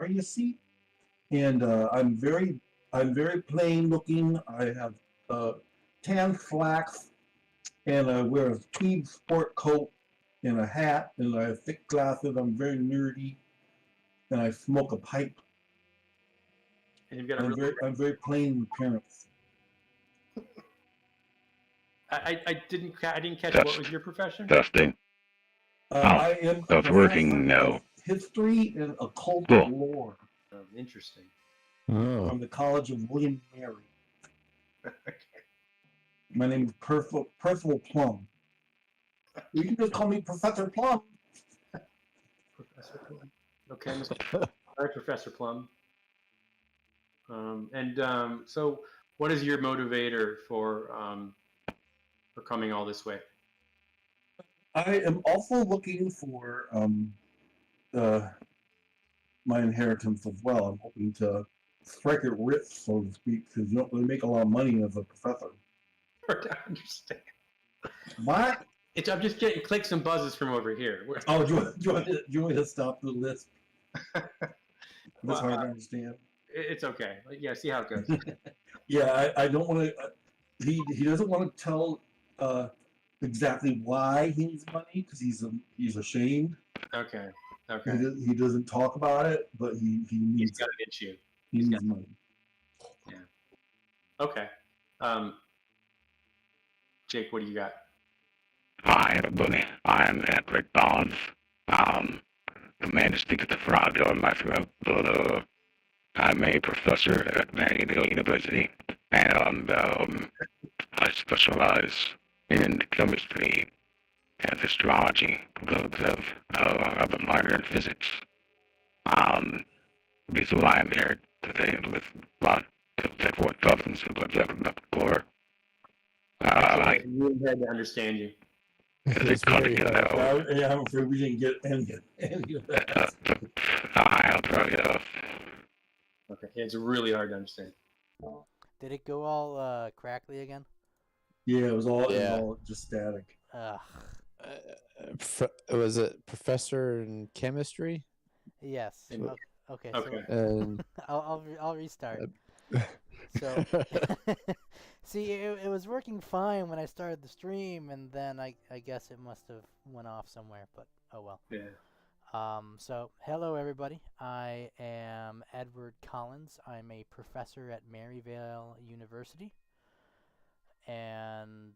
you see, and I'm very plain looking. I have tan slacks, and I wear a tweed sport coat and a hat, and I have thick glasses. I'm very nerdy, and I smoke a pipe. And you've got a I'm very plain in appearance. I didn't catch what was your profession? Testing. I am a That's working professor now. of history and occult Cool. lore Interesting. from the College of William and Mary. My name is Percival Plum. You can just call me Professor Plum. Professor Plum. Okay, all right, Professor Plum. So, what is your motivator for coming all this way? I am also looking for my inheritance as well. I'm hoping to strike it rich, so to speak, because you don't really make a lot of money as a professor. Hard to understand. What? I'm just getting clicks and buzzes from over here. Oh, do you want me to stop the list? It's hard to understand. It's okay. Yeah, see how it goes. Yeah, I don't want to. He doesn't want to tell exactly why he needs money because he's ashamed. Okay. He doesn't talk about it, but he needs. He's got an issue. He needs money. Yeah. Okay. Jake, what do you got? Hi, everybody. I'm Edric Barnes. The man to speak at the frog door in my throat, but I'm a professor at Maryhill University, and I specialize in chemistry and astrology, because of a minor in physics. This is why I'm here today with about 4 cousins who live up before. It's really hard to understand you. It's very hard. Yeah, I'm afraid we didn't get any of that. I'll try it off. Okay, yeah, it's really hard to understand. Did it go all crackly again? Yeah, it was all just static. Was it professor in chemistry? Yes. Okay. Okay. So I'll restart. So, see, it was working fine when I started the stream, and then I guess it must have went off somewhere. But oh well. Yeah. So hello everybody. I am Edward Collins. I'm a professor at Maryvale University, and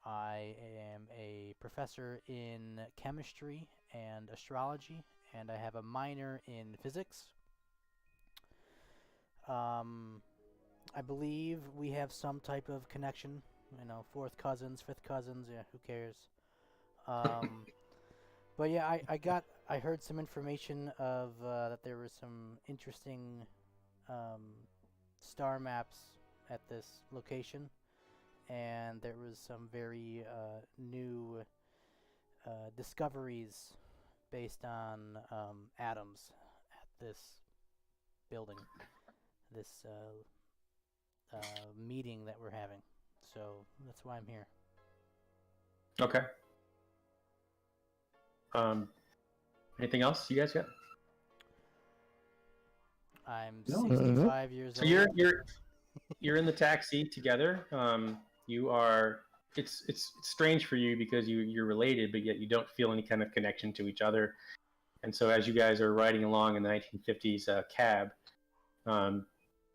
I am a professor in chemistry and astrology, and I have a minor in physics. I believe we have some type of connection, fourth cousins, fifth cousins, yeah, who cares? But yeah, I heard some information of that there was some interesting star maps at this location, and there was some very new discoveries based on atoms at this building, this meeting that we're having. So that's why I'm here. Okay. Anything else you guys got? I'm 65 years old. So you're in the taxi together. You are. It's strange for you because you're related, but yet you don't feel any kind of connection to each other. And so as you guys are riding along in the 1950s cab,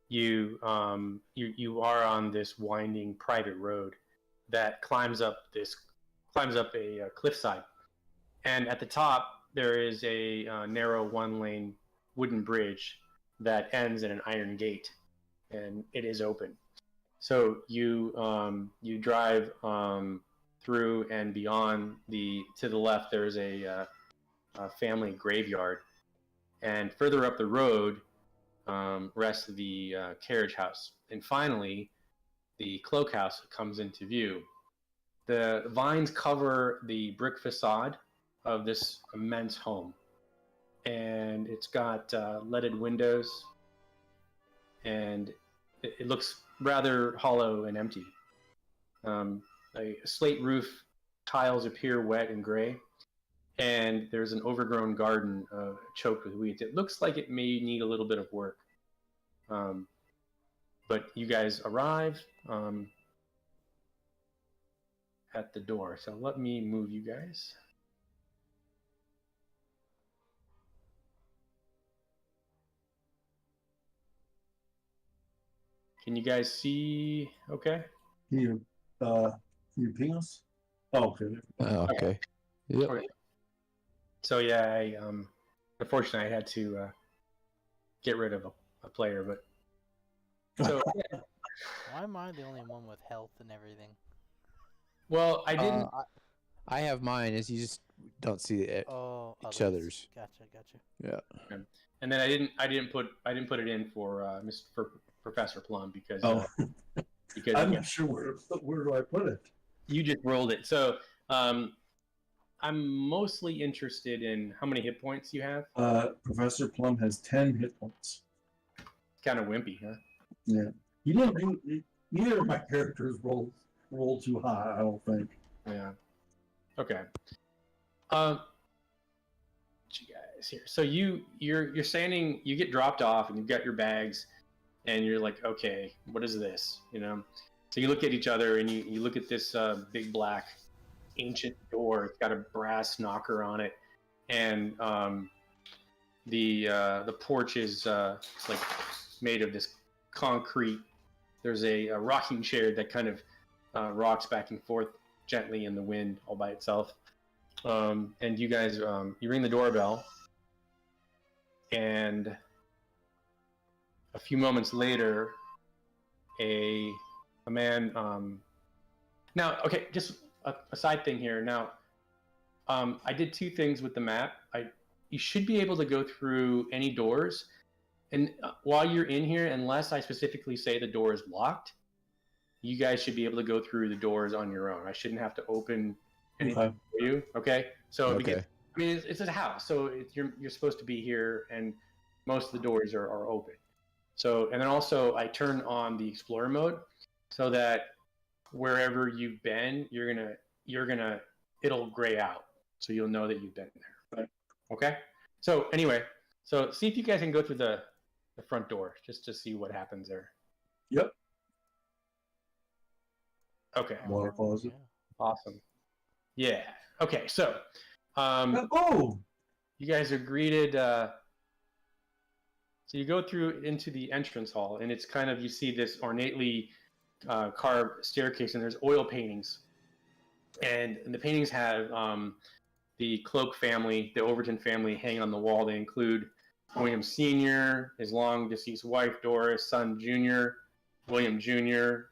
you are on this winding private road that climbs up a cliffside, and at the top there is a narrow 1-lane wooden bridge that ends in an iron gate, and it is open. So you drive through and beyond. To the left there's a family graveyard, and further up the road rests the carriage house, and finally the Cloque house comes into view. The vines cover the brick facade of this immense home, and it's got leaded windows, and it looks rather hollow and empty. A slate roof tiles appear wet and gray, and there's an overgrown garden choked with weeds. It looks like it may need a little bit of work. But you guys arrive at the door. So let me move you guys. Can you guys see? Okay. Can you ping us? Oh, okay. Okay. Yep. Okay. So yeah, unfortunately I had to get rid of a player, but so yeah. Why am I the only one with health and everything? Well, I didn't. I have mine. Is you just don't see it. Oh, Each other's. Gotcha. Yeah. And then I didn't put it in for Professor Plum because because I'm not sure where do I put it. you just rolled it. So I'm mostly interested in how many hit points you have. Professor Plum has 10 hit points. Kind of wimpy, huh? Yeah. You didn't do neither of my characters roll too high, I don't think. Yeah. Okay. You guys here. So you're standing. You get dropped off, and you've got your bags, and you're like, okay, what is this? You know. So you look at each other, and you look at this big black ancient door. It's got a brass knocker on it, and the porch is it's like made of this concrete. There's a rocking chair that kind of rocks back and forth gently in the wind all by itself. And you guys, you ring the doorbell, and a few moments later, a man. Now, okay, just a side thing here. Now, I did two things with the map. You should be able to go through any doors, and while you're in here, unless I specifically say the door is locked, you guys should be able to go through the doors on your own. I shouldn't have to open anything for you. Okay. So because, I mean, it's a house, so you're supposed to be here, and most of the doors are open. So, and then also I turn on the explorer mode so that wherever you've been, it'll gray out, so you'll know that you've been there. Right. Okay. So anyway, so see if you guys can go through the front door just to see what happens there. Yep. Okay. Water closet. Yeah. Awesome. Yeah. Okay. So, you guys are greeted. So you go through into the entrance hall, and it's kind of, you see this ornately carved staircase, and there's oil paintings, and the paintings have the Cloque family, the Overton family, hanging on the wall. They include William Sr., his long deceased wife Doris, son Junior, William Jr.,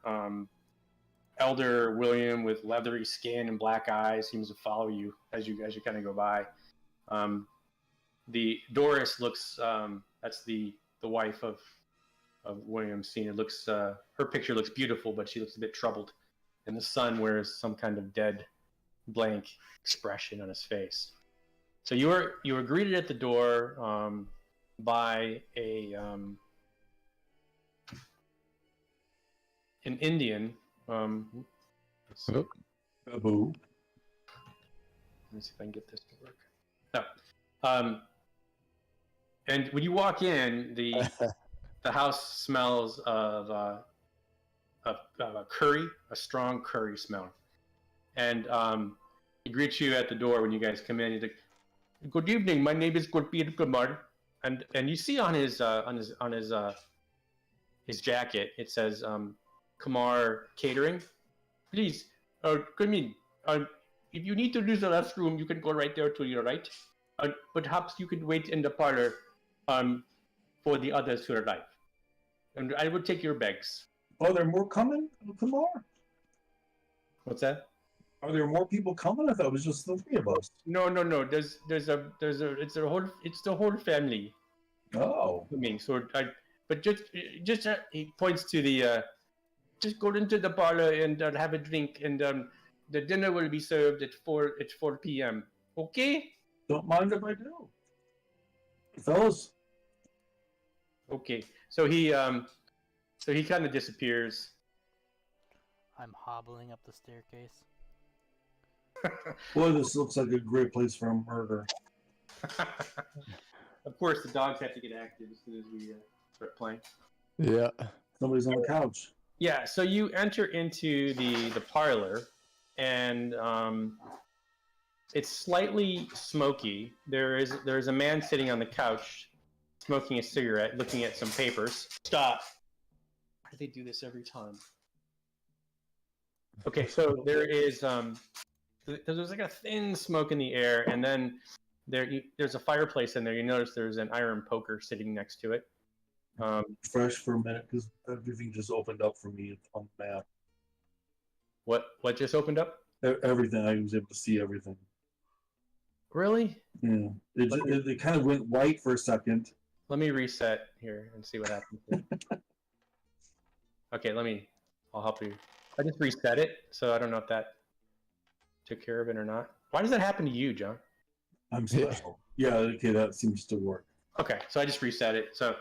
elder William with leathery skin and black eyes seems to follow you as you kind of go by. The Doris looks that's the wife of William Sr. Looks her picture looks beautiful, but she looks a bit troubled, and the son wears some kind of dead, blank expression on his face. So you were greeted at the door by an Indian. Let's see. Boo. Let me see if I can get this to work. No. And when you walk in, the house smells of a curry, a strong curry smell. And he greets you at the door when you guys come in. He's like, "Good evening. My name is Gurpreet Kumar." And you see on his jacket it says Kumar Catering. Please, come in. If you need to use the restroom, you can go right there to your right. Perhaps you could wait in the parlor for the others to arrive. And I will take your bags. Are there more coming, Kumar? What's that? Are there more people coming? I thought it was just the three of us. No. There's it's the whole family. Oh. Coming. So but just he points to the just go into the parlor and have a drink, and the dinner will be served at 4 p.m. Okay? Don't mind if I do. Fellas. Okay. So he kind of disappears. I'm hobbling up the staircase. Boy, this looks like a great place for a murder. Of course, the dogs have to get active as soon as we start playing. Yeah. Somebody's on the couch. Yeah, so you enter into the parlor, and it's slightly smoky. There's a man sitting on the couch, smoking a cigarette, looking at some papers. Stop. Why do they do this every time? Okay, so there's like a thin smoke in the air, and then there's a fireplace in there. You notice there's an iron poker sitting next to it. Fresh for a minute because everything just opened up for me on the map. What just opened up? Everything. I was able to see everything. Really? Yeah. It kind of went white for a second. Let me reset here and see what happens. Okay, I'll help you. I just reset it, so I don't know if that took care of it or not. Why does that happen to you, John? I'm special. Yeah, okay, that seems to work. Okay, so I just reset it. So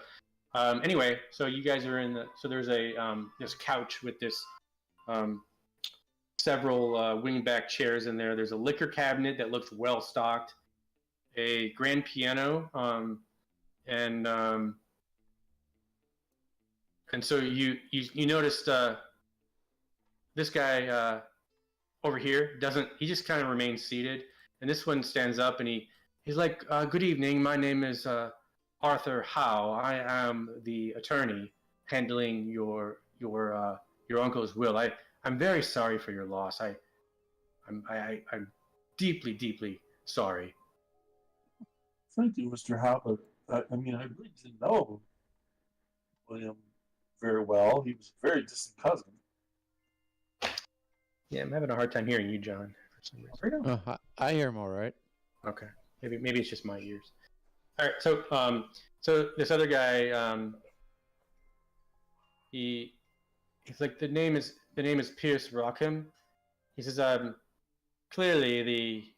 anyway, so you guys are so there's a this couch with this several wingback chairs in there. There's a liquor cabinet that looks well stocked, a grand piano, and so you noticed this guy over here he just kind of remains seated, and this one stands up and he's like, good evening, my name is Arthur Howe. I am the attorney handling your uncle's will. I'm very sorry for your loss. I'm deeply sorry. Thank you, Mr. Howe. I mean, I really didn't know William very well. He was a very distant cousin. Yeah, I'm having a hard time hearing you, John, for some reason. I hear him all right. Okay, maybe it's just my ears. All right, so this other guy, he's like, the name is Pierce Rockham. He says, clearly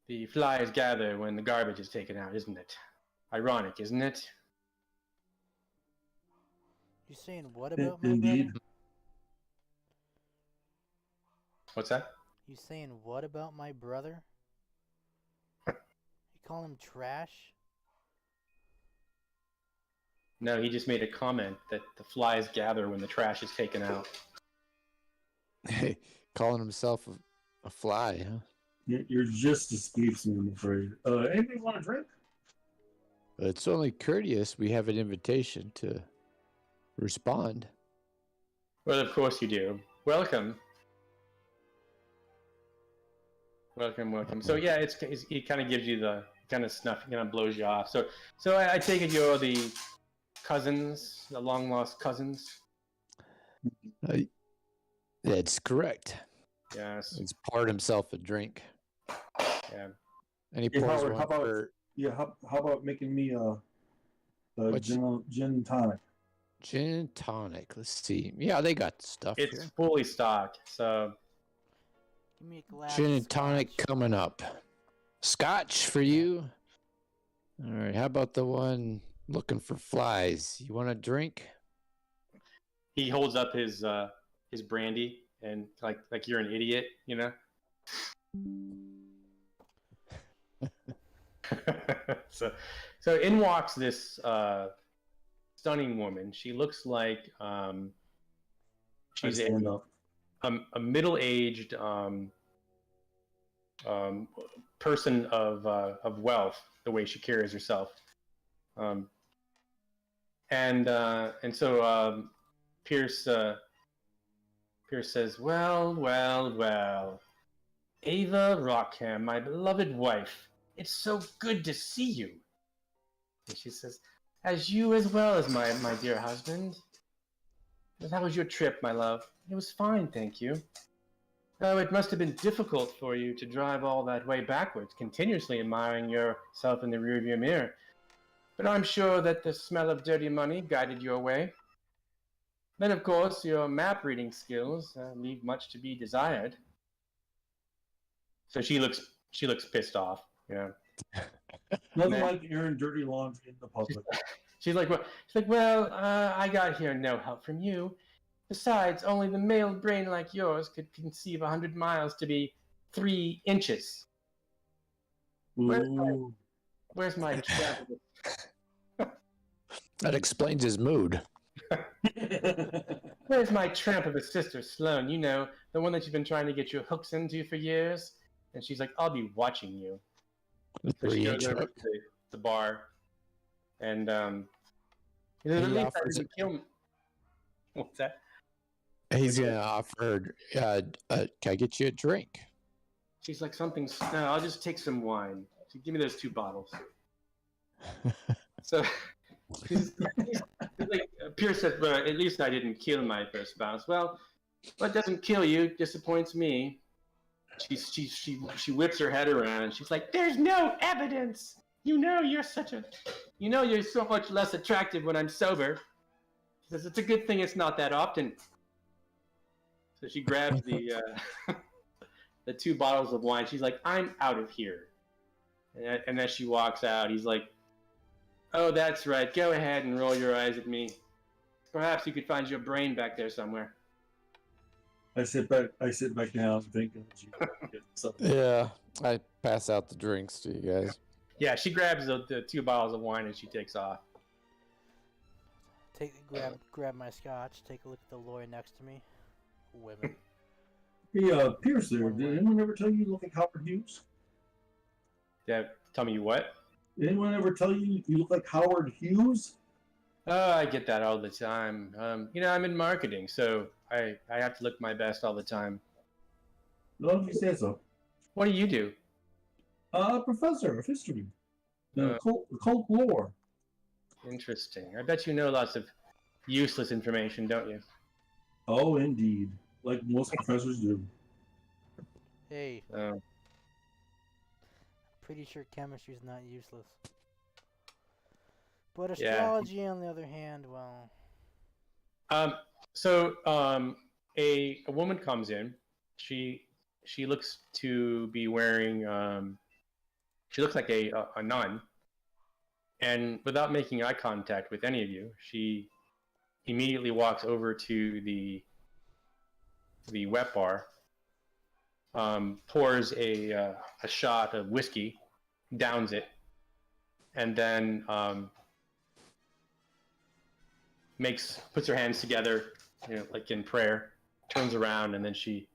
the flies gather when the garbage is taken out, isn't it? Ironic, isn't it? You saying what about my Indeed. brother? What's that? You saying what about my brother? You call him trash? No, he just made a comment that the flies gather when the trash is taken out. Hey, calling himself a fly, huh? You're just escapes me, I'm afraid. Anybody want a drink? It's only courteous. We have an invitation to respond. Well, of course you do. Welcome. Welcome. So yeah, he kind of gives you the kind of snuff, kind of blows you off. So I take it you're the cousins, the long lost cousins. That's correct. Yes. He's poured himself a drink. Yeah. And he Hey, pours Howard, one how about- for Yeah, how about making me a What's- gin tonic? gin and tonic. Let's see. Yeah, they got stuff It's here. fully stocked. So Give me a glass. Gin of and tonic scotch. coming up. Scotch for you. All right. How about the one looking for flies? You want a drink? he holds up his brandy and like you're an idiot, you know. so in walks this stunning woman. She looks like she's I stand up. a middle-aged person of wealth, the way she carries herself, and so Pierce says, well, Ava Rockham, my beloved wife, it's so good to see you. And she says, as you as well as my dear husband. How was your trip, my love? It was fine, thank you. Oh, it must have been difficult for you to drive all that way backwards, continuously admiring yourself in the rearview mirror. But I'm sure that the smell of dirty money guided your way. Then, of course, your map reading skills leave much to be desired. So she looks pissed off, Nothing Man. like airing dirty laundry in the public. She's like, well, I got here no help from you. Besides, only the male brain like yours could conceive 100 miles to be 3 inches. Where's Ooh. Where's my tramp? That explains his mood. Where's my tramp of a sister, Sloane? You know, the one that you've been trying to get your hooks into for years? And she's like, I'll be watching you. So she goes 3-inch over hook. to the bar, and He at least I offers didn't kill him. What's that? He's gonna offer. Can I get you a drink? She's like, no, I'll just take some wine. So give me those 2 bottles. So he's like, Pierce said, well, at least I didn't kill my first spouse. Well, what doesn't kill you disappoints me. She whips her head around and she's like, there's no evidence. You know you're so much less attractive when I'm sober. She says, it's a good thing it's not that often. So she grabs the 2 bottles of wine. She's like, I'm out of here. And as she walks out, he's like, oh, that's right. Go ahead and roll your eyes at me. Perhaps you could find your brain back there somewhere. I sit back down thinking something. Yeah, I pass out the drinks to you guys. Yeah, she grabs the 2 bottles of wine and she takes off. Grab my scotch. Take a look at the lawyer next to me. Women. Hey, Pierce there, did anyone ever tell you you look like Howard Hughes? Yeah, tell me what? Did anyone ever tell you you look like Howard Hughes? Oh, I get that all the time. I'm in marketing, so I have to look my best all the time. No, if you say so. What do you do? Professor of history. Cult lore. Interesting. I bet you know lots of useless information, don't you? Oh, indeed. Like most professors do. Hey, Oh. pretty sure chemistry's not useless. But astrology, on the other hand, well. A woman comes in. She looks to be wearing. She looks like a nun. And without making eye contact with any of you, she immediately walks over to the wet bar, pours a shot of whiskey, downs it, and then puts her hands together, like in prayer, turns around, and then she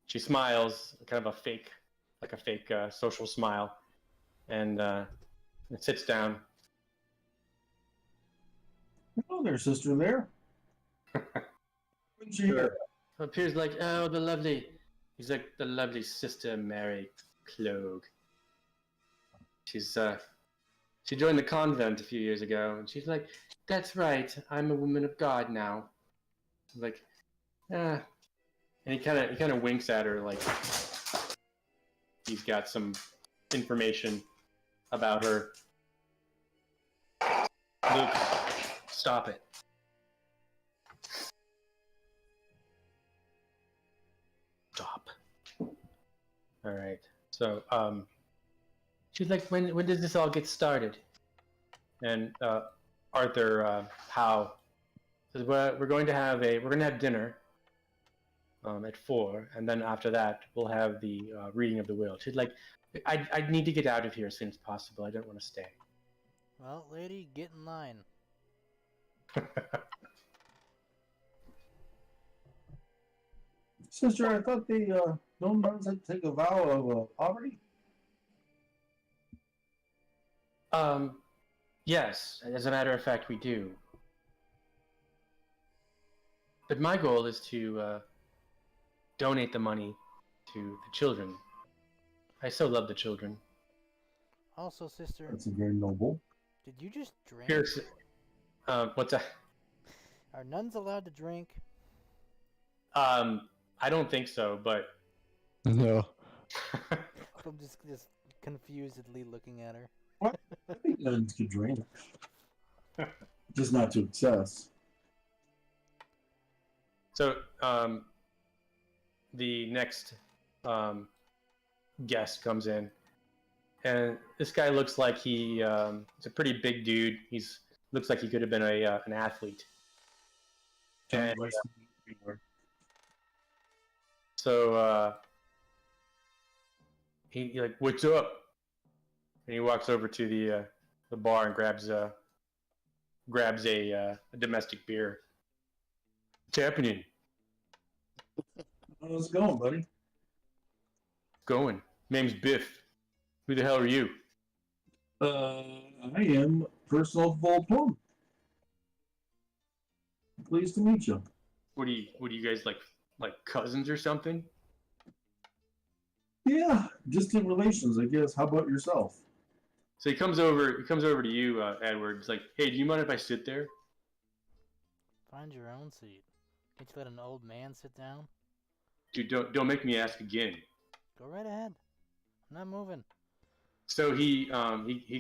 smiles, kind of a fake social smile, and sits down. Hello there, sister there. When's she here? Appears like, oh, he's like the lovely sister Mary Cloque. She joined the convent a few years ago, and she's like, that's right, I'm a woman of God now. I'm like, and he kind of winks at her like he's got some information about her. Luke, stop it. Stop. All right. So, she's like, when does this all get started? And Arthur Howe says, we're going to have dinner at 4, and then after that we'll have the reading of the will. She's like, I need to get out of here as soon as possible. I don't want to stay. Well, lady, get in line. Sister, I thought the no nuns had to take a vow of poverty. Yes, as a matter of fact, we do. But my goal is to donate the money to the children. I so love the children. Also, sister, That's very noble. did you just drink? Here's, what's that? Are nuns allowed to drink? I don't think so, but No. I'm just confusedly looking at her. What? I think nuns could drink. Just not to excess. so the next guest comes in, and this guy looks like he's a pretty big dude. Looks like he could have been an athlete. And, so he like, "What's up?" And he walks over to the bar and grabs a domestic beer. What's happening? How's it going, buddy? Going. Name's Biff. Who the hell are you? I am personal Vol Plum. Pleased to meet you. What do you guys like cousins or something? Yeah, distant relations, I guess. How about yourself? So he comes over to you, Edward. He's like, "Hey, do you mind if I sit there?" Find your own seat. Can't you let an old man sit down? Dude, don't make me ask again. Go right ahead. I'm not moving. So he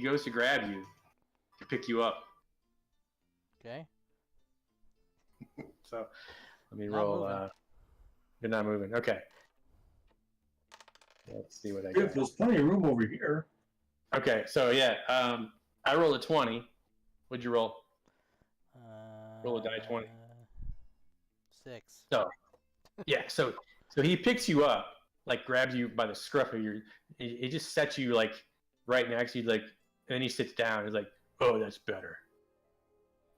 goes to grab you, to pick you up. Okay. So let me Not roll. moving. You're not moving. Okay. Let's see what I If got. there's plenty of room over here. Okay, so yeah, I rolled a 20. What'd you roll? Roll a die 20. 6. So yeah, so he picks you up, like grabs you by the scruff of your. He just sets you like right next to you, like, and then he sits down. He's like, "Oh, that's better."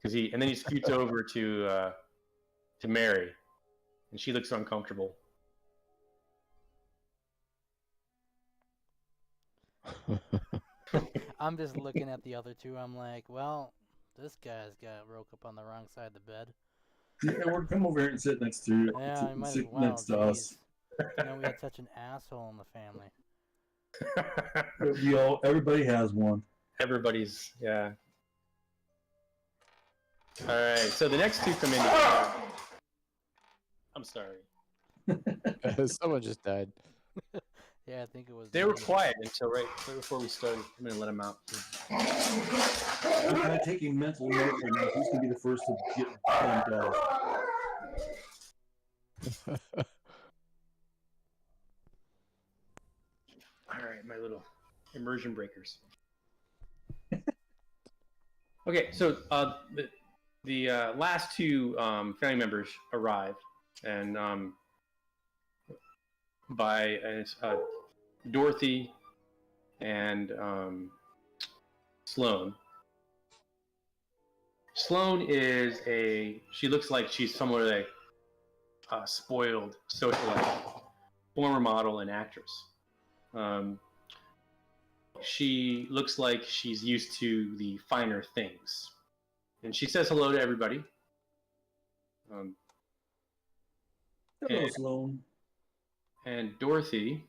And then he scoots over to Mary, and she looks uncomfortable. I'm just looking at the other two. I'm like, well, this guy's got woke up on the wrong side of the bed. Yeah, Edward, come over here and sit next to you. Yeah, I might as Sit well. next to us. You know, we had such an asshole in the family. Everybody has one. Everybody's, yeah. All right, so the next two come in. I'm sorry. Someone just died. Yeah, I think it was. They were me. quiet until right before we started. I'm gonna let them out. I'm kind of taking mental notes right now. Who's going to be the first to get bumped off? All right, my little immersion breakers. Okay, so the last two family members arrived, and it's Dorothy and Sloane. Sloane she looks like she's somewhat like a spoiled socialite, former model and actress. She looks like she's used to the finer things, and she says hello to everybody. Hello, Sloan. And Dorothy,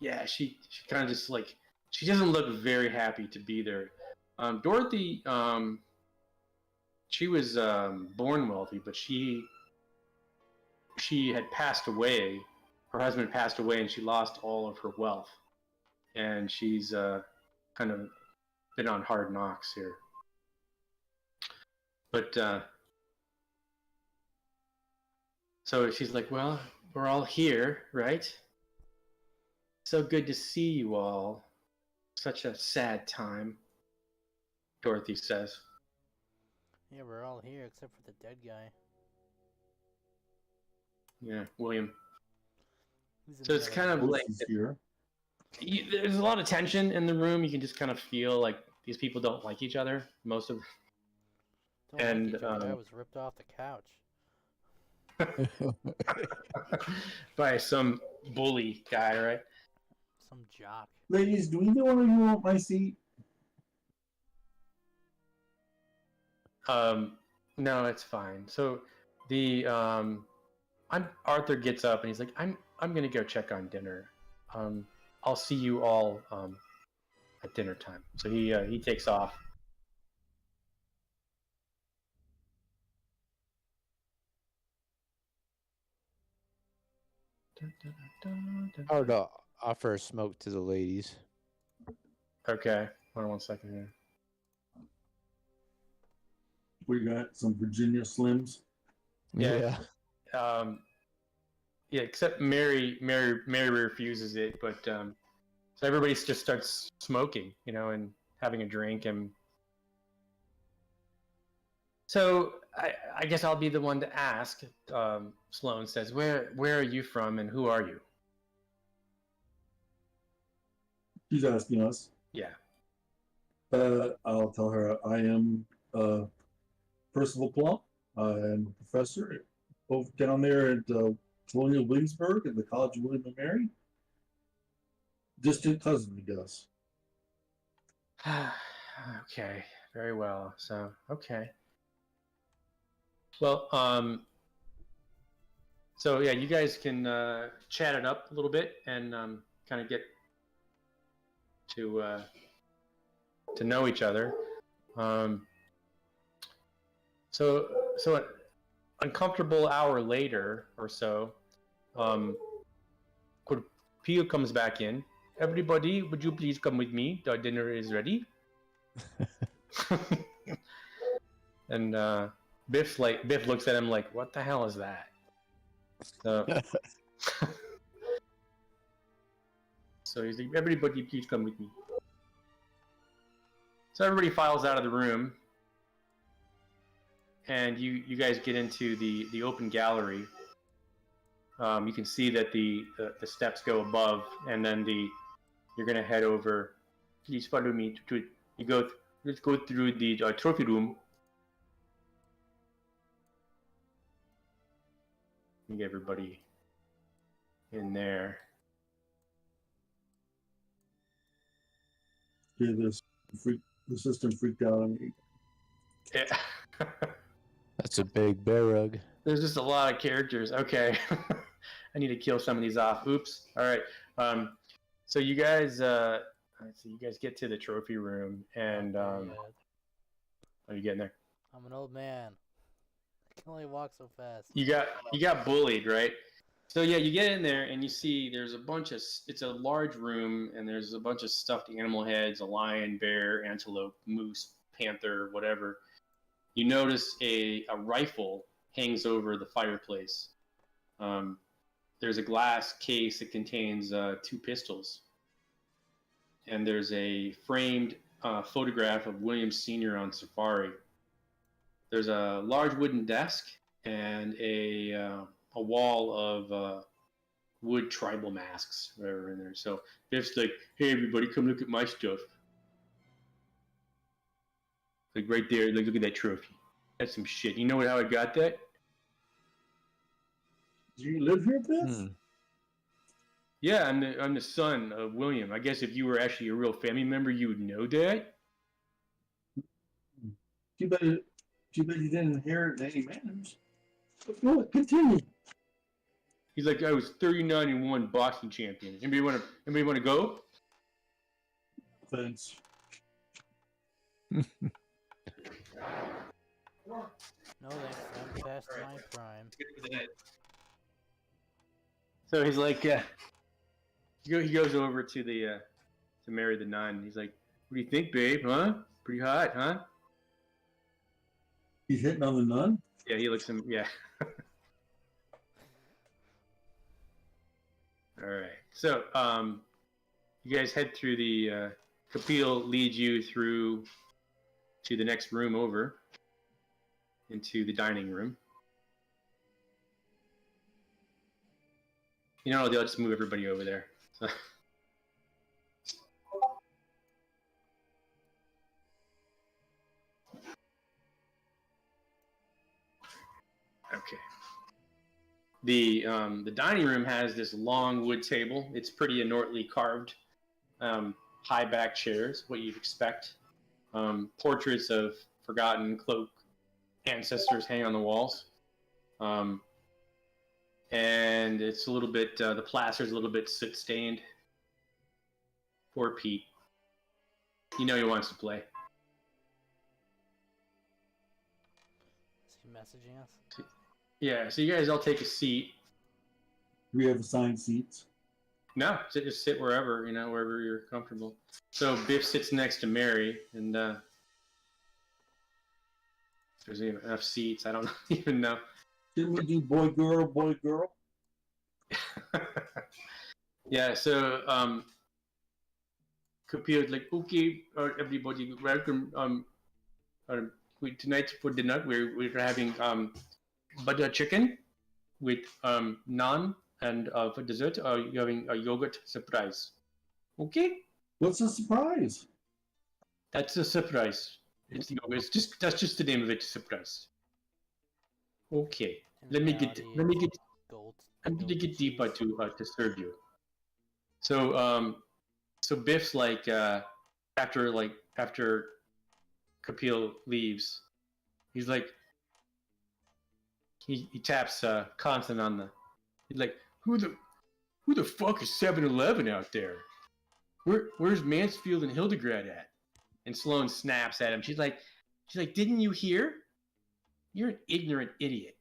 yeah, she kind of just like, she doesn't look very happy to be there. Dorothy, she was born wealthy, but she had passed away. Her husband passed away, and she lost all of her wealth. And she's kind of been on hard knocks here. But so she's like, "Well, we're all here, right? So good to see you all. Such a sad time," Dorothy says. Yeah, we're all here except for the dead guy. Yeah, William. Who's in So the it's other kind of room? like, Here. there's a lot of tension in the room. You can just kind of feel like these people don't like each other. Most of Don't and, like each other. I was ripped off the couch. by some bully guy, right? Some jock. Ladies, do either one of you want my seat? No, it's fine. So the Arthur gets up and he's like, I'm gonna go check on dinner. I'll see you all at dinner time. So he takes off. I would offer a smoke to the ladies. Okay, hold on 1 second here. We got some Virginia Slims. Yeah. Yeah, except Mary refuses it, but so everybody just starts smoking, and having a drink, and so I guess I'll be the one to ask. Sloane says, "Where are you from, and who are you?" She's asking us. Yeah. I'll tell her I am Percival Plump. I am a professor over down there at Colonial Williamsburg at the College of William and Mary. Distant cousin, I guess. Okay. Very well. So, okay. Well, so yeah, you guys can chat it up a little bit and kind of get to know each other. So an uncomfortable hour later or so, Pio comes back in. Everybody, would you please come with me? The dinner is ready. And Biff looks at him like, what the hell is that? So, so he's like, everybody please come with me. So everybody files out of the room, and you guys get into the open gallery. You can see that the steps go above, and then you're gonna head over. Please follow me let's go through the trophy room. Get everybody in there. Yeah, the system freaked out on me. Yeah. That's a big bear rug. There's just a lot of characters. Okay. I need to kill some of these off. Oops. All right. So you guys get to the trophy room, and are you getting there? I'm an old man. I can only walk so fast. You got bullied, right? So yeah, you get in there and you see there's it's a large room, and there's a bunch of stuffed animal heads, a lion, bear, antelope, moose, panther, whatever. You notice a rifle hangs over the fireplace. There's a glass case that contains 2 pistols. And there's a framed photograph of William Sr. on safari. There's a large wooden desk and a wall of wood tribal masks that are in there. So Biff's like, hey, everybody, come look at my stuff. Like right there, like look at that trophy. That's some shit. You know how I got that? Do you live here, Biff? Yeah, I'm the son of William. I guess if you were actually a real family member, you would know that. Too bad you didn't inherit any manners. But go on, continue. He's like, I was 39-1 boxing champion. Anybody want to go? Thanks. No thanks, I'm past my prime. So he's like, he goes over to to Mary the nun. He's like, what do you think, babe? Huh? Pretty hot, huh? He's hitting on the nun? Yeah, he looks him. Yeah. All right. So, you guys head through the Kapil leads you through to the next room over into the dining room. You know, they'll just move everybody over there. So. Okay. The dining room has this long wood table. It's pretty inortly carved. High back chairs, what you'd expect. Portraits of forgotten Cloque ancestors hang on the walls. And it's a little bit, the plaster's a little bit soot stained. Poor Pete. You know he wants to play. Is he messaging us? Yeah, so you guys all take a seat. We have assigned seats. No, just sit wherever, wherever you're comfortable. So Biff sits next to Mary, and there's enough seats. I don't even know. Didn't we do boy, girl, boy, girl? Yeah, so Kapil's like, okay, everybody, welcome. Tonight for dinner, we're having butter chicken with naan, and for dessert, you're having a yogurt surprise. Okay? What's the surprise? That's a surprise. That's just the name of it, surprise. Okay. In Let me reality, get it's gold. I'm gonna gold get deeper cheese. to serve you. So Biff's like after Kapil leaves, he's like he taps Constant on the. He's like, who the fuck is 7-Eleven out there? Where's Mansfield and Hildegard at? And Sloane snaps at him. She's like, didn't you hear? You're an ignorant idiot.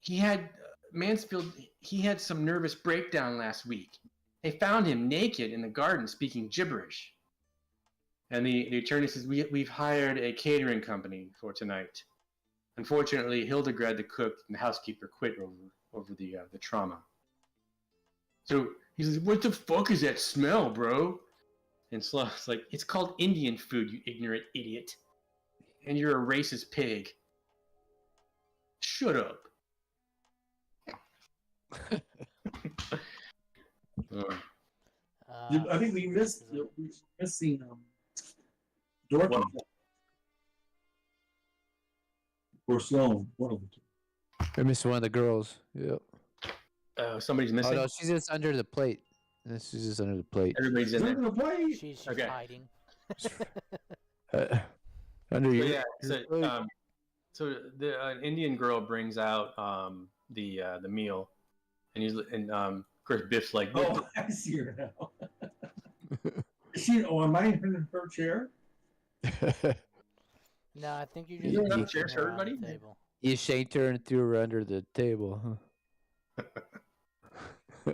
He had Mansfield. He had some nervous breakdown last week. They found him naked in the garden speaking gibberish. And the attorney says, we've hired a catering company for tonight. Unfortunately, Hildegard, the cook, and the housekeeper quit over the trauma. So he says, what the fuck is that smell, bro? And Sloane's like, it's called Indian food, you ignorant idiot. And you're a racist pig. Shut up. I think we missed. We're missing Dorothy What? or Sloan. One of the two. I missed one of the girls. Yep. Somebody's Oh missing. no, she's just under the plate. She's just under the plate. Everybody's in They're there. gonna play. She's Okay. hiding. Under So your. yeah, your plate. so the an Indian girl brings out the meal, and of course Biff's like, Oh, I see her now. Is she? Oh, am I in her chair? No, I think you You just don't have moved chairs her for on the everybody? table. You shanked her and threw her under the table, huh?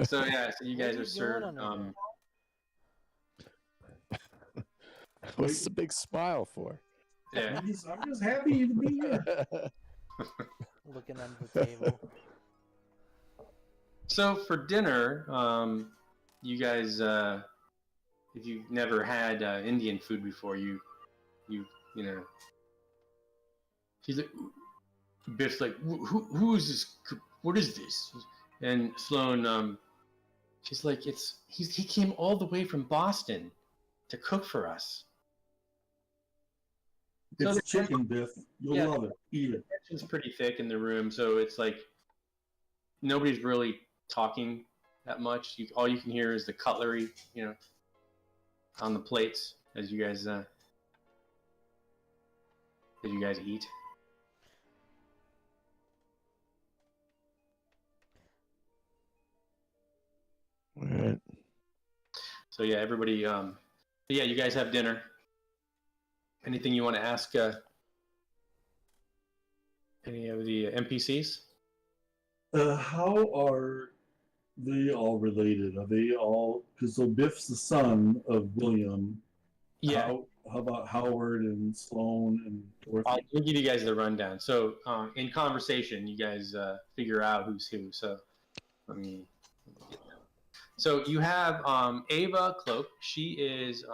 So yeah, so you What guys are are you served. doing under What's the big smile for? Yeah. I'm just happy to be here. Looking under the table. So for dinner, you guys, if you've never had Indian food before, you know, she's like, Biff's like, who is this? What is this? And Sloane, she's like, he came all the way from Boston to cook for us. So It's the chicken, Biff. You'll Yeah. love it. Eat it. tension's pretty thick in the room, so it's like nobody's really talking that much. All you can hear is the cutlery, on the plates as you guys eat. Alright. So yeah, everybody. Yeah, you guys have dinner. Anything you want to ask any of the NPCs? How are they all related? Are they all? Because so Biff's the son of William. Yeah, How about Howard and Sloan and Dorothy? I'll give you guys the rundown. So in conversation, you guys figure out who's who. So let me. So you have Ava Cloque. She's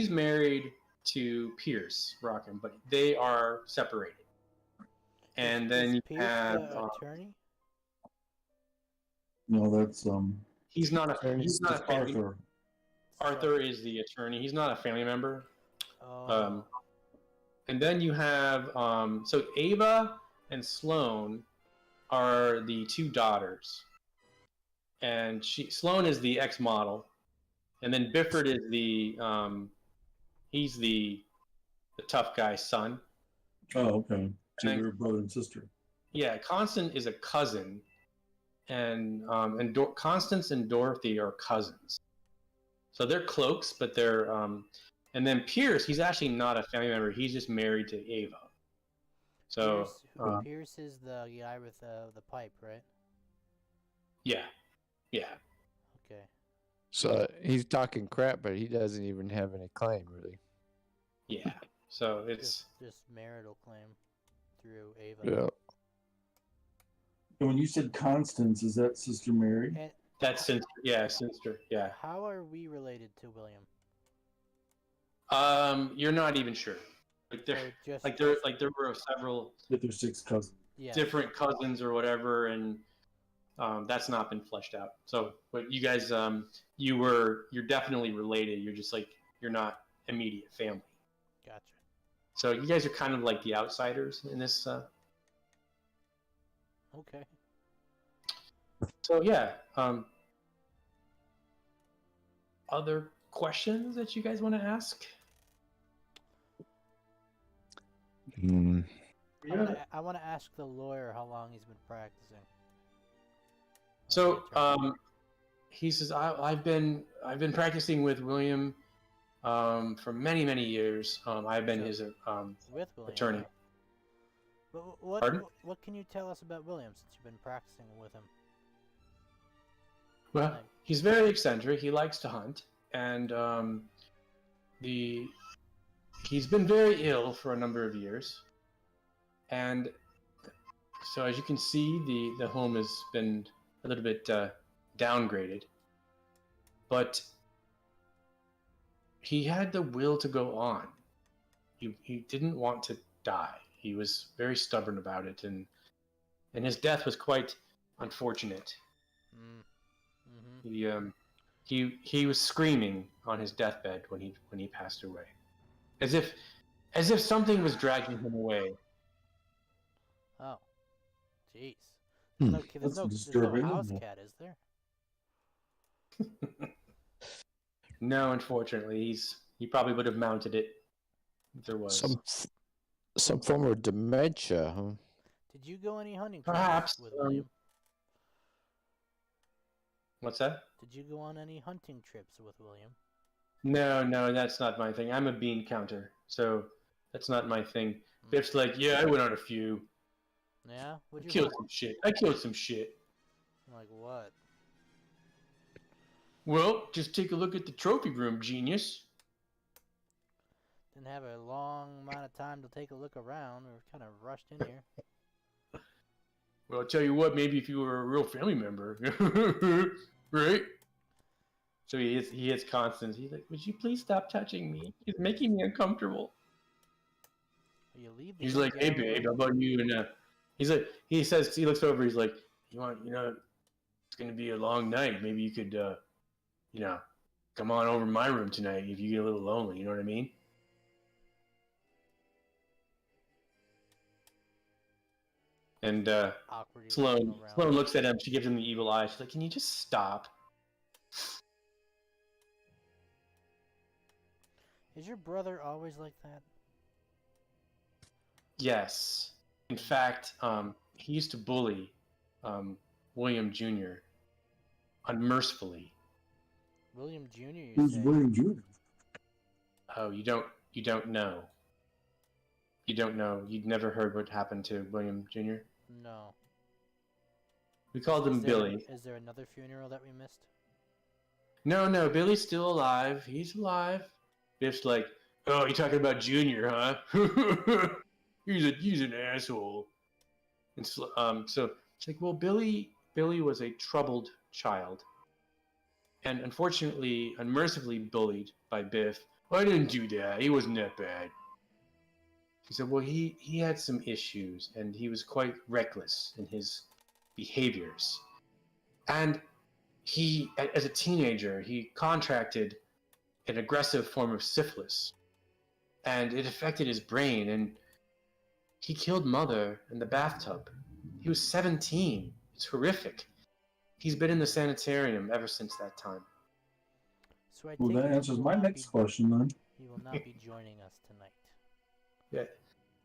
married to Pierce Rockham, but they are separated. And then Is you Pierce have the attorney? No, that's he's not a family. Arthur. Arthur is the attorney. He's not a family member. Oh. And then you have so Ava and Sloane are the two daughters, and Sloane is the ex-model, and then Bifford is he's the tough guy's son. Oh, okay. So And- you're brother and sister. Yeah, Constance is a cousin, and Constance and Dorothy are cousins. So they're Cloaks, but they're and then Pierce, he's actually not a family member. He's just married to Ava. So Pierce is the guy with the pipe, right? yeah. Okay. So he's talking crap, but he doesn't even have any claim, really. Yeah. So it's Just marital claim through Ava. Yeah. And when you said Constance, is that Sister Mary? And that's sister. Yeah. how are we related to William? You're not even sure. Like Or just there were several That there's 6 cousins. yeah. different cousins or whatever, and that's not been fleshed out. So, but you guys you're definitely related. You're just like you're not immediate family. Gotcha. So you guys are kind of like the outsiders in this. Okay. So yeah. Other questions that you guys want to ask? Hmm. I want to ask the lawyer how long he's been practicing. So he says I've been practicing with William for many years. I've been his with William. attorney. But Pardon? what can you tell us about William since you've been practicing with him? Well, he's very eccentric. He likes to hunt, and he's been very ill for a number of years. And so, as you can see, the home has been a little bit downgraded. But he had the will to go on. He didn't want to die. He was very stubborn about it, and his death was quite unfortunate. Mm-hmm. He was screaming on his deathbed when he passed away, as if something was dragging him away. Oh, jeez. Hmm. There's no disturbing, house isn't it? cat, is there? No, unfortunately, he probably would have mounted it if there was. Some form of dementia, huh? Did you go any hunting Perhaps, trips with William? What's that? Did you go on any hunting trips with William? No, that's not my thing. I'm a bean counter, so that's not my thing. Biff's like, yeah, I went on a few. Yeah? I killed some shit. Like what? Well, just take a look at the trophy room, genius. Didn't have a long amount of time to take a look around. We were kind of rushed in here. Well, I'll tell you what, maybe if you were a real family member, right? So he hits Constance. He's like, would you please stop touching me? It's making me uncomfortable. You leave the He's game, like, get hey, on the babe, road. how about you? And he says, he looks over, he's like, it's going to be a long night. Maybe you could, come on over to my room tonight if you get a little lonely. You know what I mean? And Awkwardly Sloane looking around. looks at him. She gives him the evil eye. She's like, can you just stop? Is your brother always like that? Yes. In fact, he used to bully William Jr. unmercifully. William Jr., you Who's say? William Jr.? Oh, you don't know. You don't know. You'd never heard what happened to William Jr.? No. We called him Billy. Is there another funeral that we missed? No, Billy's still alive. He's alive. Biff's like, oh, you talking about Junior, huh? he's an asshole. And so it's like, well, Billy was a troubled child, and unfortunately, unmercifully bullied by Biff. I didn't do that. He wasn't that bad. He said, well, he had some issues, and he was quite reckless in his behaviors. And he, as a teenager, he contracted an aggressive form of syphilis, and it affected his brain, and he killed Mother in the bathtub. He was 17. It's horrific. He's been in the sanitarium ever since that time. So I Well, take that it answers he will my not next be- question then. He will not be joining us tonight. Yeah.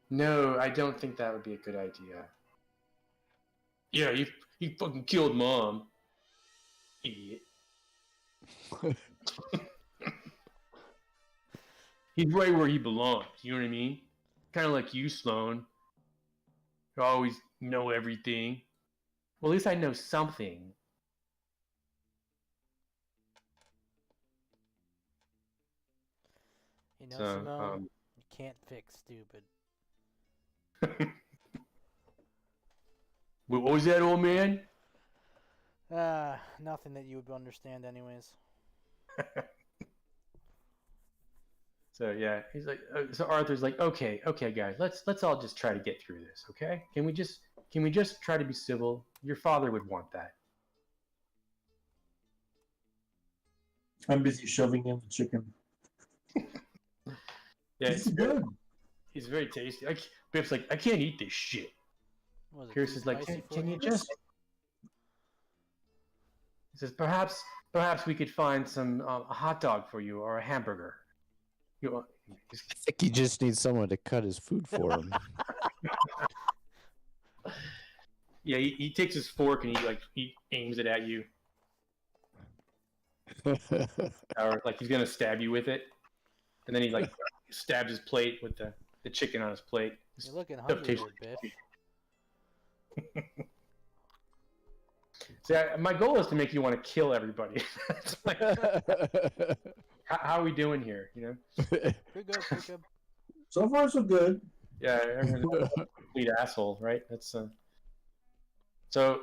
No, I don't think that would be a good idea. Yeah, he fucking killed Mom. Idiot. He's right where he belongs. You know what I mean? Kind of like you, Sloane. You always know everything. Well, at least I know something. You know, So, Simone, you can't fix stupid. What was that, old man? Nothing that you would understand anyways. So yeah, he's like, so Arthur's like, okay, guys, let's all just try to get through this, okay? Can we just try to be civil? Your father would want that. I'm busy shoving in the chicken. Yeah, It's good. He's very tasty. Biff's like, I can't eat this shit. Was it Pierce too is like, spicy for can you just? He says, perhaps we could find some a hot dog for you or a hamburger. You, I think he just needs someone to cut his food for him. yeah, he takes his fork and he aims it at you, or like he's gonna stab you with it, and then he like stabs his plate with the chicken on his plate. You're looking hungry there, Biff. See, my goal is to make you want to kill everybody. It's like, how are we doing here? You know? Pretty good, pretty good. So far, so good. Yeah, everyone's a complete asshole, right? That's So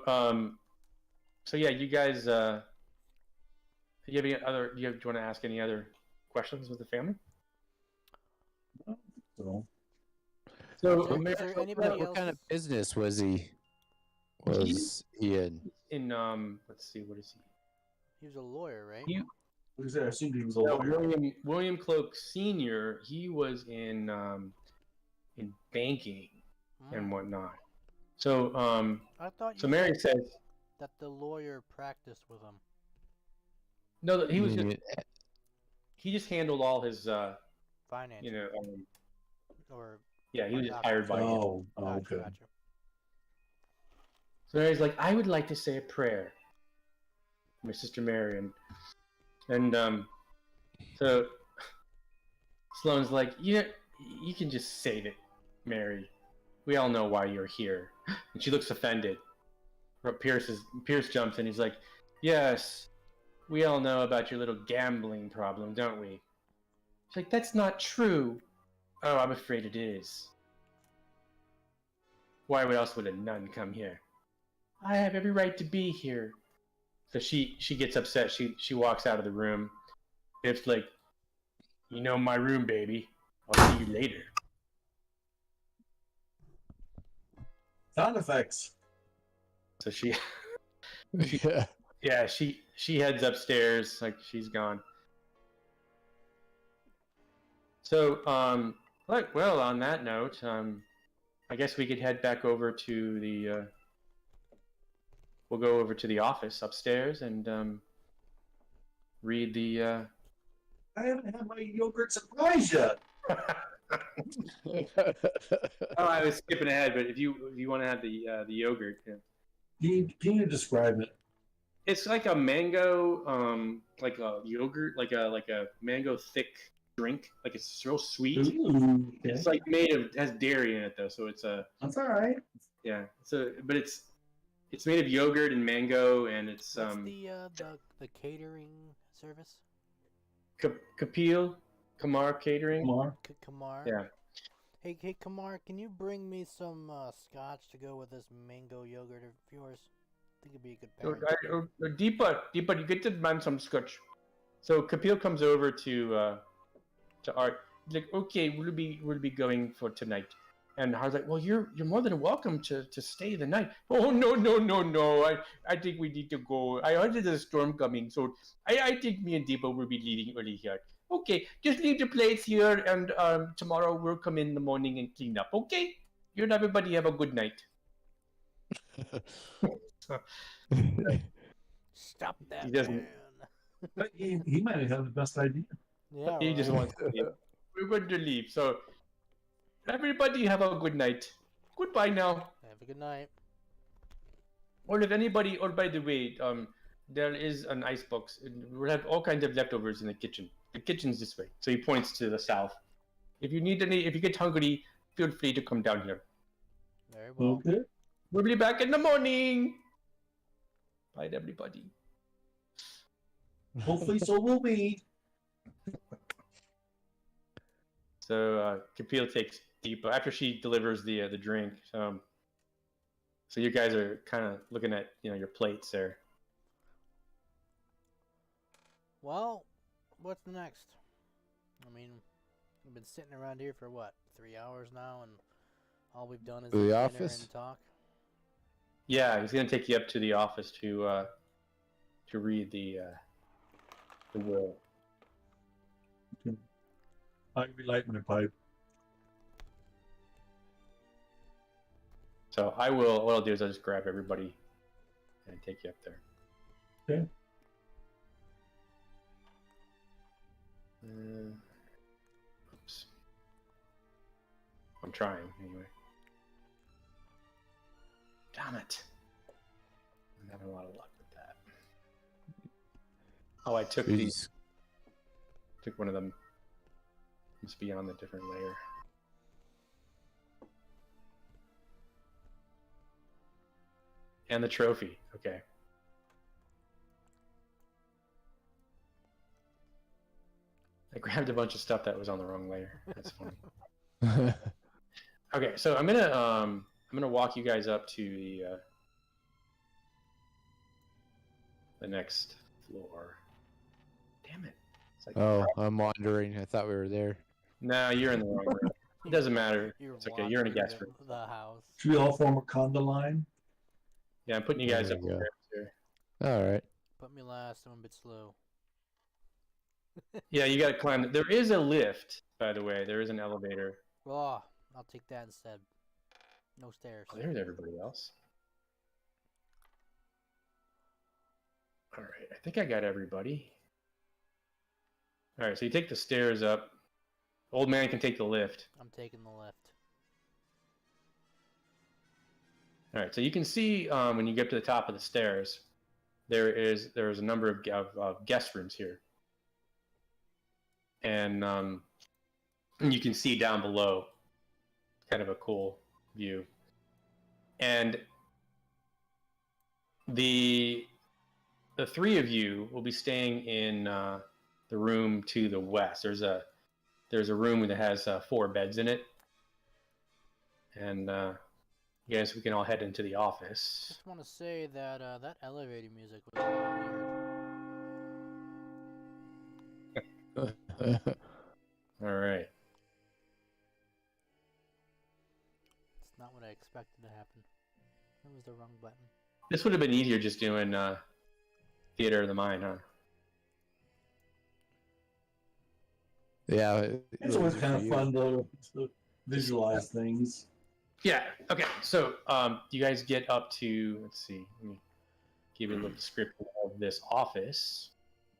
yeah, you guys. Do you have any other? Do you want to ask any other questions with the family? So Is there anybody What else? kind of business was he in? In let's see, what is he? He was a lawyer, right? like I said, I assumed he was a No, lawyer. William Cloque Senior. He was in banking and whatnot. So I thought you so Mary said says that the lawyer practiced with him. no. He was he just handled all his Finance. you know Or yeah, he was just Gotcha. hired by him. Oh, gotcha, okay. gotcha. So Mary's like, I would like to say a prayer. My sister Mary and so Sloane's like, you can just save it, Mary. We all know why you're here. And she looks offended. Pierce jumps in. He's like, yes, we all know about your little gambling problem, don't we? She's like, that's not true. Oh, I'm afraid it is. Why else would a nun come here? I have every right to be here. So she gets upset. She walks out of the room. It's like, you know my room, baby. I'll see you later. Sound effects. So she Yeah. she heads upstairs, like she's gone. So well, on that note, I guess we could head back over to the we'll go over to the office upstairs and read the I haven't had my yogurt surprise yet. Oh, I was skipping ahead, but if you want to have the yogurt, yeah. Can you describe it? It's like a mango, like a yogurt, like a mango thick drink. Like it's real sweet. Ooh, okay. It's like has dairy in it though, so it's That's all right. yeah. But it's made of yogurt and mango, and it's What's the catering service? Kamar Catering. Kamar. Kamar. Yeah. Hey, Kamar, can you bring me some scotch to go with this mango yogurt of yours? I think it'd be a good pairing. Deepa, you get the man some scotch. So Kapil comes over to Art. He's like, okay, we'll be going for tonight. And Har's like, well, you're more than welcome to stay the night. Oh no! I think we need to go. I heard there's a storm coming, so I think me and Deepa will be leaving early here. Okay, just leave the plates here, and tomorrow we'll come in the morning and clean up. Okay, you and everybody have a good night. Stop that, He doesn't- man. But he might have had the best idea. Yeah, He just right. wants to leave. We're going to leave, so everybody have a good night. Goodbye now. Have a good night. Or if anybody, or by the way, there is an icebox. We'll have all kinds of leftovers in the kitchen. The kitchen's this way. So he points to the south. If you get hungry, feel free to come down here. Very well. Okay. We'll be back in the morning. Bye, everybody. Hopefully, so will we. So Kapil takes Deepa after she delivers the drink. So you guys are kind of looking at your plates there. Well, what's next? I mean, we've been sitting around here for what, 3 hours now, and all we've done is The eat dinner office? and talk. Yeah, he's gonna take you up to the office to read the the will. I relight my pipe. So I will. What I'll do is I'll just grab everybody and take you up there. Okay. Oops. I'm trying anyway. Damn it! I'm having a lot of luck with that. Oh, I took these. Took one of them. Must be on a different layer. And the trophy. Okay. I grabbed a bunch of stuff that was on the wrong layer. That's funny. Okay, so I'm gonna walk you guys up to the next floor. Damn it! It's like, Oh, I'm wandering. I thought we were there. no, you're in the wrong room. It doesn't matter. You're It's okay. You're in a wandering guest room. the house. Should we all form a conga line? Yeah, I'm putting you guys There up you go. here. All right. Put me last. I'm a bit slow. Yeah, you got to climb. There is a lift, by the way. There is an elevator. Oh, I'll take that instead. No stairs. Oh, there's everybody else. All right, I think I got everybody. All right, so you take the stairs up. Old man can take the lift. I'm taking the lift. All right, so you can see when you get to the top of the stairs, there's a number of guest rooms here, and you can see down below, kind of a cool view, and the three of you will be staying in the room to the west. There's a room that has 4 beds in it, and I guess we can all head into the office. Just want to say that that elevator music was a little weird. All right. It's not what I expected to happen. That was the wrong button. This would have been easier just doing Theater of the Mind, huh? Yeah. It's always kind of fun though to visualize things. Yeah. Okay. So you guys get up to, let's see, let me give you a little description of this office.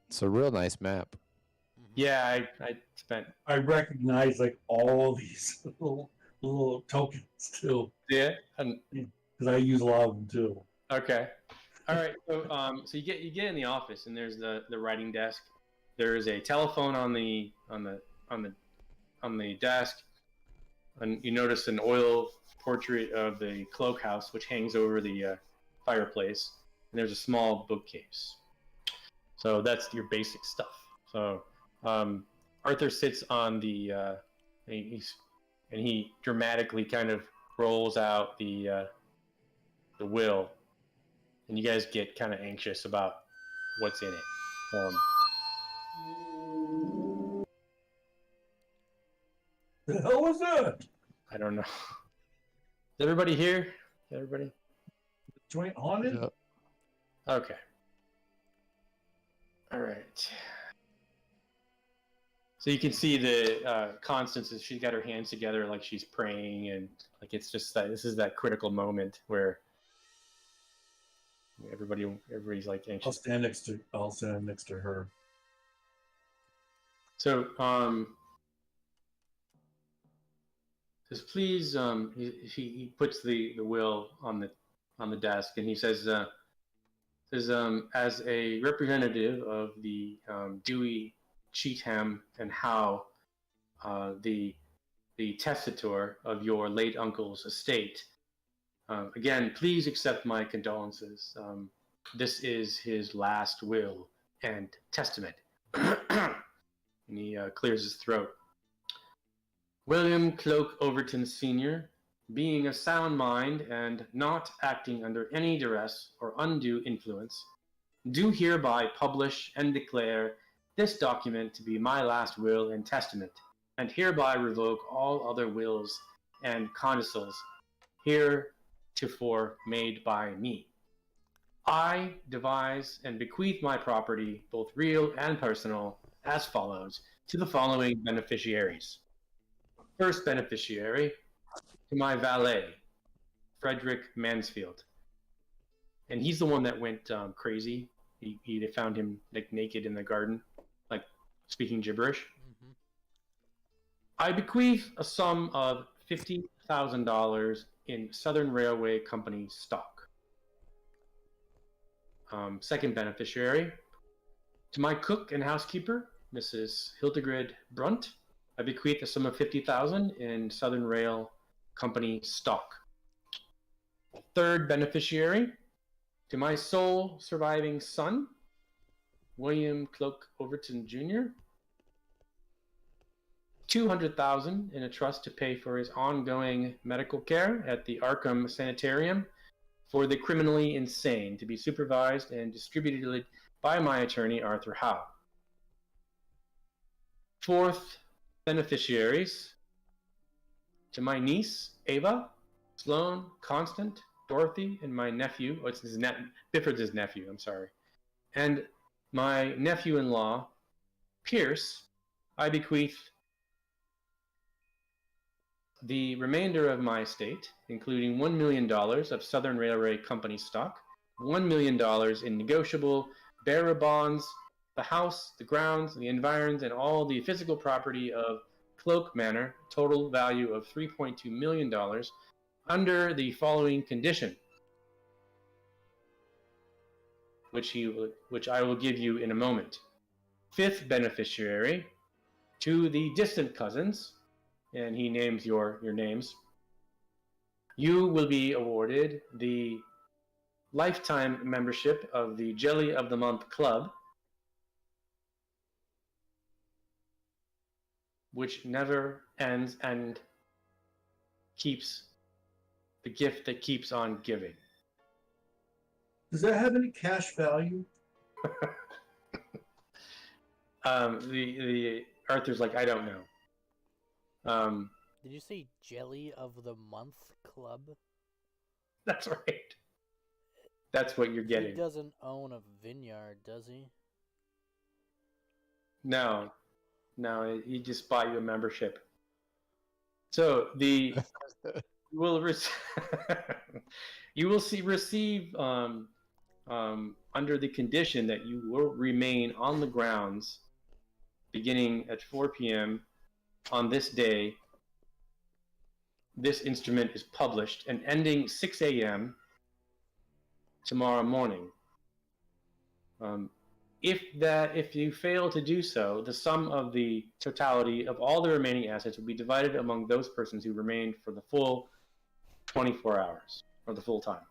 It's a real nice map. Mhm. Yeah, I spent. I recognize like all these little tokens too, Yeah. And, because I use a lot of them too. okay. All right. So so you get in the office, and there's the writing desk. There is a telephone on the desk, and you notice an oil portrait of the Cloque house, which hangs over the fireplace, and there's a small bookcase. So that's your basic stuff. So Arthur sits on the and he dramatically kind of rolls out the will, and you guys get kind of anxious about what's in it. The hell was that? I don't know. Is everybody here? Everybody? Joint haunted? Yep. Okay. All right. So you can see the Constance, she's got her hands together like she's praying, and like it's just that this is that critical moment where everybody's like I'll anxious. stand next to her. So says please he puts the will on the desk, and he says as a representative of the Dewey, Cheatham, and Howe, the testator of your late uncle's estate, again, please accept my condolences. This is his last will and testament. And he clears his throat. William Cloque Overton Sr., being of sound mind and not acting under any duress or undue influence, do hereby publish and declare this document to be my last will and testament, and hereby revoke all other wills and codicils heretofore made by me. I devise and bequeath my property, both real and personal, as follows to the following beneficiaries. First beneficiary, to my valet, Frederick Mansfield. And he's the one that went crazy. They found him like naked in the garden, like speaking gibberish. Mm-hmm. I bequeath a sum of $50,000 in Southern Railway Company stock. Second beneficiary, to my cook and housekeeper, Mrs. Hildegard Brunt, I bequeath a sum of $50,000 in Southern Rail Company stock. Third beneficiary, to my sole surviving son, William Cloque Overton Jr., $200,000 in a trust to pay for his ongoing medical care at the Arkham Sanitarium for the criminally insane, to be supervised and distributed by my attorney, Arthur Howe. Fourth beneficiaries, to my niece, Ava, Sloane, Constant, Dorothy, and my nephew, Bifford's his nephew, I'm sorry, and my nephew-in-law, Pierce, I bequeath the remainder of my estate, including $1 million of Southern Railway Company stock, $1 million in negotiable bearer bonds, the house, the grounds, the environs, and all the physical property of Cloque Manor, total value of $3.2 million, under the following condition, which I will give you in a moment. Fifth beneficiary, to the distant cousins, and he names your names, you will be awarded the lifetime membership of the Jelly of the Month Club, which never ends and keeps the gift that keeps on giving. Does that have any cash value? The Arthur's like, I don't know. Did you say Jelly of the Month Club? That's right. That's what you're getting. He doesn't own a vineyard, does he? No, he just bought you a membership. So you will receive under the condition that you will remain on the grounds beginning at 4 p.m. on this day. This instrument is published and ending 6 a.m. tomorrow morning. If you fail to do so, the sum of the totality of all the remaining assets will be divided among those persons who remained for the full 24 hours, or the full time.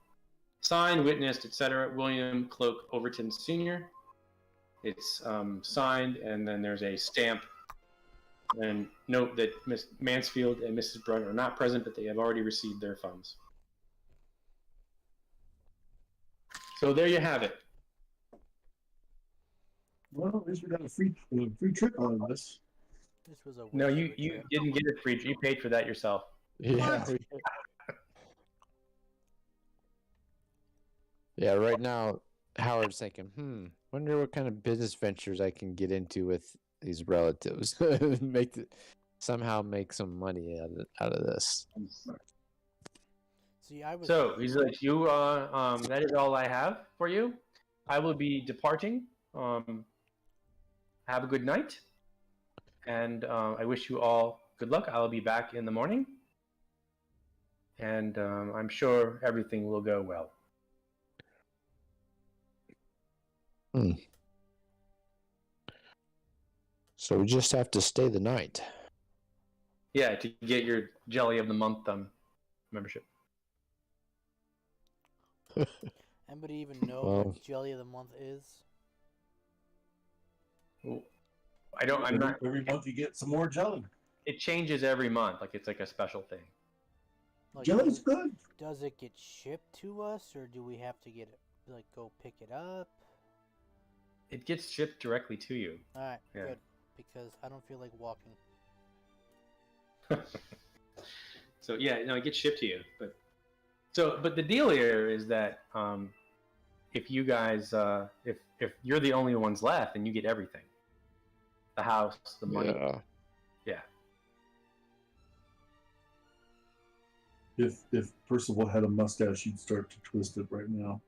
Signed, witnessed, etc., William Cloque Overton Sr. It's signed, and then there's a stamp. And note that Miss Mansfield and Mrs. Brunt are not present, but they have already received their funds. So there you have it. Well, at least we got a free trip on this. This was a No, waste you of a trip. didn't get it free. You paid for that yourself. Yeah. Yeah, right now, Howard's thinking, wonder what kind of business ventures I can get into with these relatives. Somehow make some money out of this. See, I was. So he's like, that is all I have for you. I will be departing. Have a good night. And I wish you all good luck. I'll be back in the morning. And I'm sure everything will go well. So we just have to stay the night. Yeah, to get your Jelly of the Month membership. Anybody even know Well, what Jelly of the Month is? I'm not. Every month you get some more jelly. It changes every month. Like it's like a special thing. Like, Jelly's good. Does it get shipped to us, or do we have to go pick it up? It gets shipped directly to you. All right, Yeah. good, because I don't feel like walking. So yeah, no, it gets shipped to you. But the deal here is that if you guys, if you're the only ones left, then you get everything. The house, the money. Yeah. If Percival had a mustache, he'd start to twist it right now.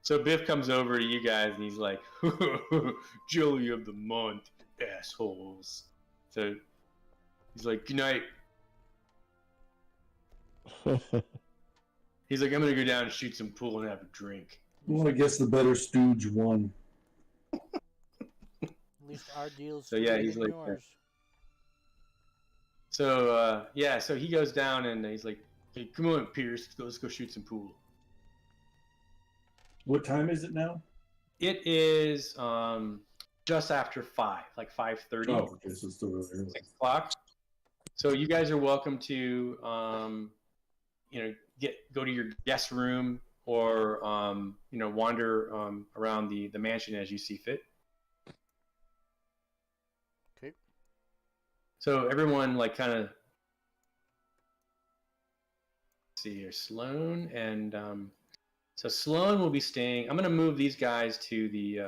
So Biff comes over to you guys and he's like, Jelly of the month, assholes. So he's like, good night. He's like, I'm gonna go down and shoot some pool and have a drink. Well, I guess the better stooge won. At least our deal's So yeah, sweeter he's than like yours. So yeah, so he goes down and he's like, hey, come on, Pierce, let's go shoot some pool. What time is it now? It is just after 5, like 5:30. Oh, okay, so it's still really early. 6 o'clock. So you guys are welcome to go to your guest room or wander around the mansion as you see fit. Okay. So everyone kind of see here, Sloan and so Sloan will be staying. I'm going to move these guys to the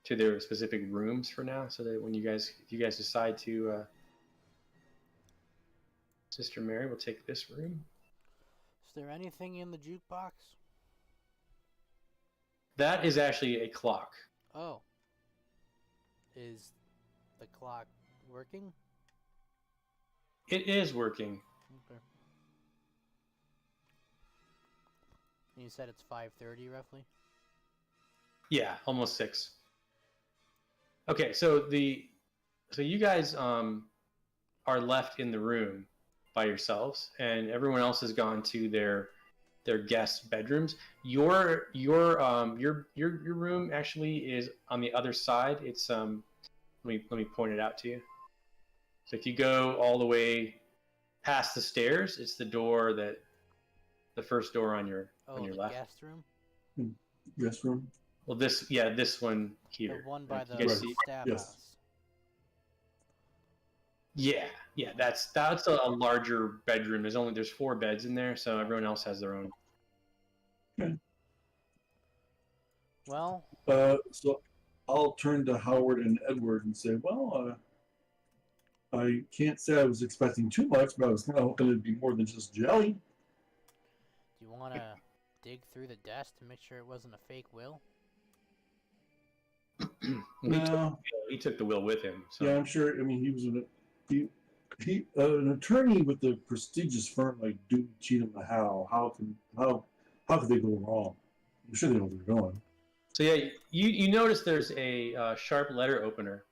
to their specific rooms for now, so that when if you guys decide to, Sister Mary will take this room. Is there anything in the jukebox? That is actually a clock. Oh. Is the clock working? It is working. Okay. And you said it's 5:30 roughly? Yeah, almost 6. Okay, so you guys are left in the room by yourselves, and everyone else has gone to their guest bedrooms. Your room actually is on the other side. It's let me point it out to you. So if you go all the way past the stairs, it's the first door on your left. Guest room? Guest room? Well, this one here. The one by the You guys see? staff Yes. house. Yeah, that's a larger bedroom. There's 4 beds in there, so everyone else has their own. Okay. Well, So I'll turn to Howard and Edward and say, well, I can't say I was expecting too much, but I was kind of hoping it'd be more than just jelly. do you want to dig through the desk to make sure it wasn't a fake will? No. He took the will with him. So. Yeah, I'm sure. I mean, he was an attorney with a prestigious firm like Duke Cheatham and Howe. How could they go wrong? I'm sure they know where they're going. So yeah, you notice there's a sharp letter opener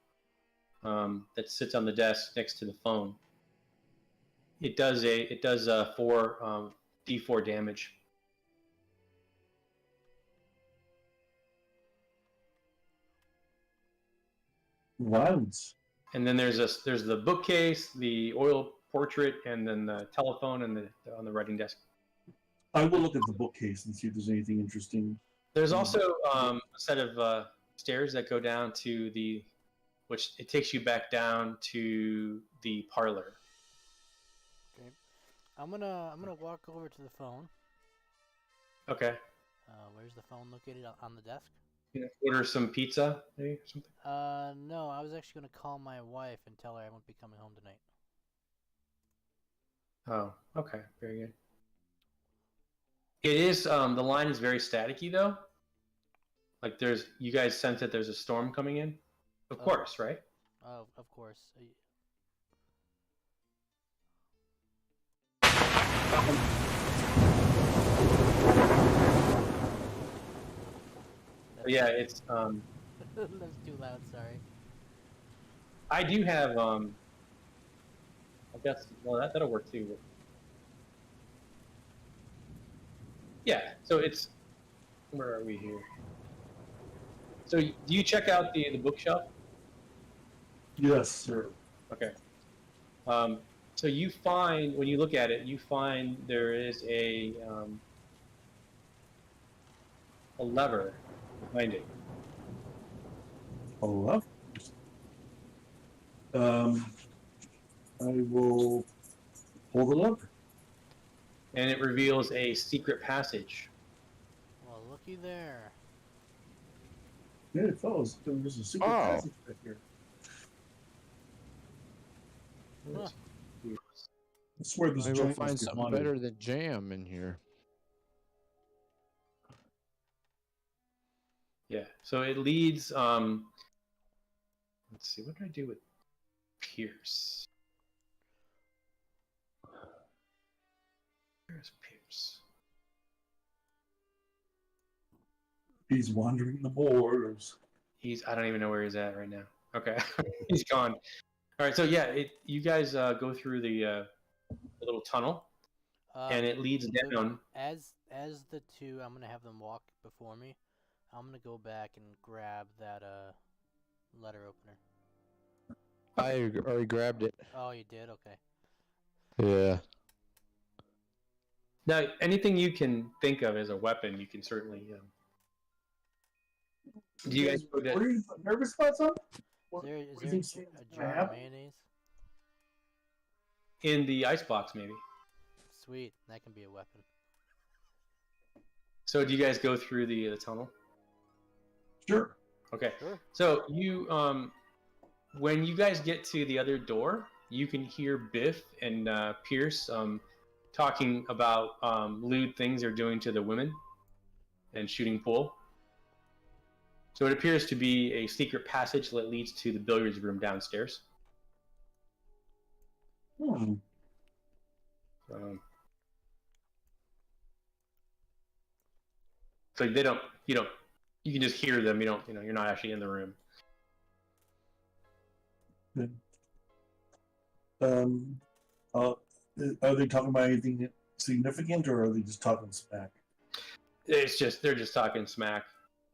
that sits on the desk next to the phone. It does 4 D4 damage. Violence. And then there's the bookcase, the oil portrait, and then the telephone and on the writing desk. I will look at the bookcase and see if there's anything interesting. There's also a set of stairs that go down to which it takes you back down to the parlor. Okay. I'm gonna walk over to the phone. Okay. Where's the phone located? On the desk? You know, order some pizza, maybe, or something? No, I was actually gonna call my wife and tell her I won't be coming home tonight. Oh, okay, very good. It is, the line is very staticky, though. Like, you guys sense that there's a storm coming in? Of course, right? Oh, of course. Yeah, it's, That's too loud, sorry. I do have, I guess, well, that'll work too. Yeah, so it's, where are we here? So do you check out the bookshelf? Yes, sir. Okay. So you find, when you look at it, you find there is a lever behind it. A left. I will pull the lever. and it reveals a secret passage. Well, looky there. Yeah, fellas, there's a secret Oh. passage back here. Huh. I swear this Maybe we'll joint find must be something haunted. better than jam in here. Yeah, so it leads. Let's see, what did I do with Pierce? Where's Pierce? He's wandering the moors. I don't even know where he's at right now. Okay, he's gone. All right, so yeah, you guys go through the little tunnel, and it leads So down. as the two, I'm gonna have them walk before me. I'm gonna go back and grab that letter opener. I already grabbed it. Oh, you did? Okay. Yeah. Now, anything you can think of as a weapon, you can certainly. Do you guys know that Are you nervous about something? What, Is what do you think's there a gonna jar of happen? mayonnaise? in the icebox maybe? Sweet, that can be a weapon. So do you guys go through the tunnel? Sure. Okay. Sure. So you when you guys get to the other door, you can hear Biff and Pierce talking about lewd things they're doing to the women and shooting pool. So it appears to be a secret passage that leads to the billiards room downstairs. Hmm. So you can just hear them. You're not actually in the room. Good. Are they talking about anything significant, or are they just talking smack? They're just talking smack.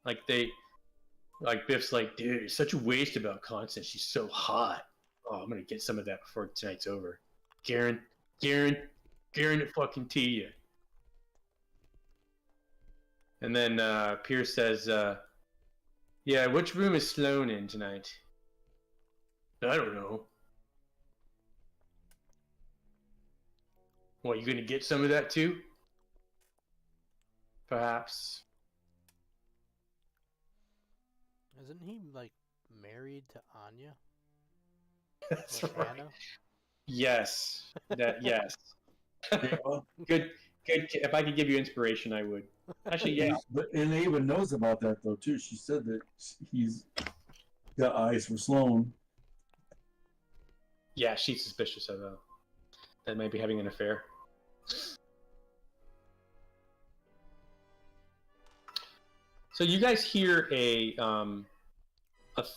Like Biff's like, dude, it's such a waste about Constance. She's so hot. Oh, I'm gonna get some of that before tonight's over. Garen it fucking to you. And then Pierce says, yeah, which room is Sloane in tonight? I don't know. What, you gonna get some of that too? Perhaps. Isn't he like married to Anya? That's Or right. Anna? Yes. Yes. Yeah, well, Good. If I could give you inspiration, I would. Actually, yeah. and Ava knows about that though too. She said that he's got eyes for Sloane. Yeah, she's suspicious of that might be having an affair. So you guys hear a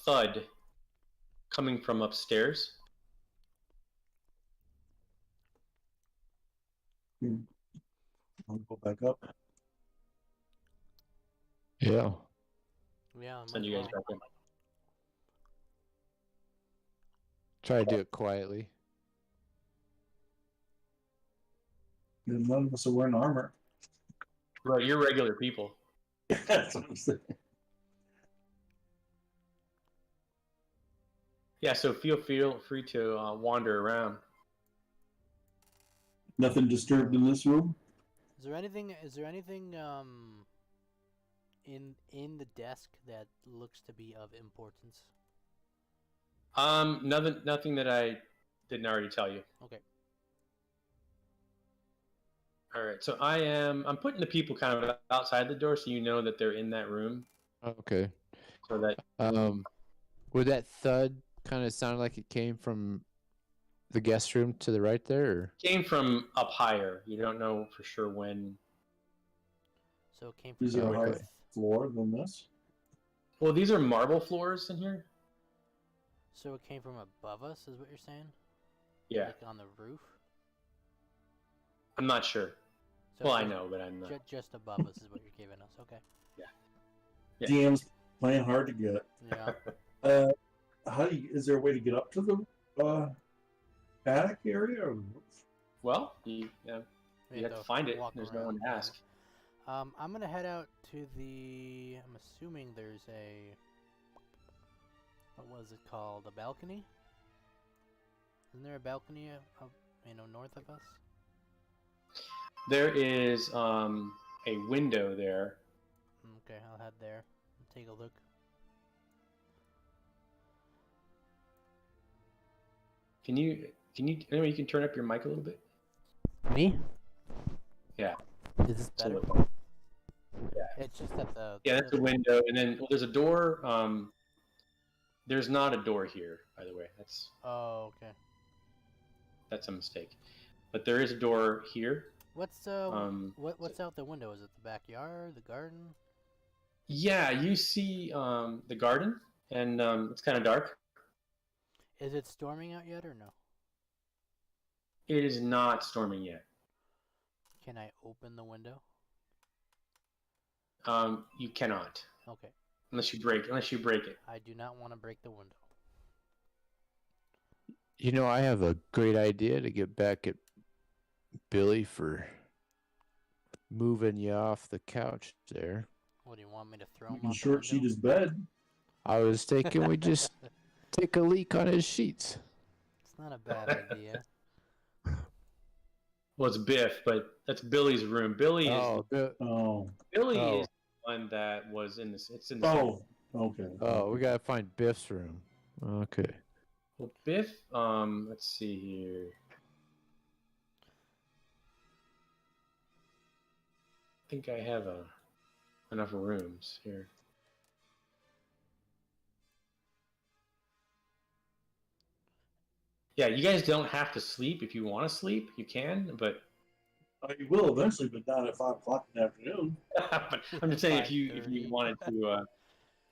thud coming from upstairs. I'll go back up. Yeah. Yeah. Send you guys back in. Try to do it quietly. None of us are wearing armor. Right, you're regular people. That's what I'm saying. Yeah, so feel free to wander around. Nothing disturbed in this room. Is there anything in the desk that looks to be of importance? Nothing that I didn't already tell you. Okay. All right, so I'm putting the people kind of outside the door, so you know that they're in that room. Okay. So that Would that thud kind of sound like it came from the guest room to the right there? Or? came from up higher. You don't know for sure when. So it came from Is there a higher north. floor than this? Well, these are marble floors in here. So it came from above us, is what you're saying? Yeah, Like on the roof? I'm not sure. So Well, I just- know, but I'm not. Just above us is what you're giving us. Okay. Yeah. DM's playing hard to get. Yeah. Is there a way to get up to the attic area? Or? Well, you have to find it. walk There's no around, one to yeah. ask. I'm gonna head out to the. I'm assuming there's a. What was it called? A balcony? Isn't there a balcony, north of us? There is a window there. Okay, I'll head there and take a look. Anyway, you can turn up your mic a little bit? Me? Yeah. Is this better? It's just that the... Yeah, that's a window, and then there's a door. There's not a door here, by the way. Oh, okay. That's a mistake. But there is a door here. What's out the window? Is it the backyard, the garden? Yeah, you see the garden, and it's kind of dark. Is it storming out yet or no? It is not storming yet. Can I open the window? You cannot. Okay. Unless you break it. I do not want to break the window. You know, I have a great idea to get back at Billy for moving you off the couch there. What do you want me to throw You him can out the short sheet window? his bed. I was thinking we just take a leak on his sheets. It's not a bad idea. Well, it's Biff, but that's Billy's room. Billy is Oh, Billy is the one that was in this. It's in the. oh, okay. Oh, we gotta find Biff's room. Okay. Well, Biff. Let's see here. I think I have enough rooms here. Yeah, you guys don't have to sleep. If you want to sleep, you can, but You will eventually, but not at 5 o'clock in the afternoon. but I'm just saying if you 5:30. wanted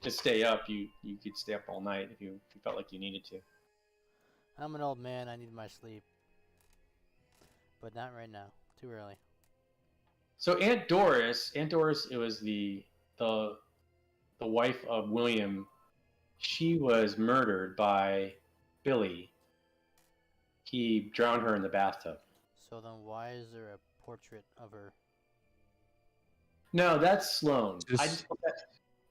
to stay up, you could stay up all night if you felt like you needed to. I'm an old man. I need my sleep. But not right now. Too early. So Aunt Doris, it was the wife of William. She was murdered by Billy. He drowned her in the bathtub. So then why is there a portrait of her? No, that's Sloane. Just-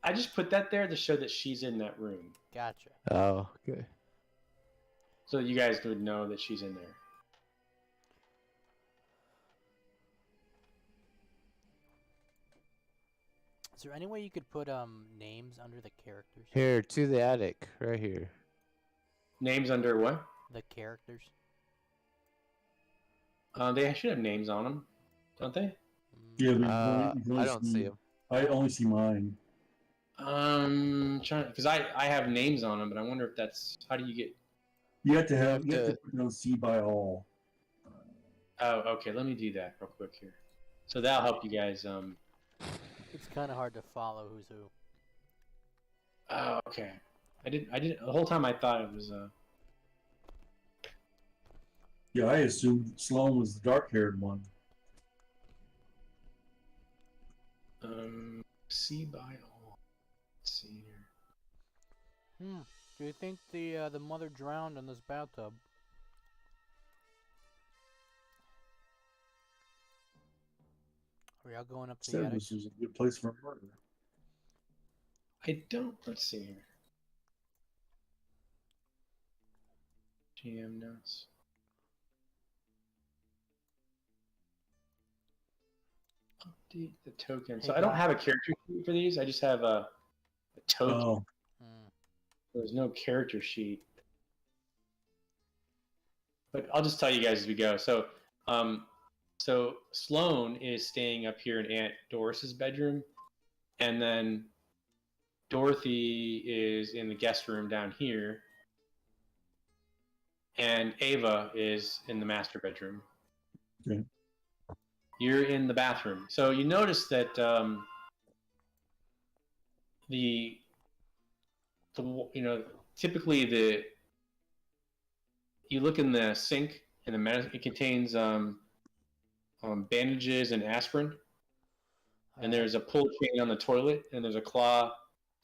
I just put that there to show that she's in that room, Gotcha. Oh, okay. so you guys would know that she's in there. Is there any way you could put names under the characters? Here, to the attic, right here. Names under what? The characters? They should have names on them, don't they? Yeah, but I don't see him. I only see mine. Trying because I have names on them, but I wonder if that's how do you get? You have to have you have to- to put it on see by all. Oh, okay. Let me do that real quick here. So that'll help you guys. It's kind of hard to follow who's who. Oh, okay. I didn't. The whole time I thought it was. Yeah, I assumed Sloan was the dark-haired one. See by all. Let's see here. Do you think the mother drowned in this bathtub? Are y'all going up to the Said attic? this was a good place for a murder. I don't. Let's see here. GM notes. Update the token. So Hey, I don't Doc. have a character sheet for these. I just have a token. Oh, There's no character sheet. But I'll just tell you guys as we go. So, so Sloane is staying up here in Aunt Doris's bedroom, and then Dorothy is in the guest room down here, and Ava is in the master bedroom. Okay. You're in the bathroom. So you notice that the typically you look in the sink and the medicine, it contains bandages and aspirin, and there's a pull chain on the toilet, and there's a claw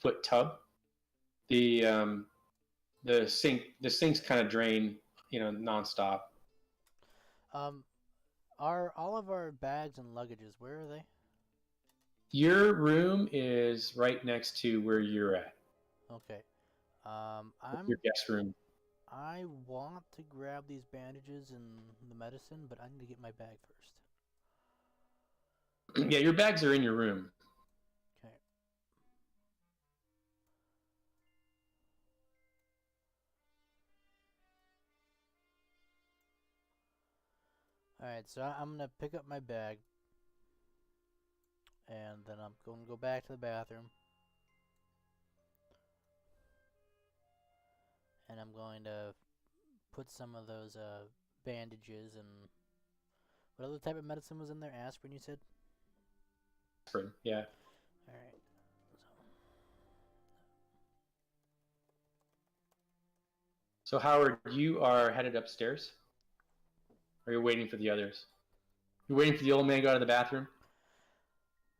foot tub. The sinks kind of drain, nonstop. Are all of our bags and luggages, where are they? Your room is right next to where you're at. Okay. Your guest room. I want to grab these bandages and the medicine, but I need to get my bag first. Yeah, your bags are in your room. Okay. Alright, so I'm gonna pick up my bag. And then I'm going to go back to the bathroom. And I'm going to put some of those bandages and... What other type of medicine was in there? Aspirin, you said? Aspirin, yeah. Alright. So Howard, you are headed upstairs? Or you're waiting for the others? You're waiting for the old man to go out of the bathroom?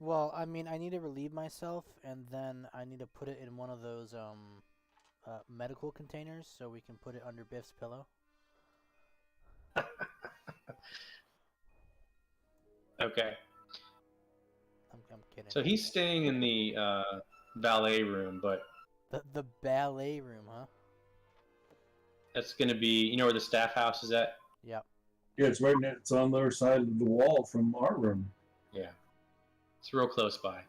Well, I mean, I need to relieve myself, and then I need to put it in one of those medical containers so we can put it under Biff's pillow. Okay. I'm kidding. So he's staying in the valet room, but The ballet room, huh? that's going to be, you know where the staff house is at? Yep. Yeah, it's right next. It's on the other side of the wall from our room. Yeah. It's real close by.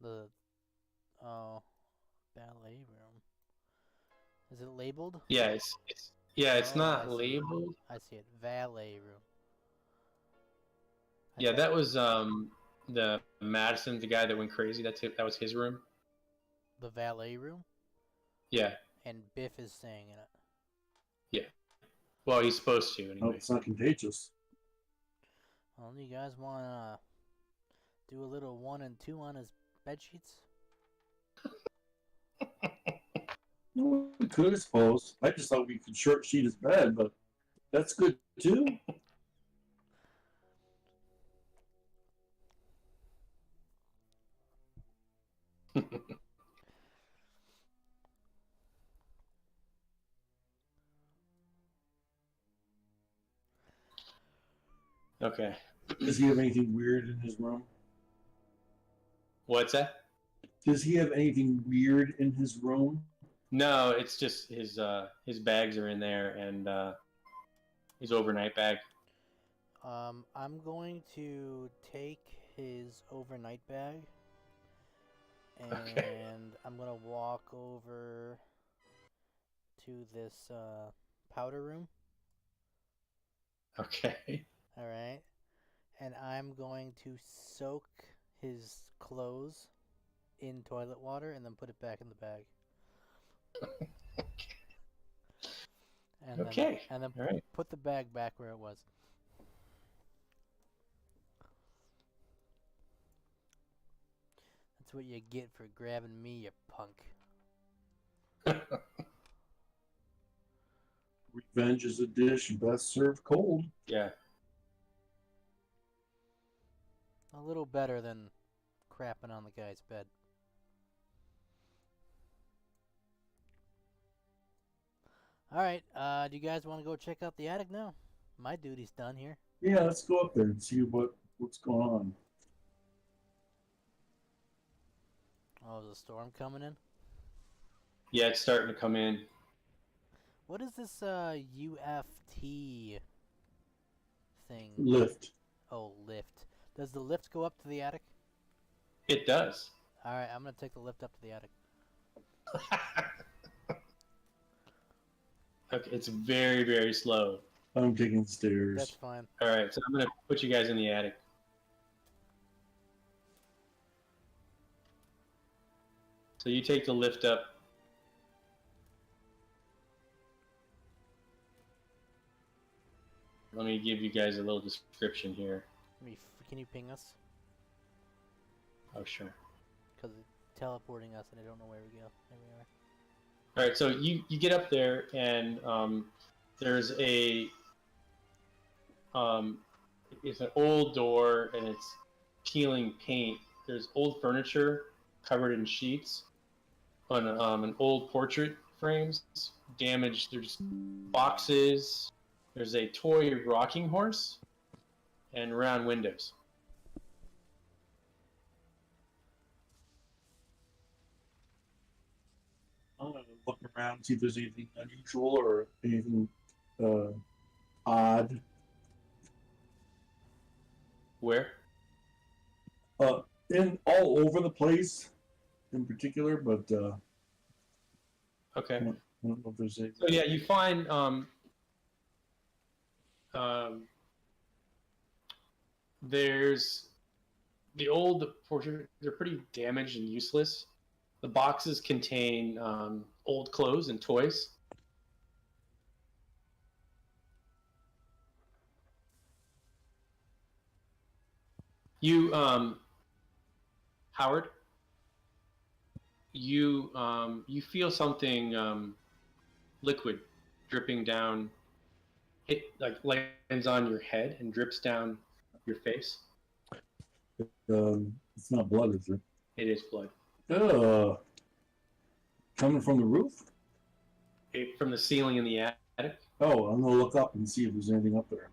The ballet room. Is it labeled? Yeah, it's Oh, I not see. labeled. I see it. Valet room. Yeah, that was the Madison, the guy that went crazy. That was his room. The valet room? Yeah. And Biff is staying in it. Yeah. Well, he's supposed to Oh, anyway. it's not contagious. Well, you guys want to do a little 1 and 2 on his bed sheets? No, we could, I suppose. I just thought we could short sheet his bed, but that's good too. Okay. Does he have anything weird in his room? What's that? Does he have anything weird in his room? No, it's just his bags are in there and his overnight bag. I'm going to take his overnight bag, and Okay. I'm gonna walk over to this powder room. Okay. All right, and I'm going to soak his clothes in toilet water and then put it back in the bag. And Okay. Then All right. put the bag back where it was. That's what you get for grabbing me, you punk. Revenge is a dish best served cold. Yeah. A little better than crapping on the guy's bed. Alright, do you guys want to go check out the attic now? My duty's done here. Yeah, let's go up there and see what's going on. Oh, is a storm coming in? Yeah, it's starting to come in. What is this UFT thing? Lift. Oh, lift. Does the lift go up to the attic? It does. Alright, I'm gonna take the lift up to the attic. Okay, it's very, very slow. I'm taking stairs. That's fine. All right, so I'm gonna put you guys in the attic. So you take the lift up. Let me give you guys a little description here. Can you ping us? Oh, sure. Because it's teleporting us and I don't know where we go. There we are. All right, so you get up there and there's it's an old door and it's peeling paint. There's old furniture covered in sheets on an old portrait frames, damaged. There's boxes. There's a toy rocking horse and round windows. around, see if there's anything unusual or anything odd. Where? In all over the place, in particular, but Okay. I don't know if there's anything. So yeah, you find there's the old portrait. They're pretty damaged and useless. The boxes contain old clothes and toys. You, Howard, you feel something liquid dripping down. It like lands on your head and drips down your face. It's not blood, is it? It is blood. Coming from the roof? From the ceiling in the attic. Oh, I'm gonna look up and see if there's anything up there.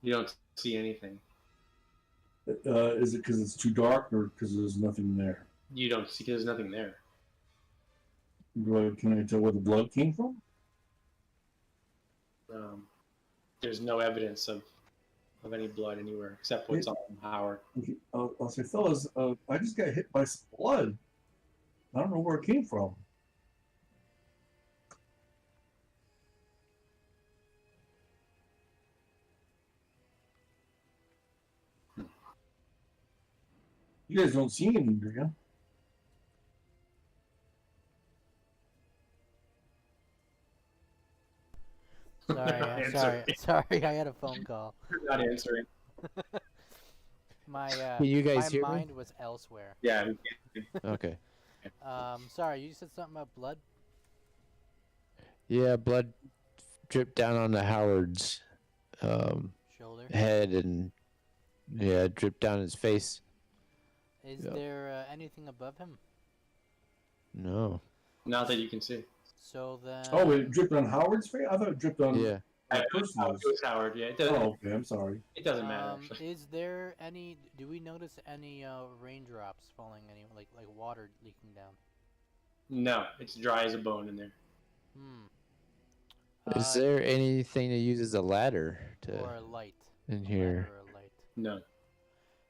You don't see anything. Is it because it's too dark or because there's nothing there? You don't see because there's nothing there. Can I tell where the blood came from? There's no evidence of any blood anywhere except what's on Howard. Okay, I'll say, fellas, I just got hit by some blood. I don't know where it came from. You guys don't see anything, do you? Sorry, I had a phone call. You're not answering. My Can you guys my hear me? mind was elsewhere. Yeah. Okay. Sorry, you said something about blood? Yeah, blood dripped down onto Howard's Shoulder? head and dripped down his face. Is Yep. there anything above him? No. Not that you can see. So then... Oh, it dripped on Howard's face? I thought it dripped on Yeah. my It person's. was Howard. Yeah. It doesn't. Oh, okay, I'm sorry. It doesn't matter. Actually. Is there any... Do we notice any raindrops falling, any like water leaking down? No, it's dry as a bone in there. Is there anything to use as a ladder Or a light? in here? Or a light. No.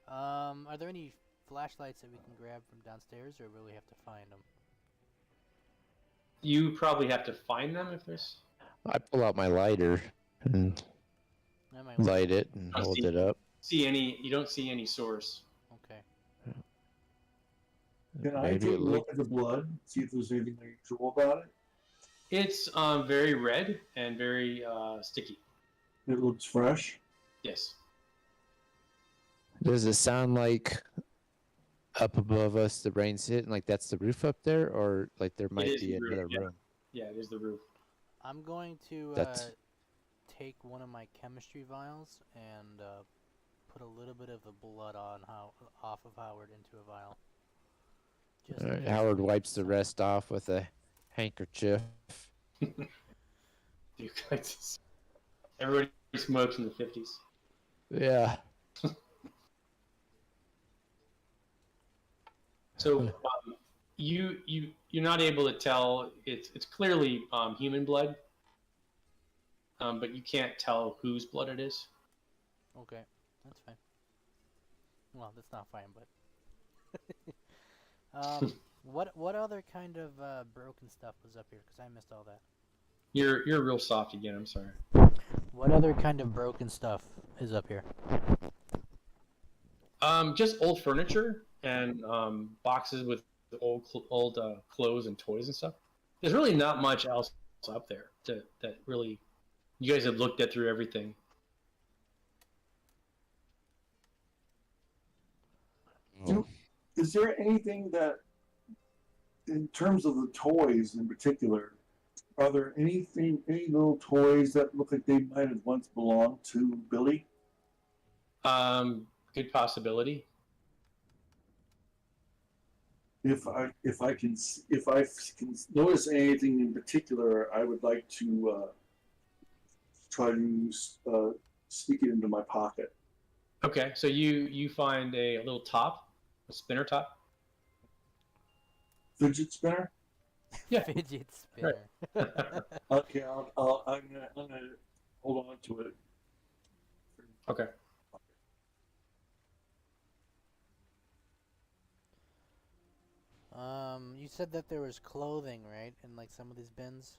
Are there any flashlights that we can grab from downstairs, or will we have to find them? You probably have to find them if there's. I pull out my lighter and That might work. light it and Oh, hold see. it up. You don't see any source. Okay. Can I Maybe take a it look at the blood, see if there's anything unusual about it? It's very red and very sticky. It looks fresh. Yes. Does it sound like up above us the rain's hitting, like that's the roof up there, or like there might is be the roof, another yeah. room? Yeah, it is the roof. I'm going to That's- take one of my chemistry vials and put a little bit of the blood off of Howard into a vial. Just in Alright, case Howard we get wipes the some- rest off with a handkerchief. You guys. Everybody smokes in the 50s. Yeah. So you're not able to tell. It's clearly human blood, but you can't tell whose blood it is. Okay, that's fine. Well, that's not fine, but what other kind of broken stuff was up here? Because I missed all that. You're real soft again. I'm sorry. What other kind of broken stuff is up here? Just old furniture and boxes with old clothes and toys and stuff. There's really not much else up there that really. You guys have looked at through everything. Is there anything that, in terms of the toys in particular, are there any little toys that look like they might have once belonged to Billy? Good possibility. If I can notice anything in particular, I would like to try to sneak it into my pocket. Okay, so you find a little top, a spinner top. Fidget spinner? Yeah. Fidget spinner. Okay, I'm gonna hold on to it. Okay. You said that there was clothing, right, in like some of these bins.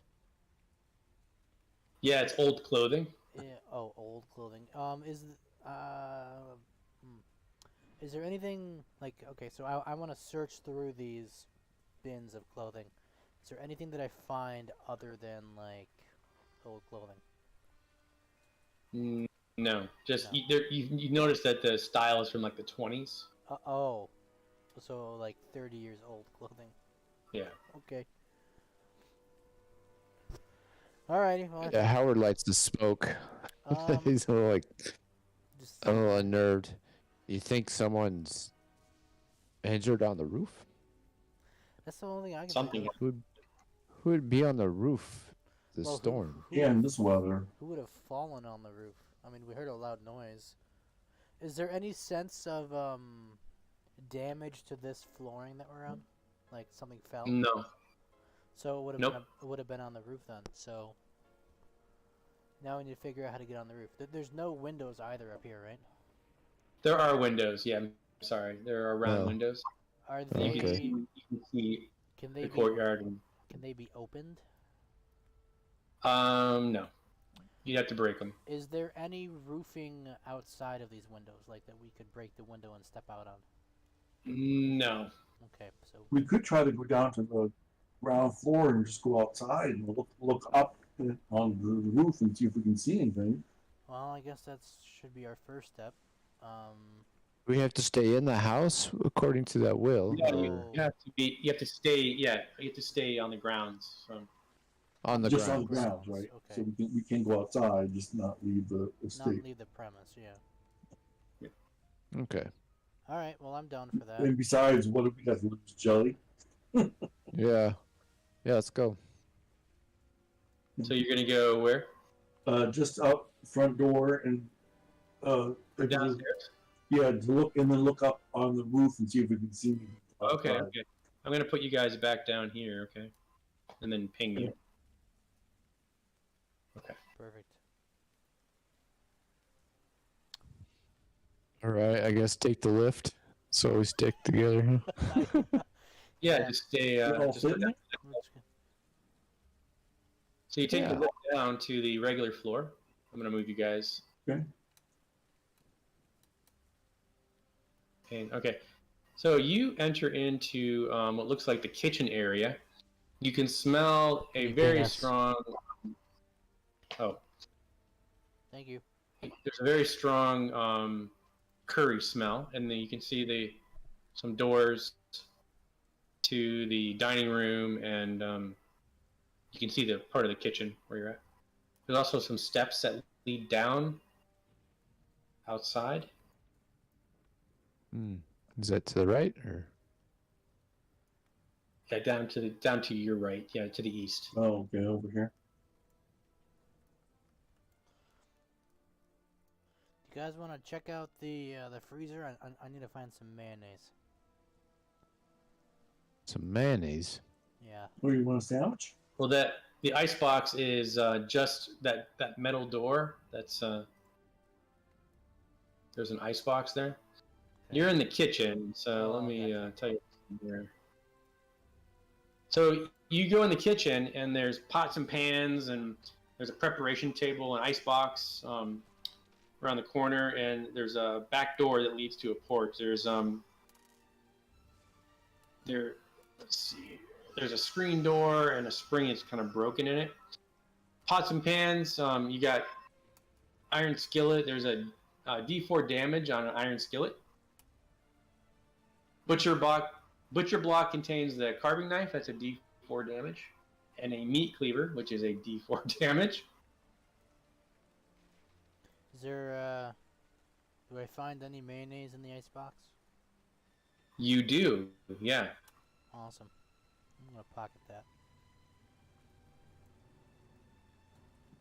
Yeah, it's old clothing. Yeah. Oh, old clothing. Hmm. Is there anything like okay? So I want to search through these bins of clothing. Is there anything that I find other than like old clothing? Mm, no, just No. you notice that the style is from like the 20s. Oh, so like 30 years old clothing. Yeah. Okay. Alrighty. Well, I Yeah, think Howard likes to smoke. um He's a little, like just a little unnerved. You think someone's injured on the roof? that's the only thing I can Something. think of. Who would be on the roof? The Well, storm. Yeah, in this weather. who would have fallen on the roof? I mean, we heard a loud noise. Is there any sense of damage to this flooring that we're on? Like something fell? No. So it would have Nope. been it would have been on the roof then. So now we need to figure out how to get on the roof. There's no windows either up here, right? There are windows. Yeah, I'm sorry. There are round Oh. windows. Are And they? you can see Can they the be? courtyard. And, Can they be opened? no. You'd have to break them. Is there any roofing outside of these windows, like that we could break the window and step out on? No. Okay, so We could try to go down to the ground floor and just go outside and look up on the roof and see if we can see anything. well, I guess that should be our first step. We have to stay in the house according to that will. Yeah, or you have to be. You have to stay. Yeah, you have to stay on the grounds. So. on the Just ground. on the grounds, right? Okay. So we can go outside, just not leave the Not estate. leave the premise, yeah. Okay. All right, well, I'm down for that. And besides, what if we got to lose Jelly? Yeah. Yeah, let's go. So you're gonna go where? Just out front door and Downstairs. yeah, to look and then look up on the roof and see if we can see anything. Okay. outside. Okay. I'm gonna put you guys back down here. Okay. And then ping you. Perfect. All right, I guess take the lift so we stick together. Huh? Yeah. Just stay. You all Just sitting there? so you take Yeah. the lift down to the regular floor. I'm gonna move you guys. Okay. And okay. So you enter into what looks like the kitchen area. You can smell a very Yes. strong. Oh, Thank you. there's a very strong curry smell, and then you can see some doors to the dining room, and you can see the part of the kitchen where you're at. There's also some steps that lead down outside. Is that to the right or? Yeah, down to your right. Yeah, to the east. Oh, okay, over here. You guys want to check out the freezer? I need to find some mayonnaise. Some mayonnaise. Yeah. Oh, you want a sandwich? Well, the ice box is just that metal door. That's there's an ice box there. Okay. You're in the kitchen, so let me gotcha. tell you what's in there. So you go in the kitchen, and there's pots and pans, and there's a preparation table, an ice box around the corner, and there's a back door that leads to a porch. There's let's see, there's a screen door and a spring that's kind of broken in it. Pots and pans, you got iron skillet. There's a D4 damage on an iron skillet. Butcher block contains the carving knife. That's a D4 damage, and a meat cleaver, which is a D4 damage. Is there do I find any mayonnaise in the icebox? You do, yeah. Awesome. I'm gonna pocket that.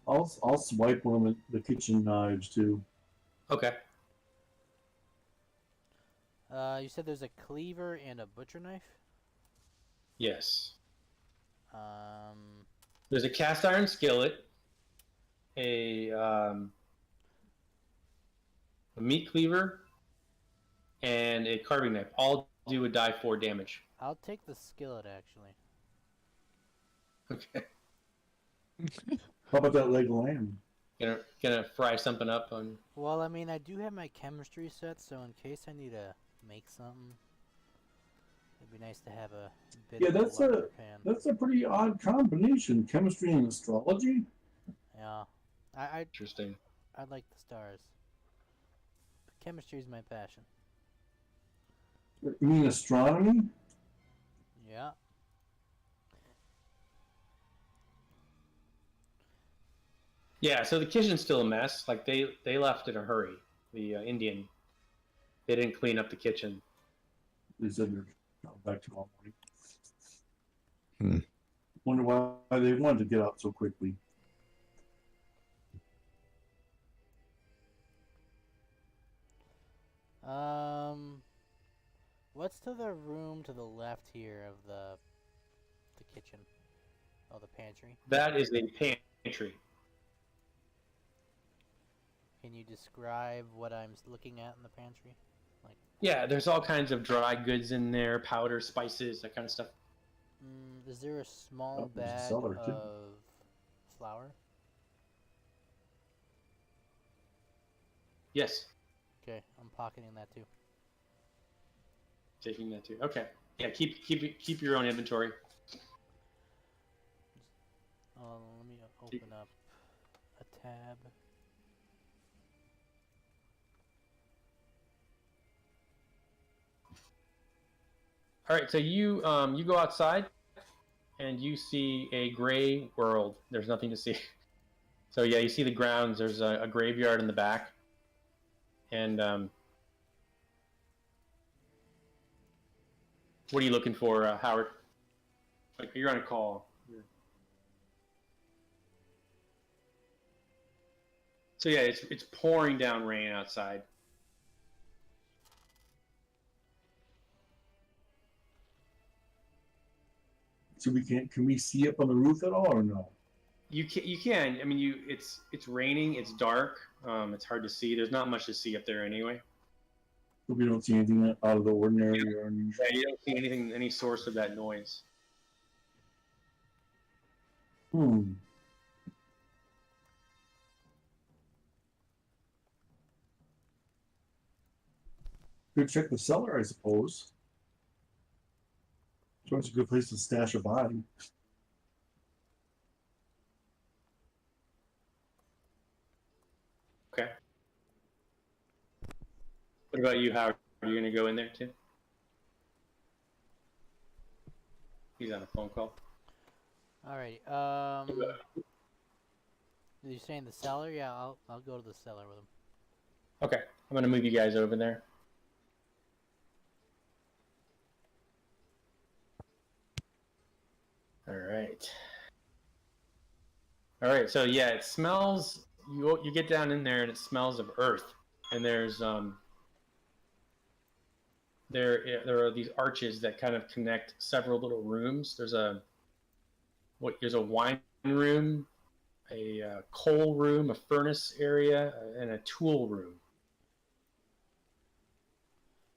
I'll swipe one of the kitchen knives too. Okay. You said there's a cleaver and a butcher knife? Yes. There's a cast iron skillet, a meat cleaver, and a carving knife. All do a die 4 damage. I'll take the skillet, actually. Okay. How about that leg of lamb? Gonna fry something up on. Well, I mean, I do have my chemistry set, so in case I need to make something, it'd be nice to have a bit Yeah, of a larger pan. that's a pretty odd combination. Chemistry and astrology. Yeah, I Interesting. like the stars. But chemistry is my passion. You mean astronomy? Yeah. Yeah, so the kitchen's still a mess. Like they left in a hurry. The Indian, they didn't clean up the kitchen. They said they're going back tomorrow Hmm. morning. Wonder why they wanted to get out so quickly. What's to the room to the left here of the kitchen? Oh, the pantry. That is a pantry. Can you describe what I'm looking at in the pantry? Yeah, there's all kinds of dry goods in there, powder, spices, that kind of stuff. Is there a small Oh, there's a bag cellar, too. of flour? Yes, Okay, I'm pocketing that too. taking that too. Okay. Yeah, keep your own inventory. Let me open up a tab. All right, so you go outside, and you see a gray world. There's nothing to see. So yeah, you see the grounds. There's a graveyard in the back, and what are you looking for, Howard? Like, you're on a call. So yeah, it's pouring down rain outside. So can we see up on the roof at all or no? You can. I mean, it's raining. It's dark. It's hard to see. There's not much to see up there anyway. So we don't see anything out of the ordinary or unusual. Yeah, you don't see anything, any source of that noise. Could check the cellar, I suppose. So it's a good place to stash a body. Okay. What about you, Howard? Are you going to go in there too? He's on a phone call. Alrighty. Did you say in the cellar? Yeah, I'll go to the cellar with him. Okay, I'm going to move you guys over there. All right. All right. So yeah, it smells. You get down in there and it smells of earth. And there's there are these arches that kind of connect several little rooms. There's a wine room, a coal room, a furnace area, and a tool room.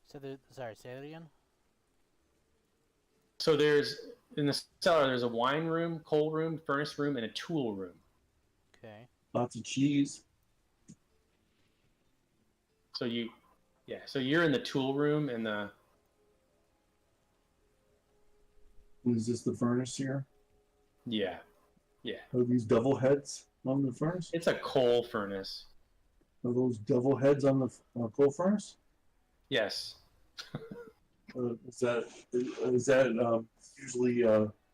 So sorry, say that again. So in the cellar, there's a wine room, coal room, furnace room, and a tool room. Okay. Lots of cheese. So you're in the tool room and the. Is this the furnace here? Yeah. Are these devil heads on the furnace? It's a coal furnace. Are those devil heads on the coal furnace? Yes. Is that usually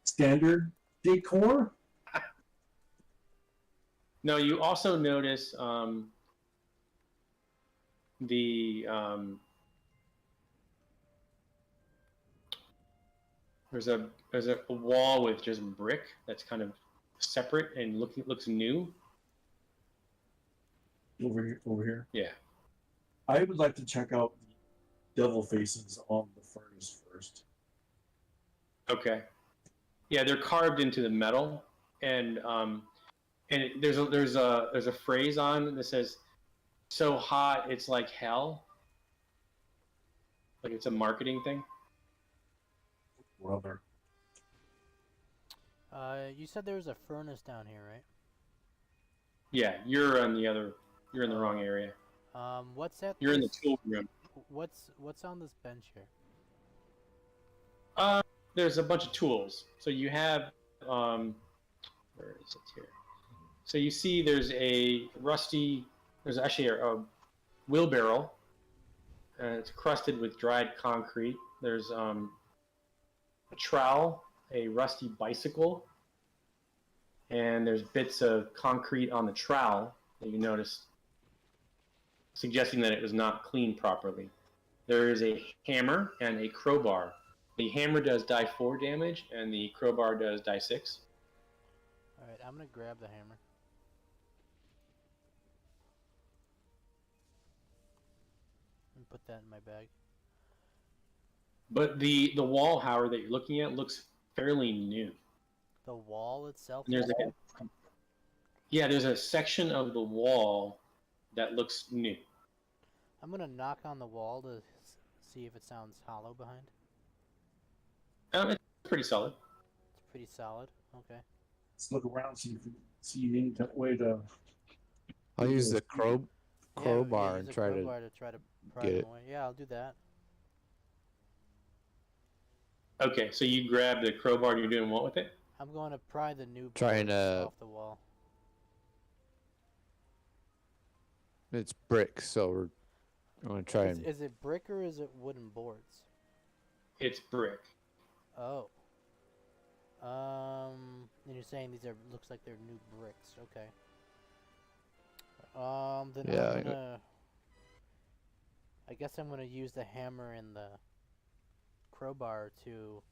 standard decor? No, you also notice there's a wall with just brick that's kind of separate and looks new. Over here. Yeah. I would like to check out the devil faces on the furnace first. Okay. Yeah, they're carved into the metal, and there's a phrase on that says, "So hot, it's like hell." Like it's a marketing thing. Brother. You said there was a furnace down here, right? Yeah, you're on the other. You're in the wrong area. What's at You're in the this- tool room. What's on this bench here? There's a bunch of tools. So you have, where is it here? So you see there's a rusty, there's actually a wheelbarrow, and it's crusted with dried concrete. There's a trowel, a rusty bicycle, and there's bits of concrete on the trowel that you noticed, suggesting that it was not cleaned properly. There is a hammer and a crowbar. The hammer does die 4 damage, and the crowbar does die 6. Alright, I'm gonna grab the hammer. And put that in my bag. But the wall, Howard, that you're looking at looks fairly new. The wall itself? And there's there's a section of the wall that looks new. I'm gonna knock on the wall to see if it sounds hollow behind. It's pretty solid. It's pretty solid. Okay. Let's look around, see if you see any way to. I'll use the Yeah, crowbar use and a try crowbar to try to pry get them it. away. Yeah, I'll do that. Okay, so you grab the crowbar and you're doing what with it? I'm going to pry the new Trying boards to- off the wall. It's bricks, so we're going to try and. Is it brick or is it wooden boards? It's brick. Oh. And you're saying these looks like they're new bricks. Okay. Then Yeah, I'm gonna. I guess I'm gonna use the hammer and the crowbar to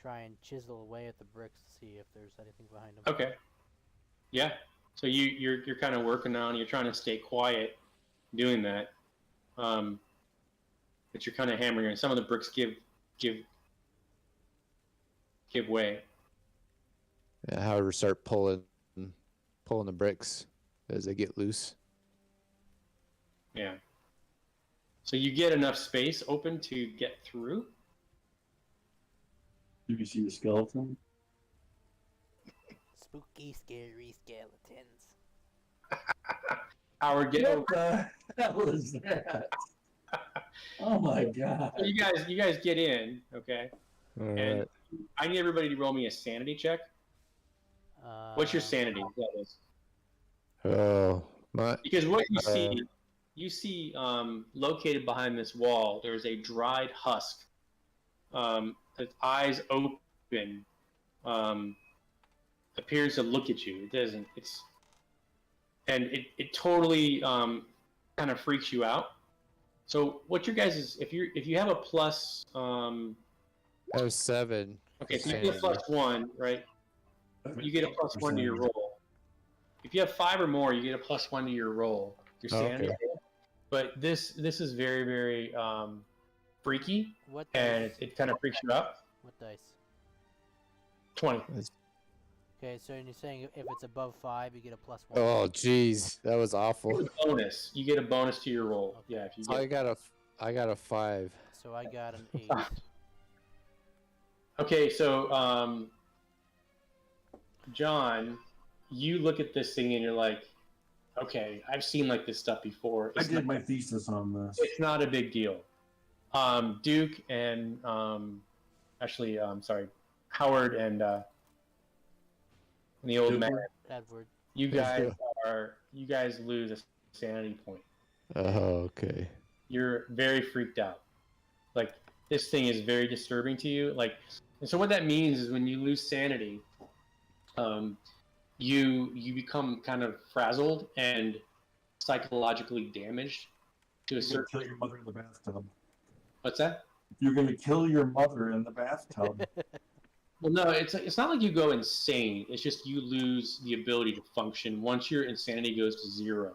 try and chisel away at the bricks to see if there's anything behind them. Okay. Yeah. So you're kind of working on. You're trying to stay quiet, doing that. But you're kind of hammering, and some of the bricks give way. Yeah, however, start pulling the bricks as they get loose. Yeah. So you get enough space open to get through. Do you see the skeleton? Spooky, scary skeletons. Howard, get over. What the hell is that? Oh my god. So you guys get in, okay? All And right. I need everybody to roll me a sanity check. What's your sanity? That is. Oh, my. Because what you see located behind this wall, there's a dried husk. Its eyes open, appears to look at you. It doesn't. It totally kind of freaks you out. So what your guys is if you have a plus That was 7. okay, so you get a plus 1, right? You get a plus 1 to your roll. If you have 5 or more, you get a plus 1 to your roll. Your sanity. Okay. But this is very, very freaky, What and dice? it kind of freaks you out. What dice? 20. Okay, so you're saying if it's above 5, you get a plus 1. Oh, jeez, that was awful. It's a bonus. You get a bonus to your roll. Okay. Yeah, if you So get. I got a 5. So I got an 8. Okay, so John, you look at this thing and you're like, okay, I've seen like this stuff before. I did my thesis on this. It's not a big deal. Duke and Howard and the old man. Edward. You guys lose a sanity point. Oh, okay. You're very freaked out. Like this thing is very disturbing to you. Like, and so what that means is when you lose sanity, you become kind of frazzled and psychologically damaged to a You're gonna certain. kill your mother in the bathtub. What's that? You're gonna kill your mother in the bathtub. Well, no, it's not like you go insane. It's just you lose the ability to function once your insanity goes to 0.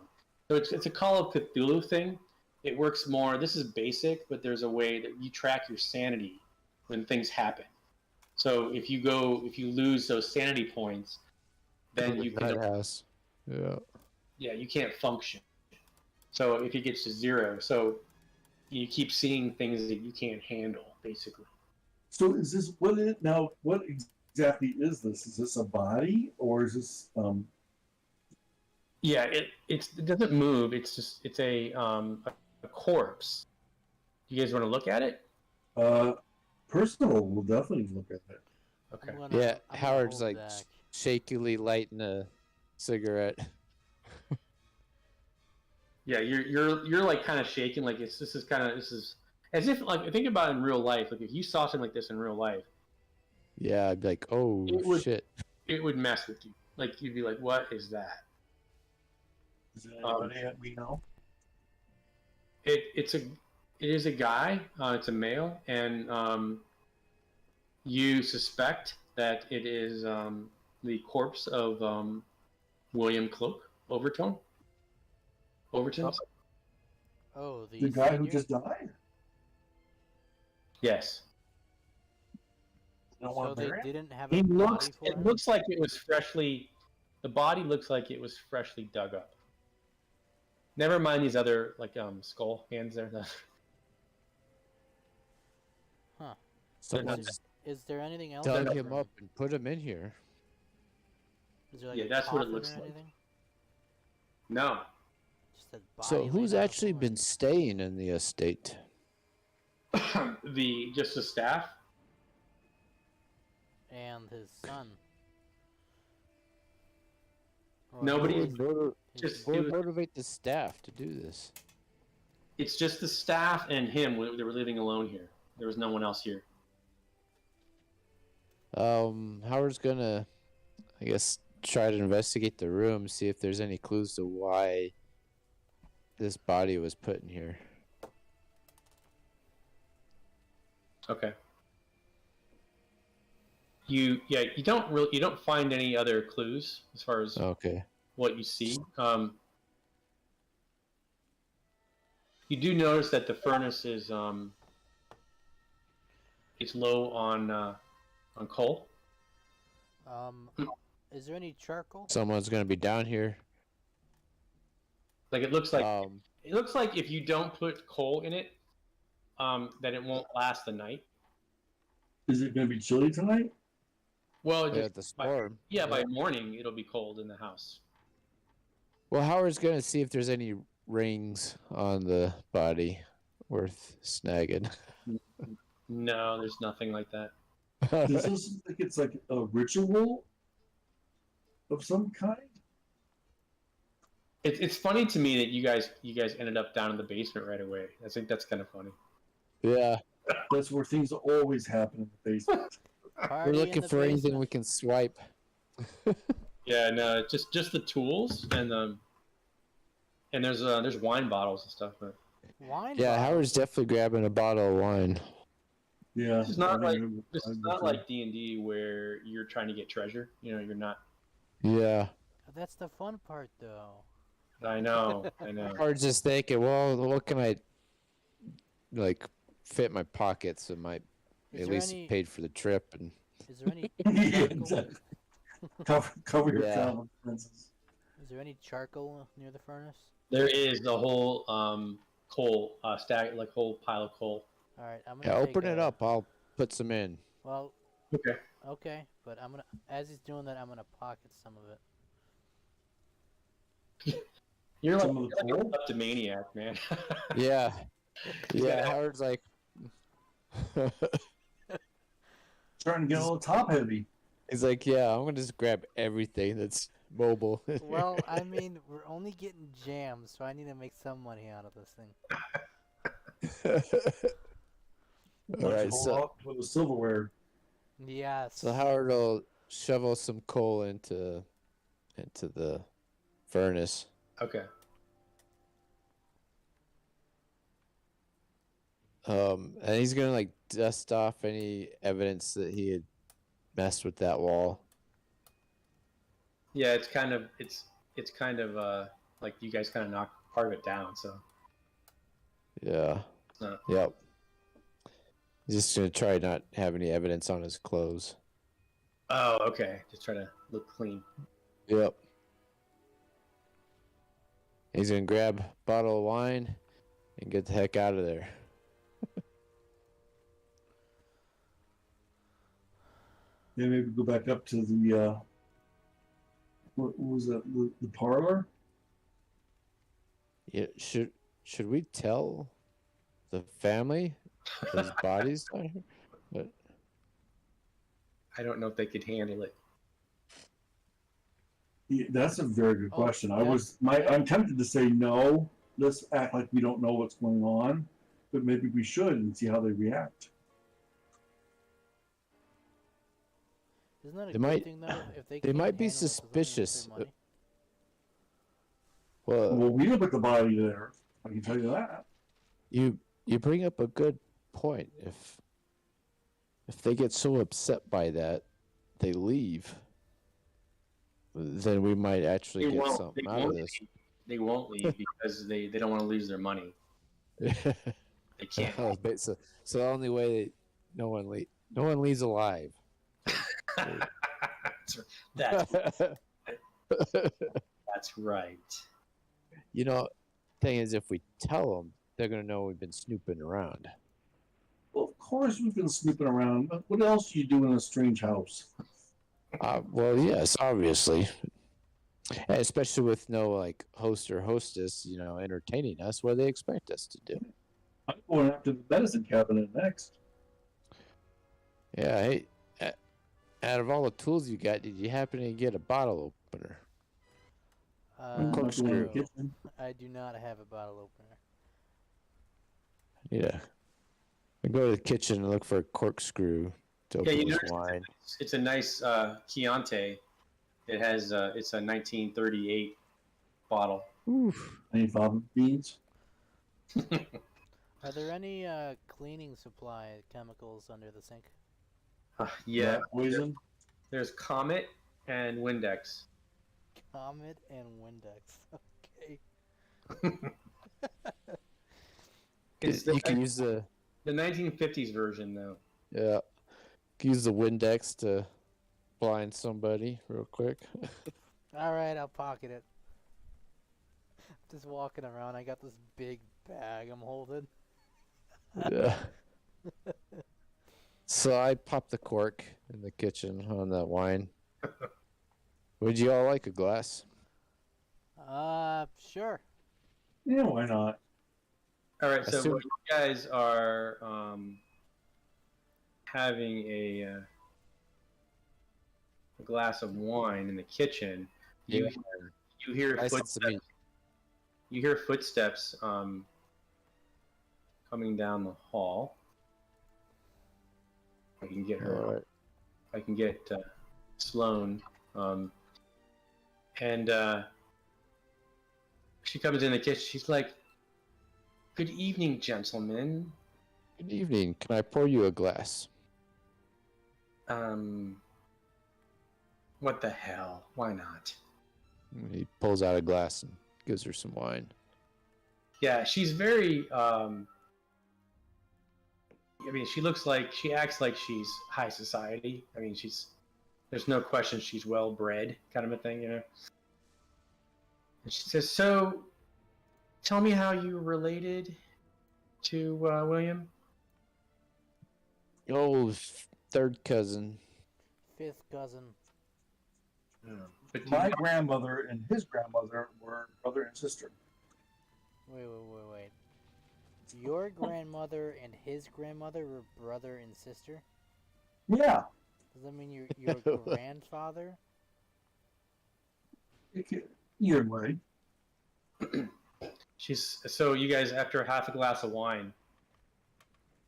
So it's a Call of Cthulhu thing. It works more. This is basic, but there's a way that you track your sanity when things happen. So if you lose those sanity points, then you can, house. Yeah. you can't function. So if it gets to 0, so you keep seeing things that you can't handle, basically. So is this what exactly is this? Is this a body or is this Yeah, it doesn't move. It's a corpse. You guys want to look at it? personal? We'll definitely look at it. Okay. Yeah, I'm gonna Howard's hold like back. shakily lighting a cigarette. Yeah, you're like kind of shaking. Like this is as if, like, think about it in real life. Like if you saw something like this in real life, Yeah, I'd be like, oh shit. it would mess with you. Like you'd be like, what is that? Is it anybody that we know? It is a guy. It's a male, and you suspect that it is the corpse of William Cloque Overton. Overton. Oh, The guy who senior? just died? Yes. Don't So want to they bury him? didn't have He a body looks. for It him? looks like it was freshly. The body looks like it was freshly dug up. Never mind these other skull hands there. Huh. Someone's Is there anything else? dug not him up and put him in here. Is there like Yeah, a that's what it coffin looks or like. anything? No. Just a body So laying who's on the actually floor? been staying in the estate? Just the staff. And his son. Or Nobody- his- Just What it would was, motivate the staff to do this? it's just the staff and him. They were living alone here. There was no one else here. Howard's gonna, I guess, try to investigate the room, see if there's any clues to why this body was put in here. Okay. You don't find any other clues as far as Okay. what you see. You do notice that the furnace is it's low on coal. Is there any charcoal? Someone's gonna be down here. Like it looks like if you don't put coal in it, that it won't last the night. Is it going to be chilly tonight? Well, Yeah, just the storm. by morning it'll be cold in the house. Well, Howard's gonna see if there's any rings on the body worth snagging. No, there's nothing like that. Does this look like it's like a ritual of some kind? It's funny to me that you guys ended up down in the basement right away. I think that's kind of funny. Yeah, That's where things always happen in the basement. Party we're in looking the for anything basement. we can swipe. Yeah, no, just the tools and there's wine bottles and stuff. But Wine Yeah, bottle. Howard's definitely grabbing a bottle of wine. Yeah. This is not I mean, this is not like D&D where you're trying to get treasure. You know, you're not. Yeah. That's the fun part, though. I know. Howard's just thinking, well, what can I like fit in my pockets that might Is at there least any? paid for the trip and Is there any Yeah, charcoal? exactly. Cover your Yeah. travel expenses. Is there any charcoal near the furnace? There is the whole coal whole pile of coal. All right, I'm gonna yeah, take open it a- up. I'll put some in. Well, Okay. okay, but I'm gonna. As he's doing that, I'm gonna pocket some of it. You're like, Some of the you're like a coal? kleptomaniac, man. Yeah. Yeah, Yeah. Howard's like Starting to get a little top heavy. he's like, yeah, I'm gonna just grab everything that's mobile. Well, I mean, we're only getting jams, so I need to make some money out of this thing. All right, Pull so up for the silverware. Yes. so Howard will shovel some coal into the furnace. Okay. And he's gonna like dust off any evidence that he had messed with that wall. Yeah, it's kind of like you guys kind of knocked part of it down. So Yeah. No. Yep. He's just gonna try not have any evidence on his clothes. Oh, okay. Just try to look clean. Yep. He's gonna grab a bottle of wine and get the heck out of there. Then maybe go back up to the what was that? The parlor. Yeah, should we tell the family there's bodies down here? But I don't know if they could handle it. Yeah, that's a very good Oh, question. yeah. I'm tempted to say no. Let's act like we don't know what's going on, but maybe we should and see how they react. Isn't that a They good might- thing though? If they they can't might be handle it, doesn't it waste their suspicious. money? well, Well, we didn't put the body there. I can tell you that. you bring up a good point. If they get so upset by that, they leave. Then we might actually get something out of this. They won't leave because they don't want to lose their money. They can't. So the only way no one leaves alive. that's right. You know, thing is, if we tell them, they're gonna know we've been snooping around. Well, of course we've been snooping around, but what else do you do in a strange house? Well, yes, obviously, and especially with no like host or hostess, entertaining us. What do they expect us to do? I'm going after the medicine cabinet next. Yeah, hey, out of all the tools you got, did you happen to get a bottle opener? I'm Cork not going in the screw. kitchen. I do not have a bottle opener. Yeah. I go to the kitchen and look for a corkscrew to Yeah, open you this notice wine. it's a nice Chianti. It has it's a 1938 bottle. Oof. Any fava beans? Are there any cleaning supply chemicals under the sink? Yeah, Rat poison? there's Comet and Windex. Comet and Windex. Okay. It's You can use the 1950s version though. you can use the Windex to blind somebody real quick. All right, I'll pocket it. Just walking around, I got this big bag I'm holding. Yeah. So I popped the cork in the kitchen on that wine. Would you all like a glass? Sure. Yeah, why not? All right, so Assume- while you guys are having a glass of wine in the kitchen, you hear Nice to footsteps. meet You hear footsteps coming down the hall. I can get you. her. All right. I can get Sloane, and she comes in the kitchen. She's like, "Good evening, gentlemen. Good evening. Can I pour you a glass? What the hell? Why not?" He pulls out a glass and gives her some wine. Yeah, she's very. I mean, she acts like she's high society. I mean, there's no question she's well bred, kind of a thing, And she says, "So, tell me how you related to William." Oh, third cousin. Fifth cousin. But do My you- grandmother and his grandmother were brother and sister. Wait. Your grandmother and his grandmother were brother and sister? Yeah. Does that mean your grandfather? Either way. so you guys, after half a glass of wine,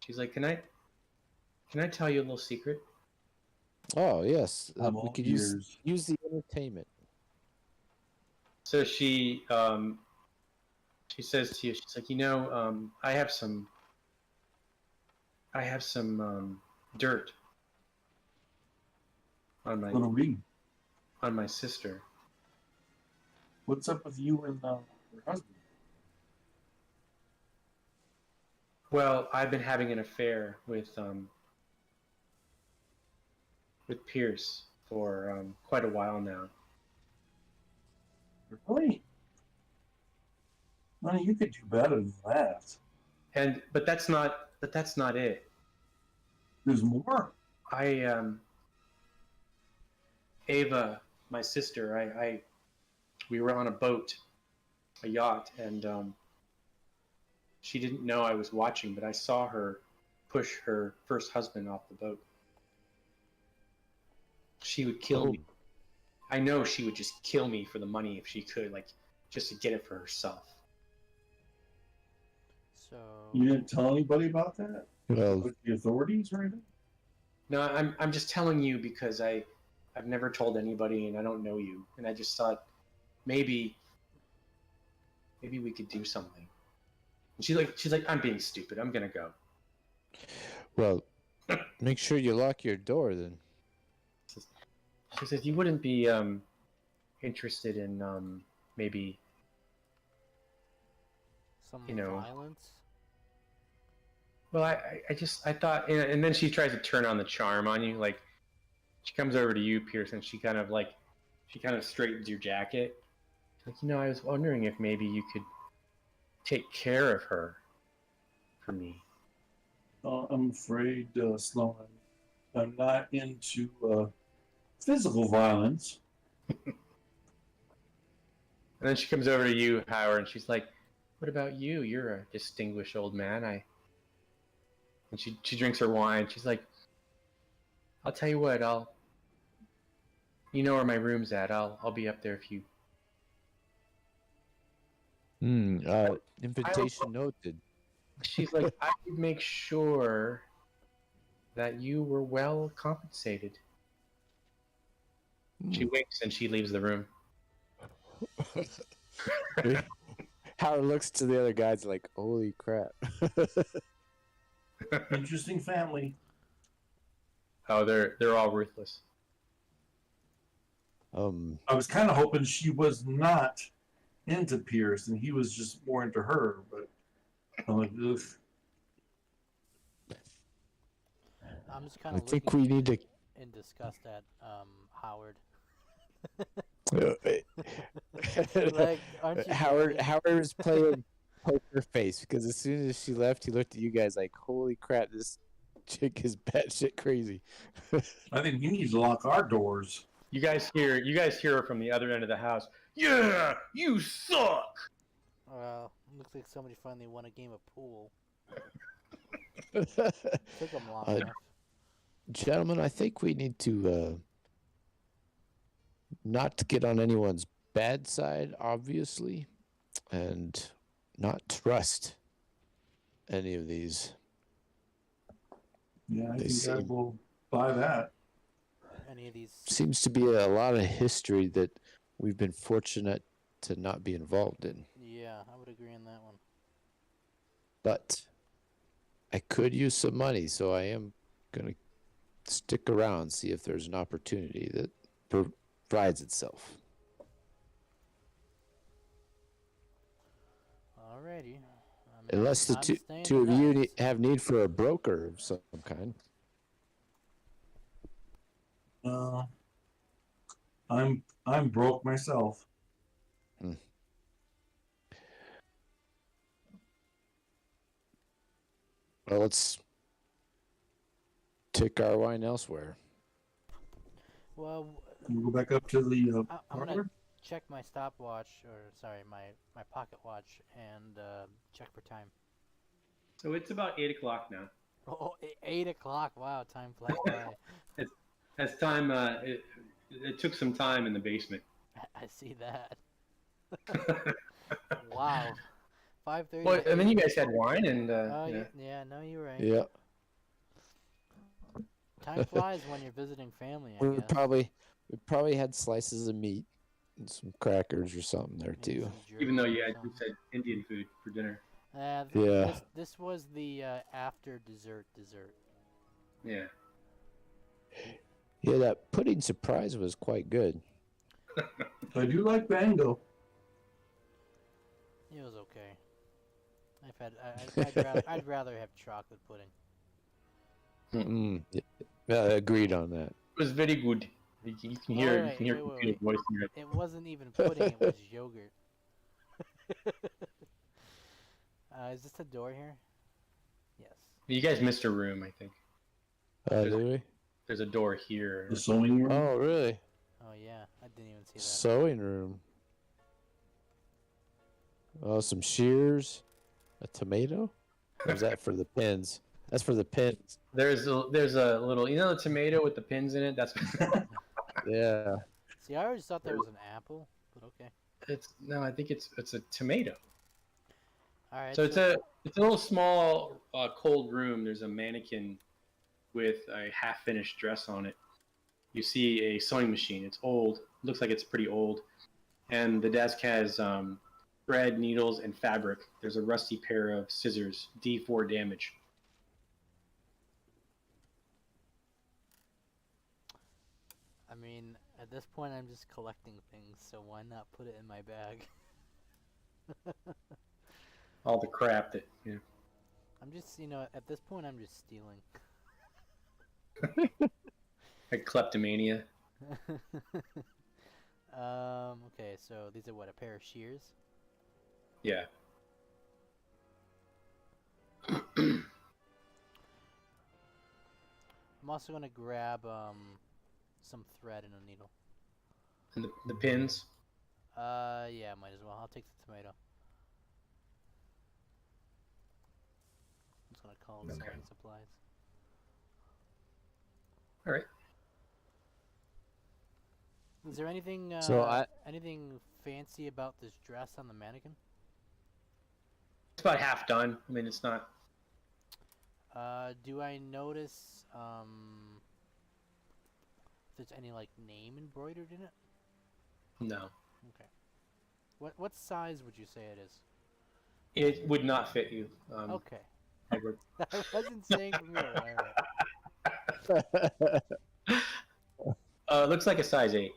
she's like, "Can I tell you a little secret?" Oh yes, I'm we all could ears. use the entertainment. So she says to you, she's like, I have some dirt on What do we? my sister. What's up with you and her husband? Well, I've been having an affair with Pierce for quite a while now. Really? Honey, you could do better than that. But that's not it. There's more. Ava, my sister, we were on a boat, a yacht, and she didn't know I was watching, but I saw her push her first husband off the boat. She would kill me. I know she would just kill me for the money if she could, like, just to get it for herself. So You didn't tell anybody about that? Well, With the authorities or anything? No, I'm just telling you because I've never told anybody and I don't know you, and I just thought maybe we could do something. And she's like, I'm being stupid. I'm gonna go. well, make sure you lock your door then. She says you wouldn't be interested in maybe some you know. violence. Well, I thought, and then she tries to turn on the charm on you. Like, she comes over to you, Pierce, and she kind of straightens your jacket. Like, I was wondering if maybe you could take care of her for me. I'm afraid, Sloan, I'm not into physical violence. And then she comes over to you, Howard, and she's like, "What about you? You're a distinguished old man." And she drinks her wine. She's like, "I'll tell you what. You know where my room's at. I'll be up there if you." Invitation noted. She's like, "I would make sure that you were well compensated." She winks and she leaves the room. Howard looks to the other guys like, holy crap. Interesting family. Oh, they're all ruthless. I was kind of hoping she was not into Pierce and he was just more into her, but I'm like, ugh. I'm just kind I of think we need to. in disgust at Howard. Like, aren't you Howard really- Howard was playing poker face because as soon as she left, he looked at you guys like, holy crap, this chick is batshit crazy. I think we need to lock our doors. You guys hear her from the other end of the house. Yeah, you suck. Well, looks like somebody finally won a game of pool. Took them long enough. Gentlemen, I think we need to not get on anyone's bad side, obviously, and not trust any of these. Yeah, I They think I seem- will buy that. Any of these? Seems to be a lot of history that we've been fortunate to not be involved in. Yeah, I would agree on that one. But I could use some money, so I am going to stick around, see if there's an opportunity that provides itself. Alrighty. Unless the I'm two staying of you tonight. have need for a broker of some kind. I'm broke myself. Well, let's take our wine elsewhere. Well, We'll go back up to the I'm gonna parlor. check my stopwatch, or sorry, my pocket watch, and check for time. So it's about 8:00 now. Oh, 8 o'clock. Wow, time flies by. As time, it took some time in the basement. I see that. Wow. 5:30. Well, and then you guys had wine and. Oh, yeah. yeah, no, you're right. Yeah, Time flies when you're visiting family, I we guess. probably had slices of meat and some crackers or something there Maybe too. some Even though jerky you or had something. said Indian food for dinner. Yeah. This was the after dessert. Yeah. Yeah, that pudding surprise was quite good. I do like Bango. It was okay. I'd rather have chocolate pudding. Agreed on that. It was very good. You can hear wait, computer's voice in your head. It wasn't even pudding, it was yogurt. Is this a door here? Yes. You guys missed a room, I think. Do we? There's a door here. The sewing room. Oh, really? Oh yeah, I didn't even see that. Sewing room. Oh, some shears. A tomato? Or is that for the pins? That's for the pins. There's a little, the tomato with the pins in it. That's Yeah. See, I always thought there was an apple, but okay. I think it's a tomato. All right. So it's a little small cold room. There's a mannequin with a half-finished dress on it. You see a sewing machine. It's old. Looks like it's pretty old. And the desk has thread, needles, and fabric. There's a rusty pair of scissors. D4 damage. I mean, at this point, I'm just collecting things, so why not put it in my bag? All the crap that, I'm just, at this point, I'm just stealing. like kleptomania. Okay, so these are what, a pair of shears? Yeah. I'm also gonna grab some thread and a needle. And the pins. Yeah, might as well. I'll take the tomato. I'm just gonna call it sewing supplies. All right. Is there anything anything fancy about this dress on the mannequin? It's about half done. I mean, it's not. Do I notice if there's any like name embroidered in it? No. Okay. What size would you say it is? It would not fit you. Okay. Edward. I wasn't saying for me. It looks like a size 8.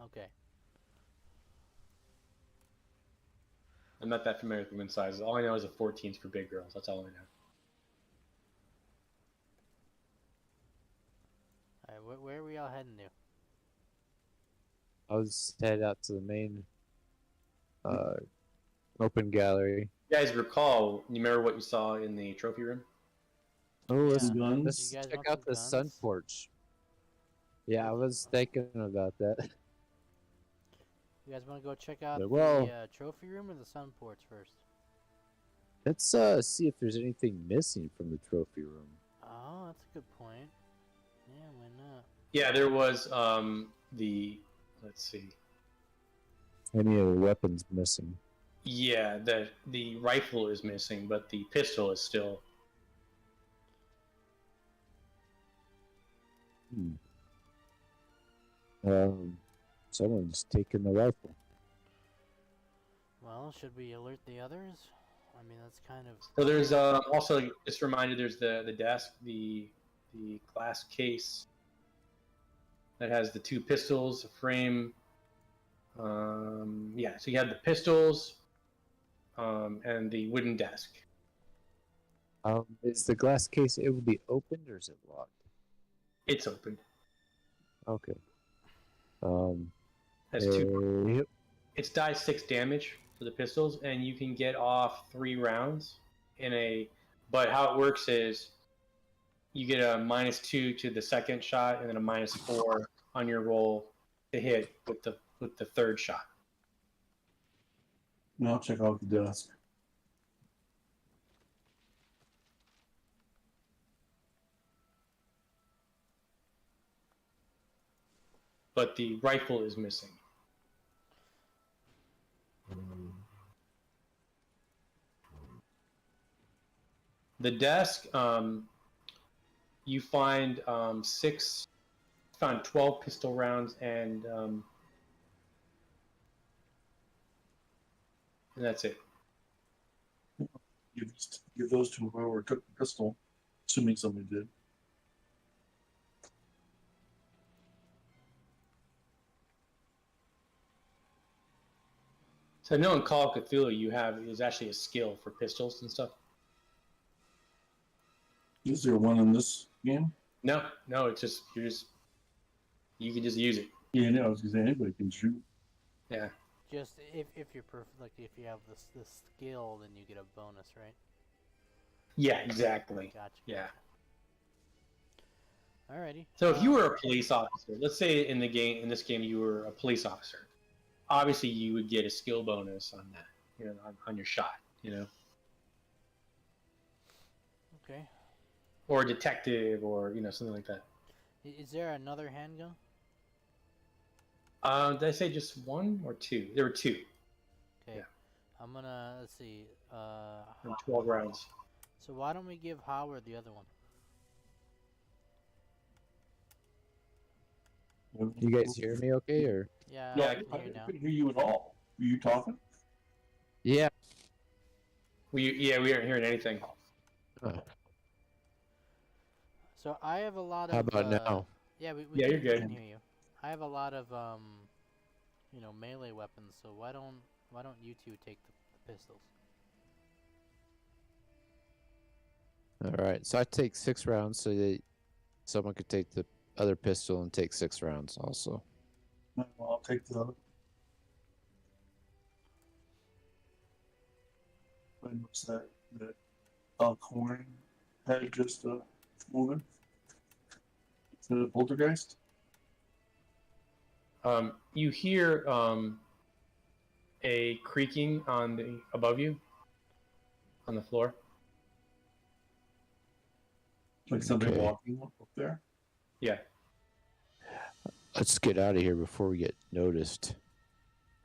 Okay. I'm not that familiar with women's sizes. All I know is a 14's for big girls. That's all I know. Alright, where are we all heading to? I was headed out to the main open gallery. You guys recall, you remember what you saw in the trophy room? Oh, let's, Yeah. let's You guys check want out some the sun guns? porch. Yeah, I was thinking about that. You guys want to go check out Well- the trophy room or the sun porch first? Let's see if there's anything missing from the trophy room. Oh, that's a good point. Yeah, why not? Yeah, there was let's see. Any of the weapons missing? Yeah, the rifle is missing, but the pistol is still. Someone's taken the rifle. Well, should we alert the others? I mean, that's kind of... So there's also just a reminder. There's the desk, the glass case that has the 2 pistols, a frame. Yeah, so you have the pistols and the wooden desk. Is the glass case able to be opened or is it locked? It's open. Okay. Has 2. Yep. It's die 6 damage for the pistols, and you can get off 3 rounds in a. But how it works is, you get a -2 to the second shot, and then a -4 on your roll to hit with the third shot. Now I'll check out the desk. But the rifle is missing. The desk, you find 12 pistol rounds and that's it. Give those to whoever took the pistol, assuming somebody did. So I know in Call of Cthulhu you have is actually a skill for pistols and stuff. Is there one in this game? No, it's just you can just use it. Yeah, no, I was gonna say anybody can shoot. Yeah. Just if you're like if you have this skill, then you get a bonus, right? Yeah, exactly. Gotcha. Yeah. Alrighty. So if you were a police officer, let's say in this game you were a police officer, obviously you would get a skill bonus on that, on your shot, Okay. or a detective, or something like that. Is there another handgun? Did I say just one or two? There were two. Okay. Yeah. I'm gonna let's see. And 12 rounds. So why don't we give Howard the other one? You guys hear me okay, or? Yeah, Yeah, I I can hear you now. couldn't hear you at all. Were you talking? Yeah. We aren't hearing anything. Oh, So I have a lot of. how about now? Yeah, we Yeah, you're we good. can hear you. I have a lot of melee weapons. So why don't you two take the pistols? All right. So I take 6 rounds, so that someone could take the other pistol and take 6 rounds also. No, I'll take the other. And what's that? That Alcorn had just a woman. Is it a poltergeist? You hear a creaking above you on the floor. Like somebody Okay. walking up there? Yeah. Let's get out of here before we get noticed.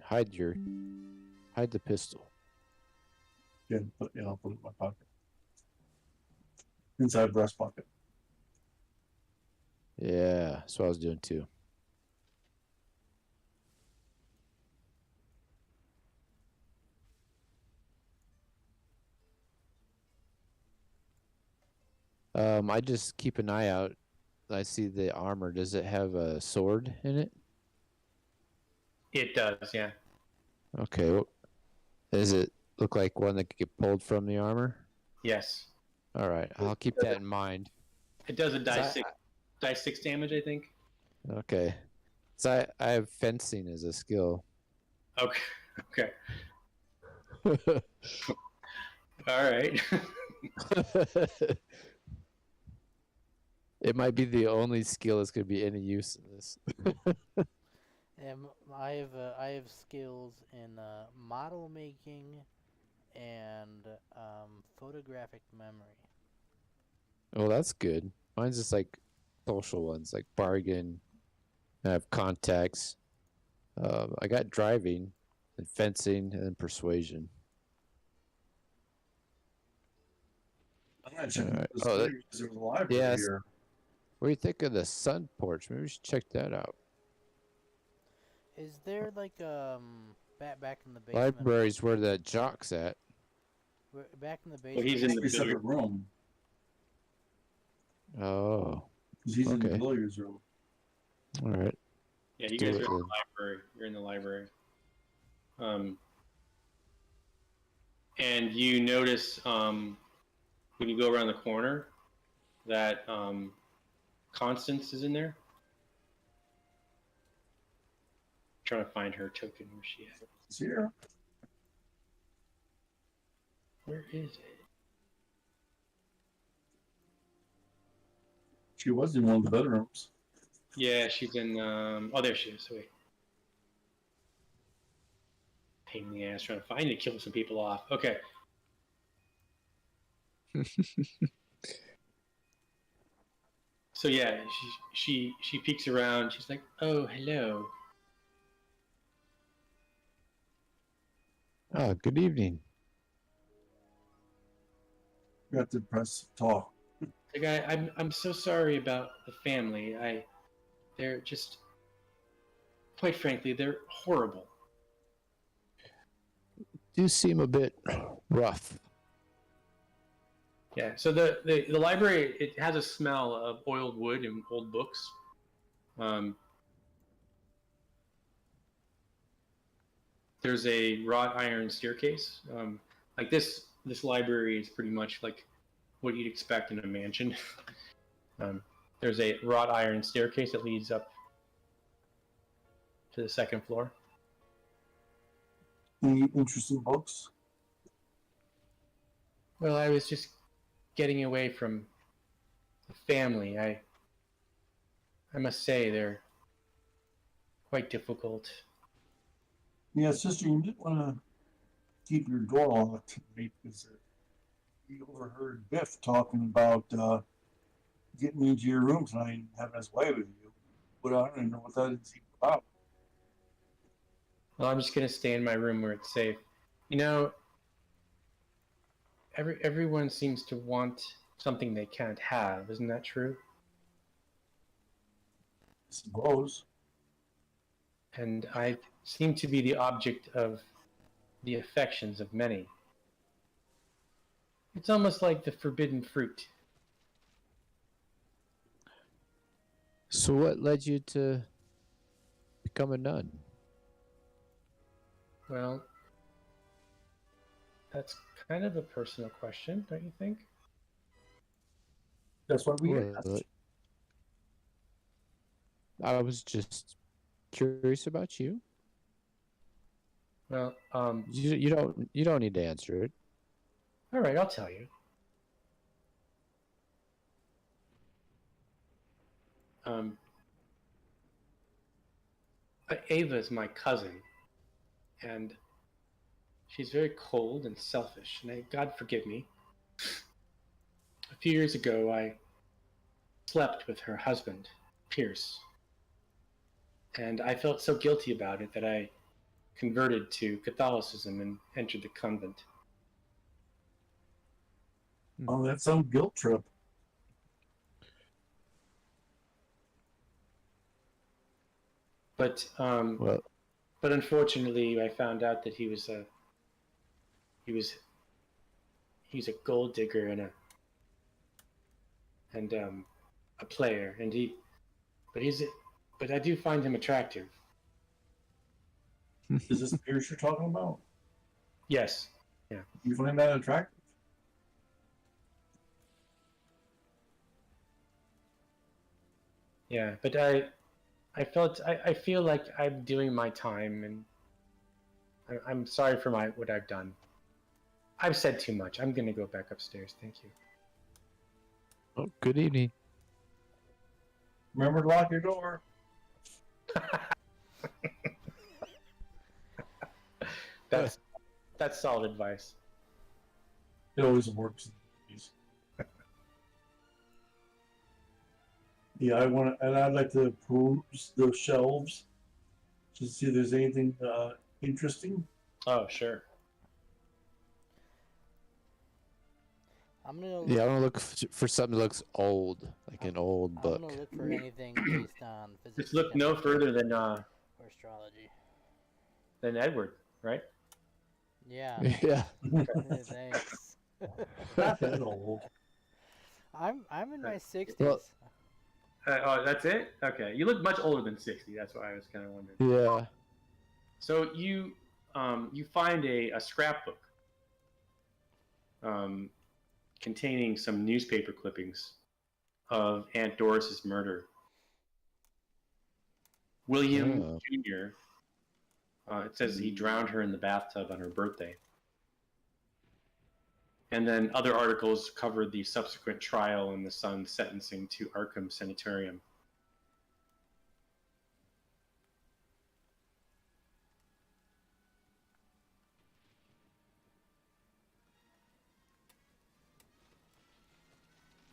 Hide the pistol. Yeah, I'll put it in my pocket. Inside breast pocket. Yeah, that's what I was doing too. I just keep an eye out. I see the armor. Does it have a sword in it? It does, yeah. Okay. Does it look like one that could get pulled from the armor? Yes. All right. I'll keep that in mind. It does a I- die 6 damage, I think. Okay. So I have fencing as a skill. Okay. All right. It might be the only skill that's going to be any use in this. I have skills in model making and photographic memory. Oh, that's good. Mine's just like social ones, like bargain. I have contacts. I got driving and fencing and persuasion. I'm not checking Alright. this Oh, later because there was a library yes. here. What do you think of the sun porch? Maybe we should check that out. Is there like back in the basement? Library's where the jock's at. Back in the Well, basement. he's in It's the a separate billiard. room. Oh, 'Cause he's in the Okay. billiards room. all right. Yeah, you Do guys it are in the then. library. You're in the library. And you notice when you go around the corner that Constance is in there. Trying to find her token. Where she at? It's here. Where is it? She was in one of the bedrooms. Yeah, she's in. Oh, there she is. Wait. Pain in the ass trying to find to kill some people off. Okay. So yeah, she peeks around. She's like, "Oh, hello." Oh, good evening. You have to press talk. Like, I'm so sorry about the family. They're just, quite frankly, they're horrible. Do seem a bit rough. Yeah. So the library, it has a smell of oiled wood and old books. there's a wrought iron staircase. Like this library is pretty much like what you'd expect in a mansion. There's a wrought iron staircase that leads up to the second floor. Any interesting books? Well, I was just getting away from the family. I must say they're quite difficult. Yeah, sister, you didn't want to keep your door locked tonight because you overheard Biff talking about getting into your room tonight and having his way with you. But I don't even know what that is even about. Well, I'm just gonna stay in my room where it's safe. You know, everyone seems to want something they can't have. Isn't that true? I suppose. And I seem to be the object of the affections of many. It's almost like the forbidden fruit. So what led you to become a nun? Well, that's kind of a personal question, don't you think? That's what we Well, asked. I was just curious about you. Well, You don't need to answer it. all right, I'll tell you. Ava is my cousin, and she's very cold and selfish, and God forgive me. A few years ago, I slept with her husband, Pierce, and I felt so guilty about it that I converted to Catholicism and entered the convent. Oh, that's some guilt trip. But Well, but unfortunately, I found out that he's a gold digger and a player, and but I do find him attractive. Is this the Pierce you're talking about? Yes. You find that attractive? Yeah, but I feel like I'm doing my time, and I'm sorry for what I've done. I've said too much. I'm gonna go back upstairs. Thank you. oh, good evening. Remember to lock your door. That's solid advice. It always works. Yeah, I'd like to peruse those shelves to see if there's anything interesting. Oh, sure. I'm gonna look, Yeah, I want to look for something that looks old, like an old I'm book. gonna look for anything based on physics. Just look no further than or astrology. Edward, right? Yeah. Yeah. Thanks. Not that old. I'm in my 60s. Well- Oh, that's it? Okay. You look much older than 60. That's why I was kind of wondering. Yeah. So you find a scrapbook containing some newspaper clippings of Aunt Doris's murder. William Oh. Jr. It says he drowned her in the bathtub on her birthday. And then other articles covered the subsequent trial and the son's sentencing to Arkham Sanitarium.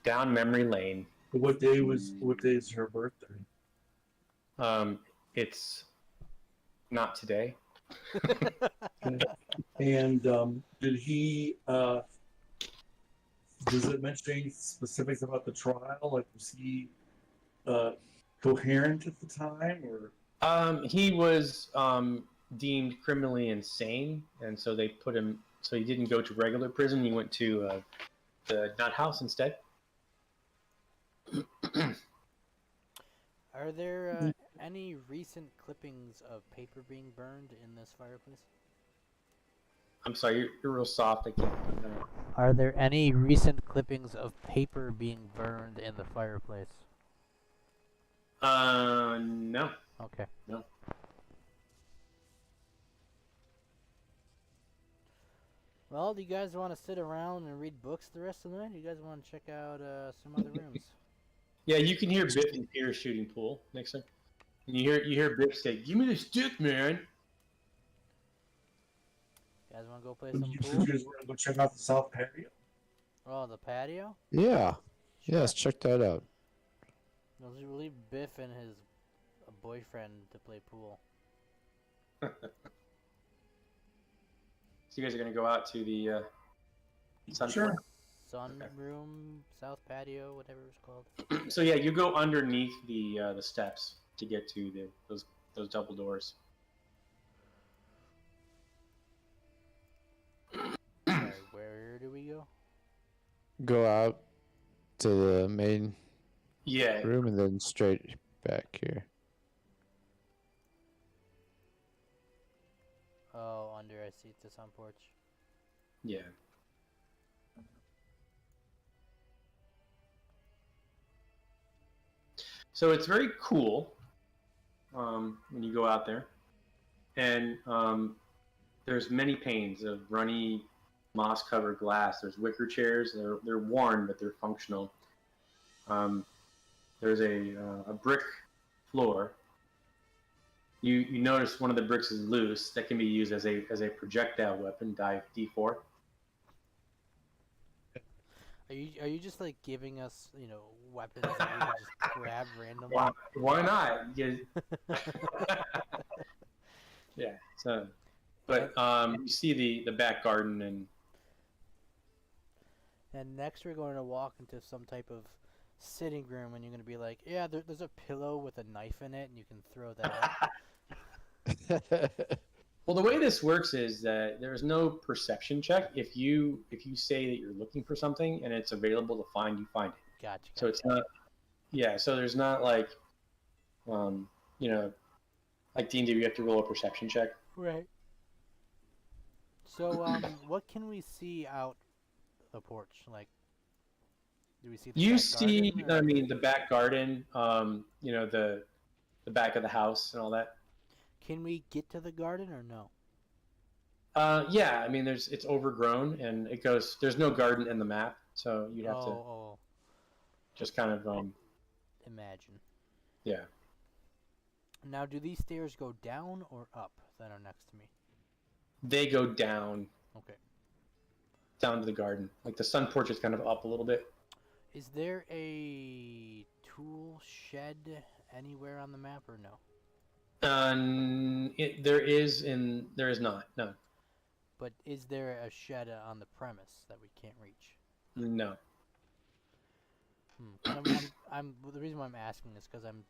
Down memory lane. What day is her birthday? It's not today. And did he? Does it mention any specifics about the trial? Like, was he coherent at the time, or? He was deemed criminally insane, and so they put him. So he didn't go to regular prison. He went to the nut house instead. Are there any recent clippings of paper being burned in this fireplace? I'm sorry, you're real soft. I can't. Are there any recent clippings of paper being burned in the fireplace? No. Okay. No. Well, do you guys want to sit around and read books the rest of the night? Or do you guys want to check out some other rooms? Yeah, you can hear Biff and Peter shooting pool next time. And you hear Biff say, "Give me the stick, man." You guys want to go play You some just pool? want to go check out the south patio. Oh, the patio? Yeah. Sure. Yeah, let's check that out. We'll leave Biff and his boyfriend to play pool. So you guys are gonna go out to the sun Sure. Sunroom, south patio, whatever it's called. So yeah, you go underneath the steps to get to those double doors. Sorry, where do we go? Go out to the main Yeah. room and then straight back here. Oh, under, I see, it's the sun porch. Yeah. So it's very cool when you go out there, and there's many panes of runny moss-covered glass. There's wicker chairs. They're worn, but they're functional. There's a brick floor. You notice one of the bricks is loose. That can be used as a projectile weapon. Die D4. Are you just like giving us, weapons that we can just grab randomly? Why not? Yeah. So, but you see the back garden And next we're going to walk into some type of sitting room and you're going to be like, yeah, there's a pillow with a knife in it and you can throw that. Well, the way this works is that there is no perception check. If you say that you're looking for something and it's available to find, you find it. Gotcha. So it's not, yeah. So there's not like, like D&D, you have to roll a perception check. Right. So, what can we see out the porch? Like, do we see the You back see, garden, or- I mean, the back garden, the back of the house and all that. Can we get to the garden or no? Yeah, I mean, it's overgrown and it goes. There's no garden in the map, so you'd have to just kind of imagine. Yeah. Now, do these stairs go down or up that are next to me? They go down. Okay. Down to the garden. Like the sun porch is kind of up a little bit. Is there a tool shed anywhere on the map or no? There is not. No. But is there a shed on the premise that we can't reach? No. The reason why I'm asking is because I'm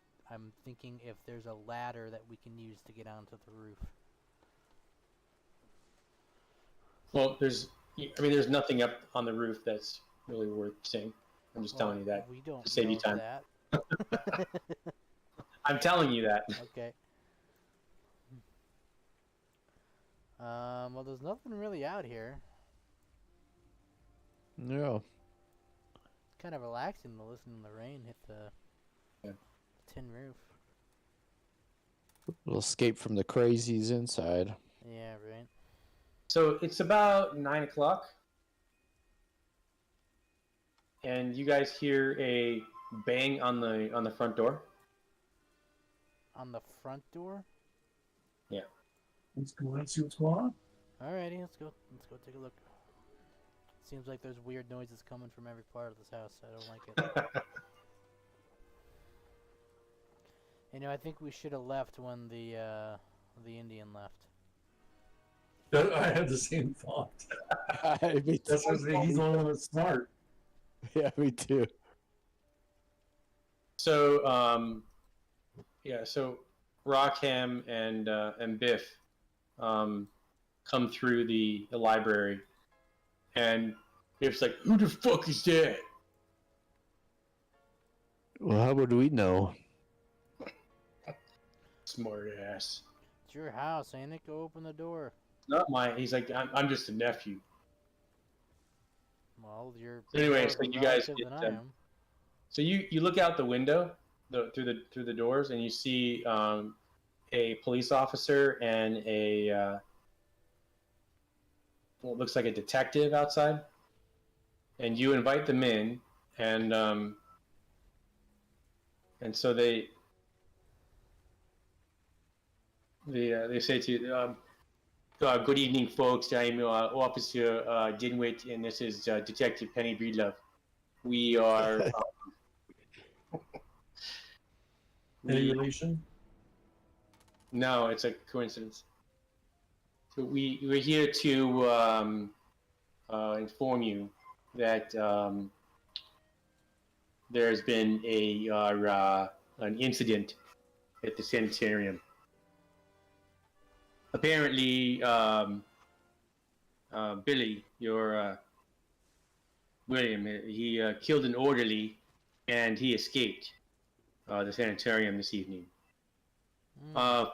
thinking if there's a ladder that we can use to get onto the roof. Well, there's nothing up on the roof that's really worth seeing. I'm just telling you that. We don't to save know you time. that. I'm telling you that. Okay. Well, there's nothing really out here. No. It's kind of relaxing to listen to the rain hit the tin roof. Little escape from the crazies inside. Yeah, right. So it's about 9 o'clock, and you guys hear a bang on the front door. On the front door? Yeah. Let's go and see what's going on. Alrighty, let's go. Let's go take a look. Seems like there's weird noises coming from every part of this house. I don't like it. I think we should have left when the Indian left. I had the same thought. Me That's why I say he's the only one that's smart. Yeah, me too. So so Rockham and Biff come through the library, and Biff's like, "Who the fuck is that?" Well, how would we know? smart ass. It's your house, ain't it? Go open the door. Not mine. He's like, I'm just a nephew. Well, you're So anyway, more so of a you guys relative get, than I am. so you look out the window, through the doors, and you see a police officer and what looks like a detective outside, and you invite them in, and so they say to you, good evening, folks. I'm Officer Dinwiddie, and this is Detective Penny Breedlove. We are. Any relation? No, it's a coincidence. So we're here to inform you that there's been an incident at the sanitarium. Apparently, Billy, your William, he killed an orderly, and he escaped the sanitarium this evening.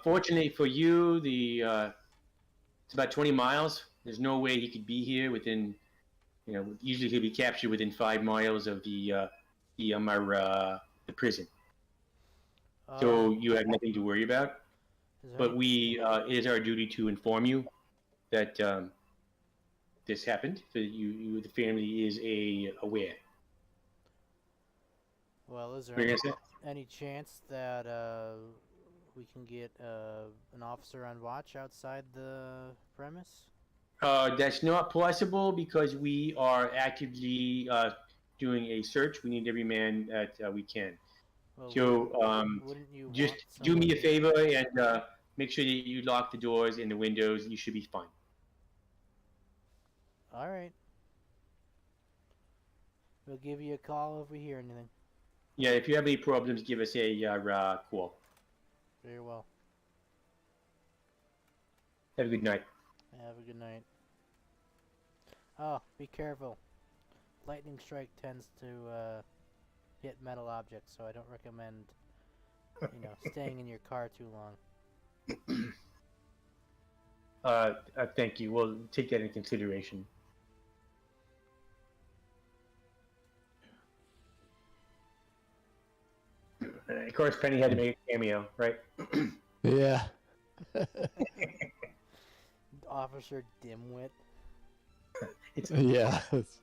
Fortunately for you, it's about 20 miles. There's no way he could be here within, usually he'll be captured within 5 miles of the prison. So you have nothing to worry about. But it is our duty to inform you that this happened. So the family is aware. Well, is What are there you gonna say? any chance that we can get an officer on watch outside the premise? That's not possible because we are actively doing a search. We need every man that we can. Well, So wouldn't you just want do me a somebody- favor and make sure that you lock the doors and the windows. You should be fine. All right. We'll give you a call if we hear anything. Yeah, if you have any problems, give us a call. Very well. Have a good night. Have a good night. Oh, be careful. Lightning strike tends to hit metal objects, so I don't recommend, staying in your car too long. Thank you. We'll take that into consideration. Of course, Penny had to make a cameo, right? Yeah. Officer Dimwit. Yeah. It's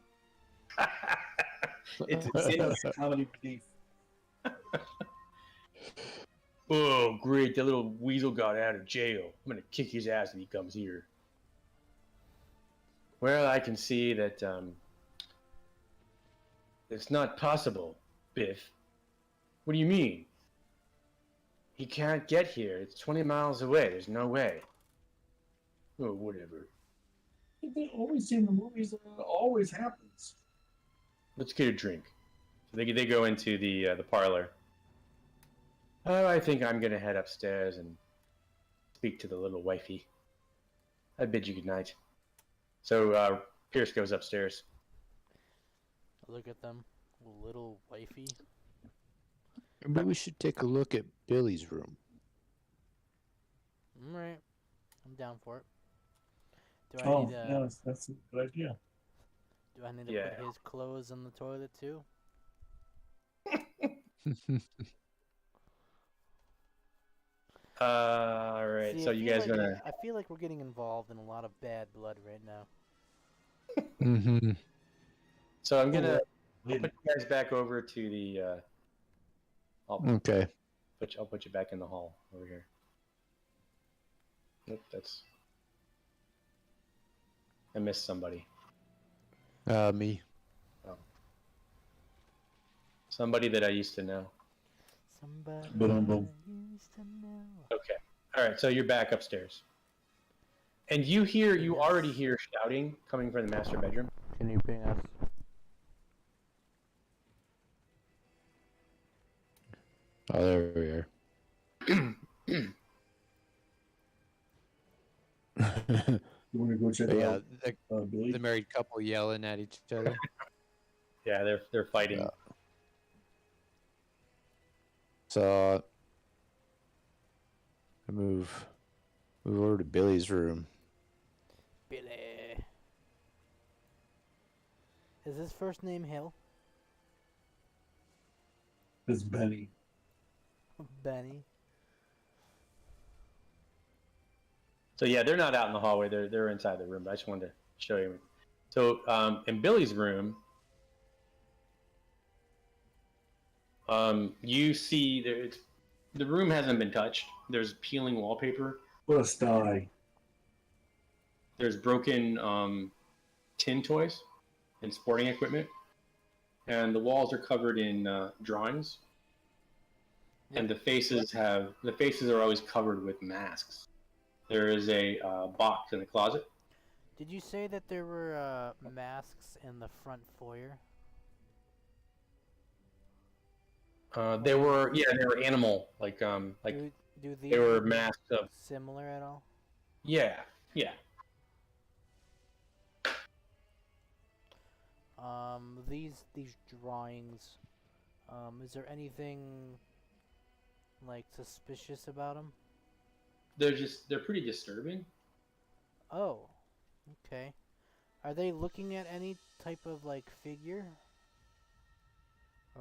That's comedy relief. Oh, great. That little weasel got out of jail. I'm going to kick his ass if he comes here. Well, I can see that it's not possible, Biff. What do you mean? He can't get here. It's 20 miles away. There's no way. Oh, whatever. They always see in the movies. Always happens. Let's get a drink. So they go into the parlor. Oh, I think I'm gonna head upstairs and speak to the little wifey. I bid you good night. So Pierce goes upstairs. Look at them. Little wifey. Maybe we should take a look at Billy's room. Alright. I'm down for it. Do I need yeah, that's a good idea. Do I need to Yeah. put his clothes in the toilet too? All right. See, So I you feel guys like- gonna? I feel like we're getting involved in a lot of bad blood right now. Mm-hmm. So I'm gonna Yeah. put you guys back over to the. Okay. I'll put you back in the hall over here. Nope, that's. I missed somebody. Me. Somebody that I used to know. Somebody Boom, boom. I used to know. Okay. All right. So you're back upstairs, and you already hear shouting coming from the master bedroom. Can you ping us? Oh, there we are. You want to go check yeah, out Billy? the married couple yelling at each other. Yeah, they're fighting. Yeah. So move over to Billy's room. Billy. Is his first name Hill? It's Benny. Benny. So yeah, they're not out in the hallway. They're inside the room. But I just wanted to show you. So in Billy's room, you see the room hasn't been touched. There's peeling wallpaper. What a sty. There's broken tin toys and sporting equipment, and the walls are covered in drawings. And the faces are always covered with masks. There is a box in the closet. Did you say that there were masks in the front foyer? They were animal like Do they were look masks of similar at all? yeah. These drawings. Is there anything like suspicious about them? They're pretty disturbing. Oh, okay. Are they looking at any type of like figure?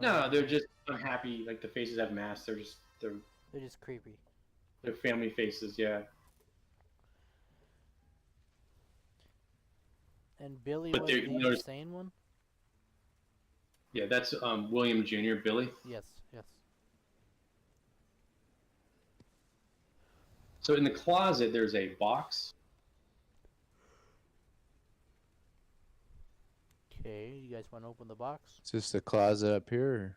No, they're just unhappy. Like the faces have masks. They're just creepy. they're family faces. Yeah. And Billy But was there- the you notice- insane one? Yeah, that's William Jr. Billy. Yes, yes. So in the closet, there's a box. Okay, you guys want to open the box? Is this the closet up here?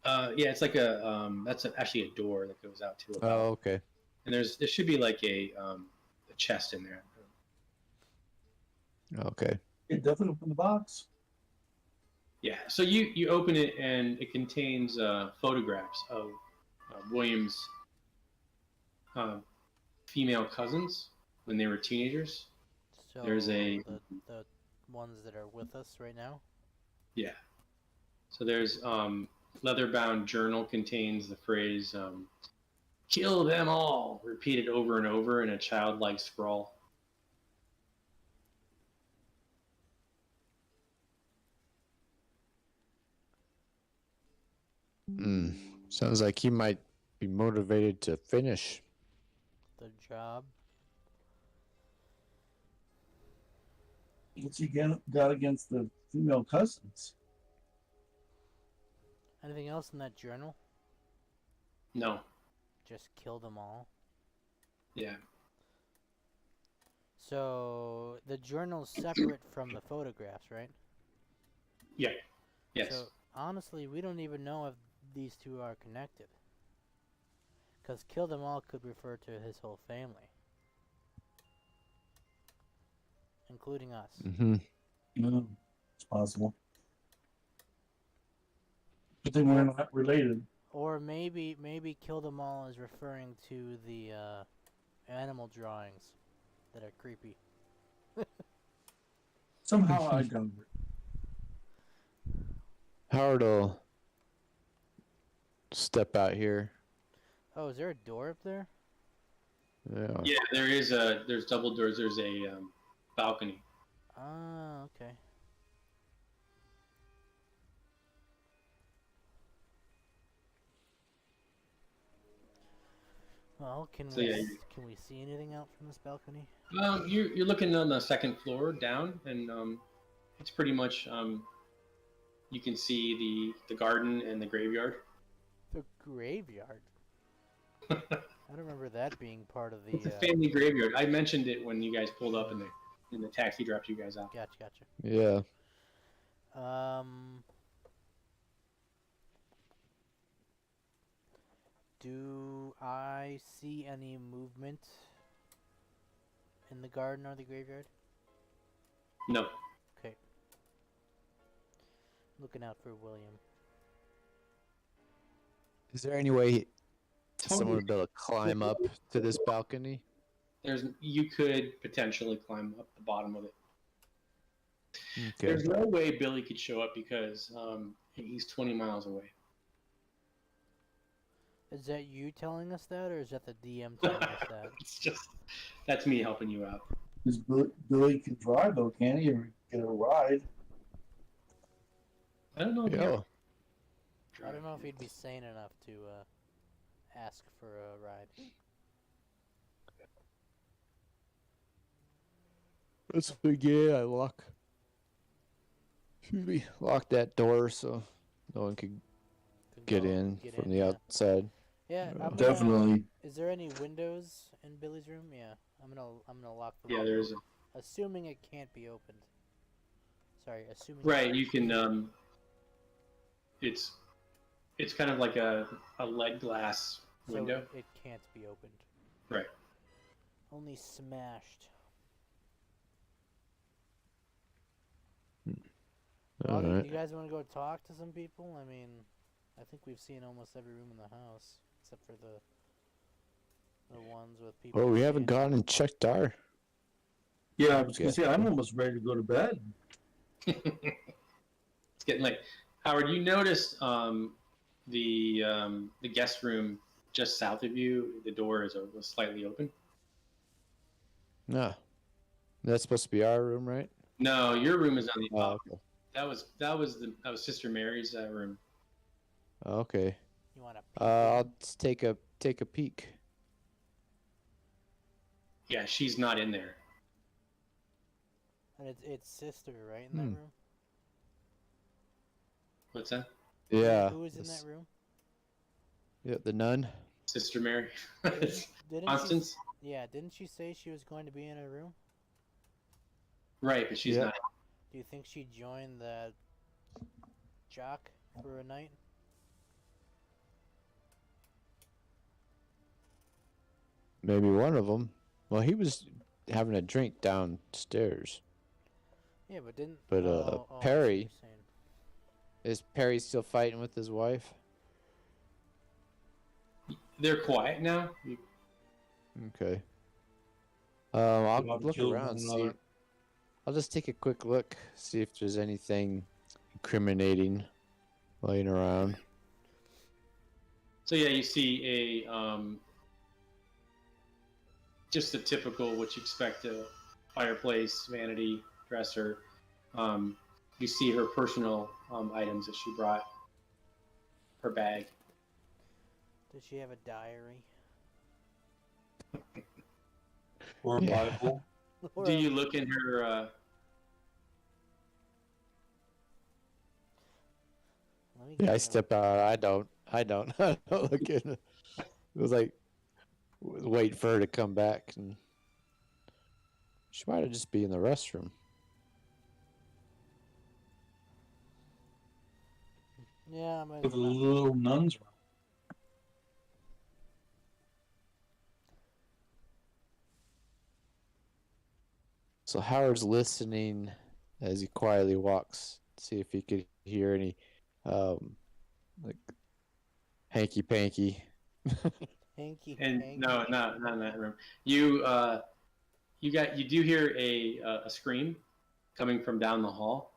Yeah, it's like that's actually a door that goes out to. Oh, okay. And there should be like a chest in there. Okay. It doesn't open the box. Yeah. So you open it and it contains photographs of William's female cousins when they were teenagers. So There's a- the ones that are with us right now. Yeah. So there's leather-bound journal contains the phrase "kill them all" repeated over and over in a childlike scrawl. Sounds like he might be motivated to finish. The job. What's he got against the female cousins? Anything else in that journal? No. Just kill them all. Yeah. So the journal's separate from the photographs, right? Yeah. Yes. So honestly, we don't even know if these two are connected. Because kill them all could refer to his whole family. Including us. Mm-hmm. No, it's possible. But then we're not related. Or maybe kill them all is referring to the animal drawings that are creepy. Somehow I got it. Howard will step out here. Oh, is there a door up there? Yeah. Yeah, there's double doors. There's a balcony. Ah, okay. Well, can we see anything out from this balcony? You're looking on the second floor down, and it's pretty much you can see the garden and the graveyard. The graveyard. I don't remember that being part of the. It's a family graveyard. I mentioned it when you guys pulled up in the taxi dropped you guys out. Gotcha. Yeah. Do I see any movement in the garden or the graveyard? No. Okay. Looking out for William. Is there any way someone Totally. would be able to climb up to this balcony? You could potentially climb up the bottom of it. Okay. There's no way Billy could show up because he's 20 miles away. Is that you telling us that, or is that the DM telling us that? That's me helping you out. Because Billy can drive though, can't he? Or get a ride. I don't know. If Yeah. I don't know if he'd be sane enough to ask for a ride. That's a big yeah. I lock that door so no one could get in from the outside. Yeah, I'm gonna, Definitely. Is there any windows in Billy's room? Yeah, I'm gonna lock the Yeah, window. there's Assuming it can't be opened. Sorry, assuming. right. You can. It's kind of like a lead glass window. So it can't be opened. Right. Only smashed. All Well, right. do you guys want to go talk to some people? I mean, I think we've seen almost every room in the house except for the ones with people. Oh, we haven't gone and checked our. Yeah, I was gonna say I'm almost ready to go to bed. It's getting late. Howard, you noticed the guest room just south of you. The door is slightly open. No, that's supposed to be our room, right? No, your room is on the top. Okay. That was Sister Mary's room. Okay. You want to? I'll just take a peek. Yeah, she's not in there. And it's sister, right, in that room? What's that? Yeah. Who was in that room? Yeah, the nun. Sister Mary. Didn't Constance? didn't she say she was going to be in her room? Right, but she's not. Do you think she joined that jock for a night? Maybe one of them. Well, he was having a drink downstairs. Yeah, but didn't. But Perry, I see what you're saying. is Perry still fighting with his wife? They're quiet now. Okay. I'll About to look kill around. one See. another. I'll just take a quick look, see if there's anything incriminating laying around. So yeah, you see a just a typical what you expect a fireplace, vanity, dresser. You see her personal items that she brought, her bag. Does she have a diary? Or a Yeah. Bible. Do you look in her? Let me Yeah, I get step out. I don't. I don't look in. It was like wait for her to come back, and she might have just be in the restroom. Yeah, I'm With a little nun's room. So Howard's listening as he quietly walks, to see if he could hear any, like hanky panky. hanky. And no, not in that room. You do hear a scream coming from down the hall,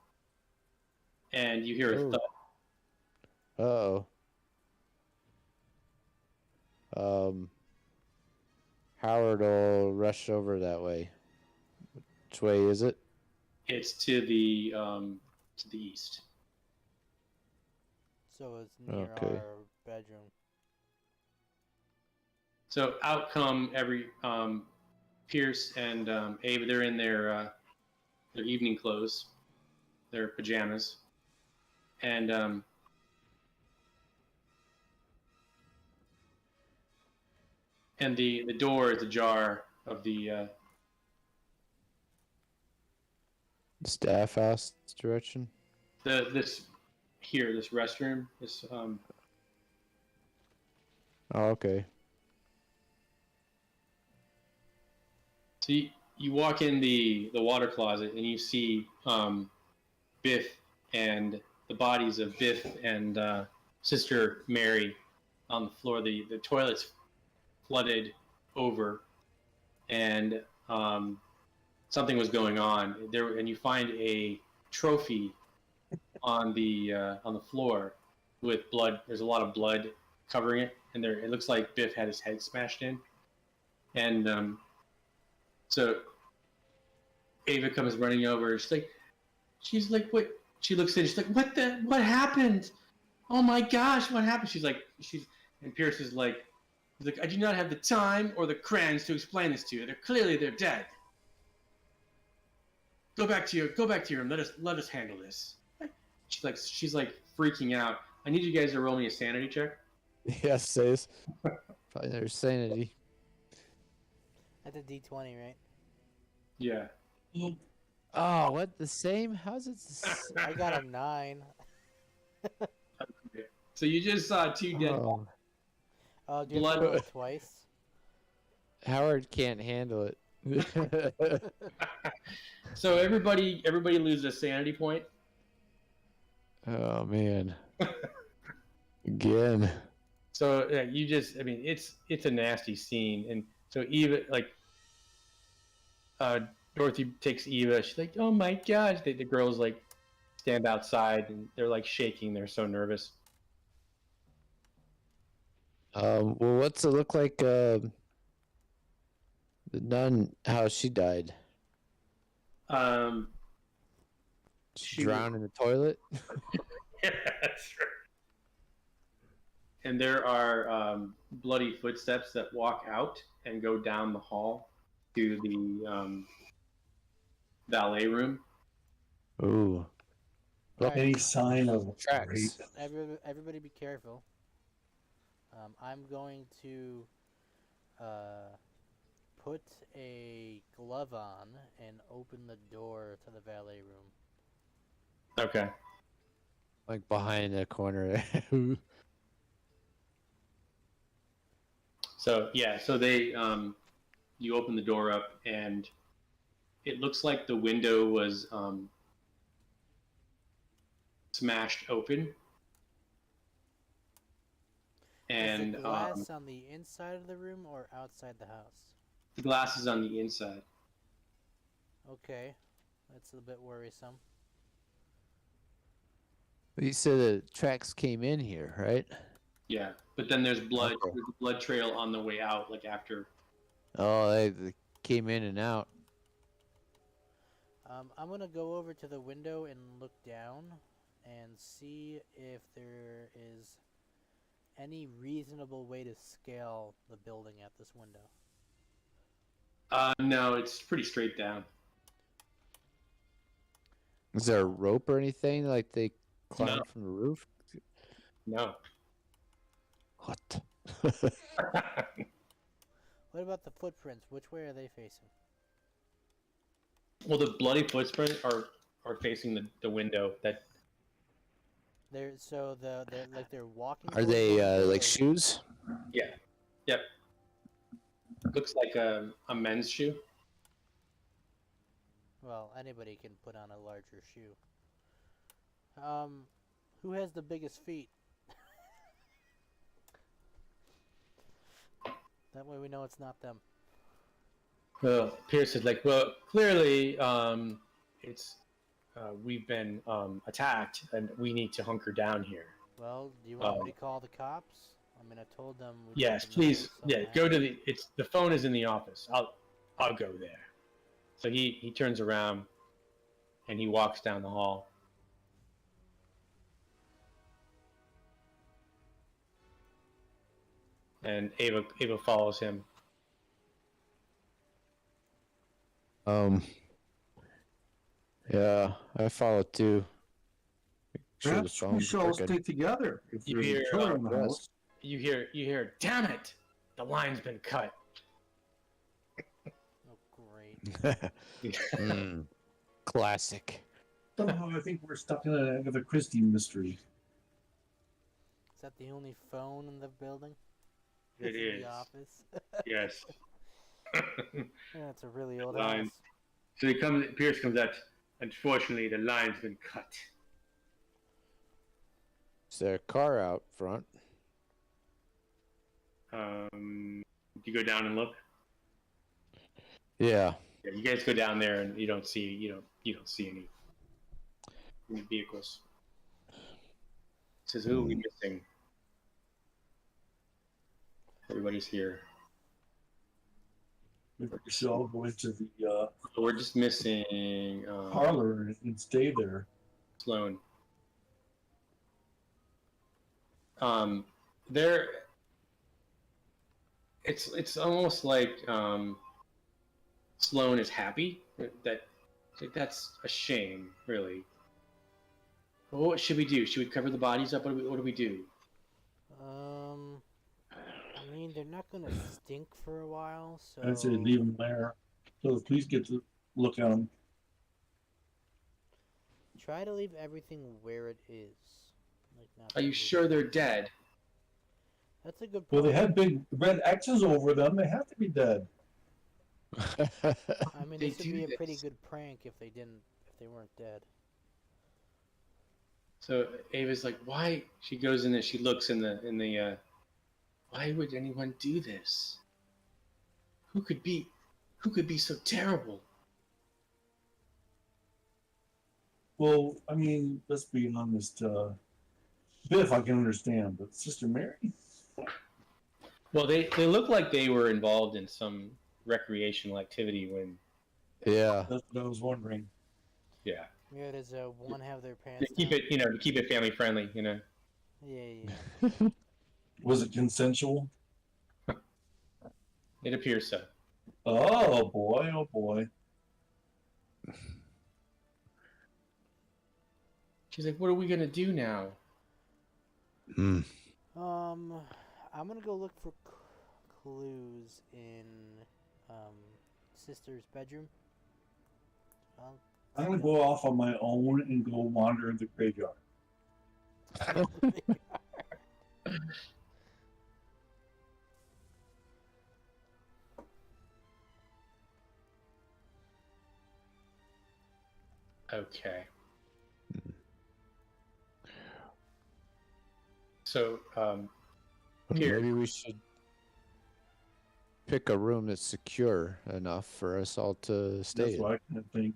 and you hear a Oh. thud. Howard will rush over that way. Which way is it? It's to the east. So it's near Okay. our bedroom. So out come Pierce and Abe. They're in their evening clothes, their pajamas, and the door is ajar of the Staff house direction. this restroom. Oh, okay. So you walk in the water closet and you see Biff and the bodies of Biff and Sister Mary on the floor. The toilet's flooded over, and something was going on there. And you find a trophy on the floor with blood. There's a lot of blood covering it, and there it looks like Biff had his head smashed in, and so Ava comes running over. She's like, what? She looks in. She's like, what happened? Oh my gosh, what happened? And Pierce is like, he's like, I do not have the time or the crayons to explain this to you. They're dead. Go back to your room. Let us handle this. She's like freaking out. I need you guys to roll me a sanity check. Yes, says. Probably their sanity. That's a D20, right? Yeah. Oh, what? The same? How's it? I got a 9. So you just saw 2 dead. Oh, Oh, do you have to roll it twice? Howard can't handle it. So everybody loses a sanity point. Oh man. Again. So it's a nasty scene, and so Eva, Dorothy takes Eva. She's like, "Oh my gosh!" The girls like stand outside, and they're like shaking. They're so nervous. Well, what's it look like? The nun, how she died? She drowned in the toilet. Yeah, that's right. And there are bloody footsteps that walk out and go down the hall to the valet room. Ooh. Any sign of Tracks. Everybody be careful. I'm going to put a glove on and open the door to the valet room. Okay. Like behind the corner. So they you open the door up, and it looks like the window was smashed open. And is the glass on the inside of the room or outside the house? the glass is on the inside. Okay, that's a bit worrisome. You said the tracks came in here, right? Yeah, but then there's blood. Okay. There's a blood trail on the way out, like after. Oh, they came in and out. I'm gonna go over to the window and look down and see if there is any reasonable way to scale the building at this window. No, it's pretty straight down. Is there a rope or anything like they climbed No. from the roof? No. What? What about the footprints? Which way are they facing? Well, the bloody footprints are facing the window. That They're walking. Are towards the they window, like or- yep. shoes? Looks like a men's shoe. Well, anybody can put on a larger shoe. Who has the biggest feet? That way we know it's not them. Well, Pierce is like, well, clearly, it's we've been attacked, and we need to hunker down here. Well, do you want me to call the cops? I mean, I told them. Yes, please. Yeah, go to the phone is in the office. I'll go there. So he turns around, and he walks down the hall. And Ava follows him. Yeah, I follow too. Make sure the Perhaps we phone's should all working. stick together if You there's hear, a killer in the house. You hear, damn it! The line's been cut. Oh, great. Classic. Somehow I think we're stuck in an Agatha Christie mystery. Is that the only phone in the building? It It's in is. the office. Yes. Yeah, it's a really old Line. house. So Pierce comes out. Unfortunately, the line's been cut. Is there a car out front? You go down and look. Yeah. Yeah, you guys go down there, and you don't see any vehicles. It says, who are we missing? Everybody's here. We should all go into the So we're just missing parlor and stay there. Sloan. There. It's almost like Sloan is happy that's a shame, really. Well, what should we do? Should we cover the bodies up? What do we do? I mean, they're not gonna stink for a while, so. I'd say leave them there, so the police get to look at them. Try to leave everything where it is. Like not Are you to sure they're dead? That's a good Well, point. they had big red X's over them. They have to be dead. I mean, They this would do be a pretty this. good prank if they weren't dead. So Ava's like, why? She goes in and she looks in the. Why would anyone do this? Who could be so terrible? Well, I mean, let's be honest. Biff, I can understand, but Sister Mary? Well, they look like they were involved in some recreational activity when. Yeah. That's what I was wondering. Yeah. Yeah, does one have their pants To keep down? it, to keep it family friendly, Yeah. Was it consensual? It appears so. Oh boy, oh boy. She's like, what are we gonna do now? Hmm. I'm gonna go look for clues in sister's bedroom. I'm gonna go off on my own and go wander in the graveyard. Okay. So, Here. Maybe we should pick a room that's secure enough for us all to stay That's in. what I kind of think.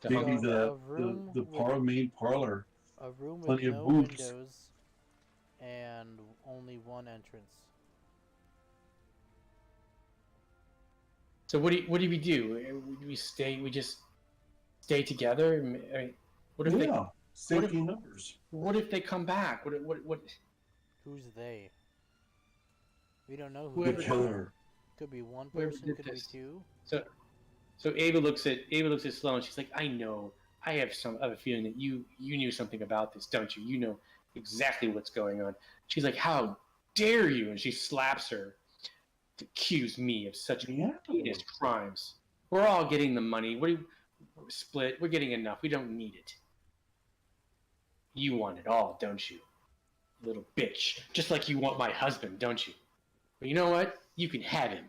So, Maybe a room with- main parlor. A room with Plenty of no boobs. windows and only one entrance. so what do we do? We stay? We just stay together? I mean, what if Yeah, safety numbers. what if they come back? What? Who's they? We don't know who Whoever The they killer. are. Could be one Whoever person, did could this. be two. So Ava looks at Sloan. She's like, I know. I have a feeling that you knew something about this, don't you? You know exactly what's going on. She's like, how dare you? And she slaps her to accuse me of such Yeah. heinous crimes. We're all getting the money. We're split. We're getting enough. We don't need it. You want it all, don't you? Little bitch. Just like you want my husband, don't you? But you know what? You can have him.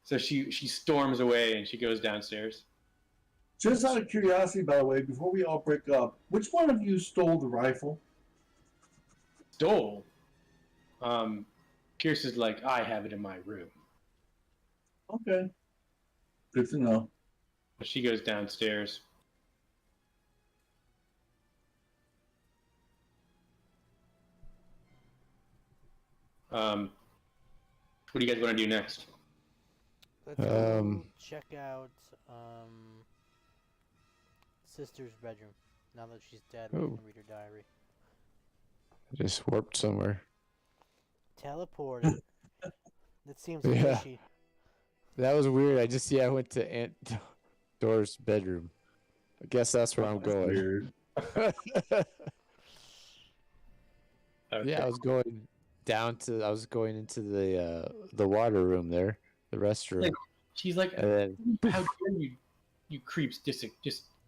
So she storms away and she goes downstairs. Just out of curiosity, by the way, before we all break up, which one of you stole the rifle? Stole. Pierce is like, I have it in my room. Okay. Good to know. But she goes downstairs. What do you guys want to do next? Let's go Um, check out sister's bedroom. Now that she's dead, we Oh. can read her diary. Just warped somewhere. Teleported. That seems Yeah. fishy. That was weird. I went to Aunt Dora's bedroom. I guess that's where I'm That's going. weird. Okay. Yeah, I was going into the water room there, the restroom. She's like, And then how dare you creeps just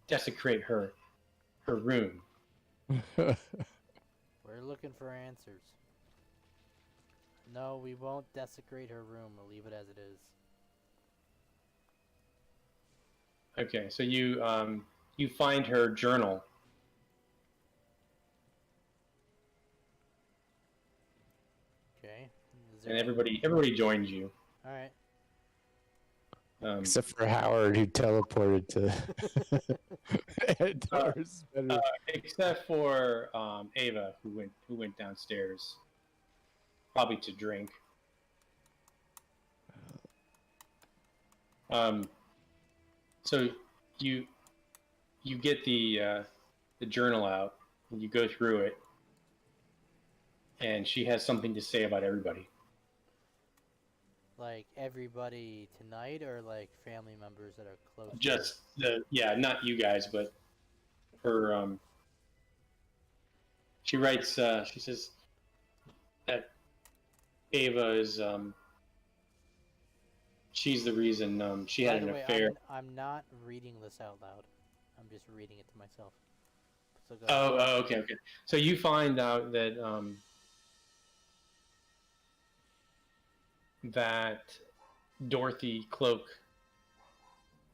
desecrate her room. We're looking for answers. No, we won't desecrate her room. We'll leave it as it is. Okay, so you find her journal. Okay. And everybody joins you. All right. except for Howard who teleported to Aunt Dora's bedroom. Except for Ava, who went downstairs. probably to drink. So you get the journal out and you go through it, and she has something to say about everybody. Like everybody tonight, or like family members that are close? Just not you guys, but her. She writes. She says that Ava is. She's the reason. She had an affair. I'm not reading this out loud. I'm just reading it to myself. So go Oh, okay. So you find out that that Dorothy Cloque,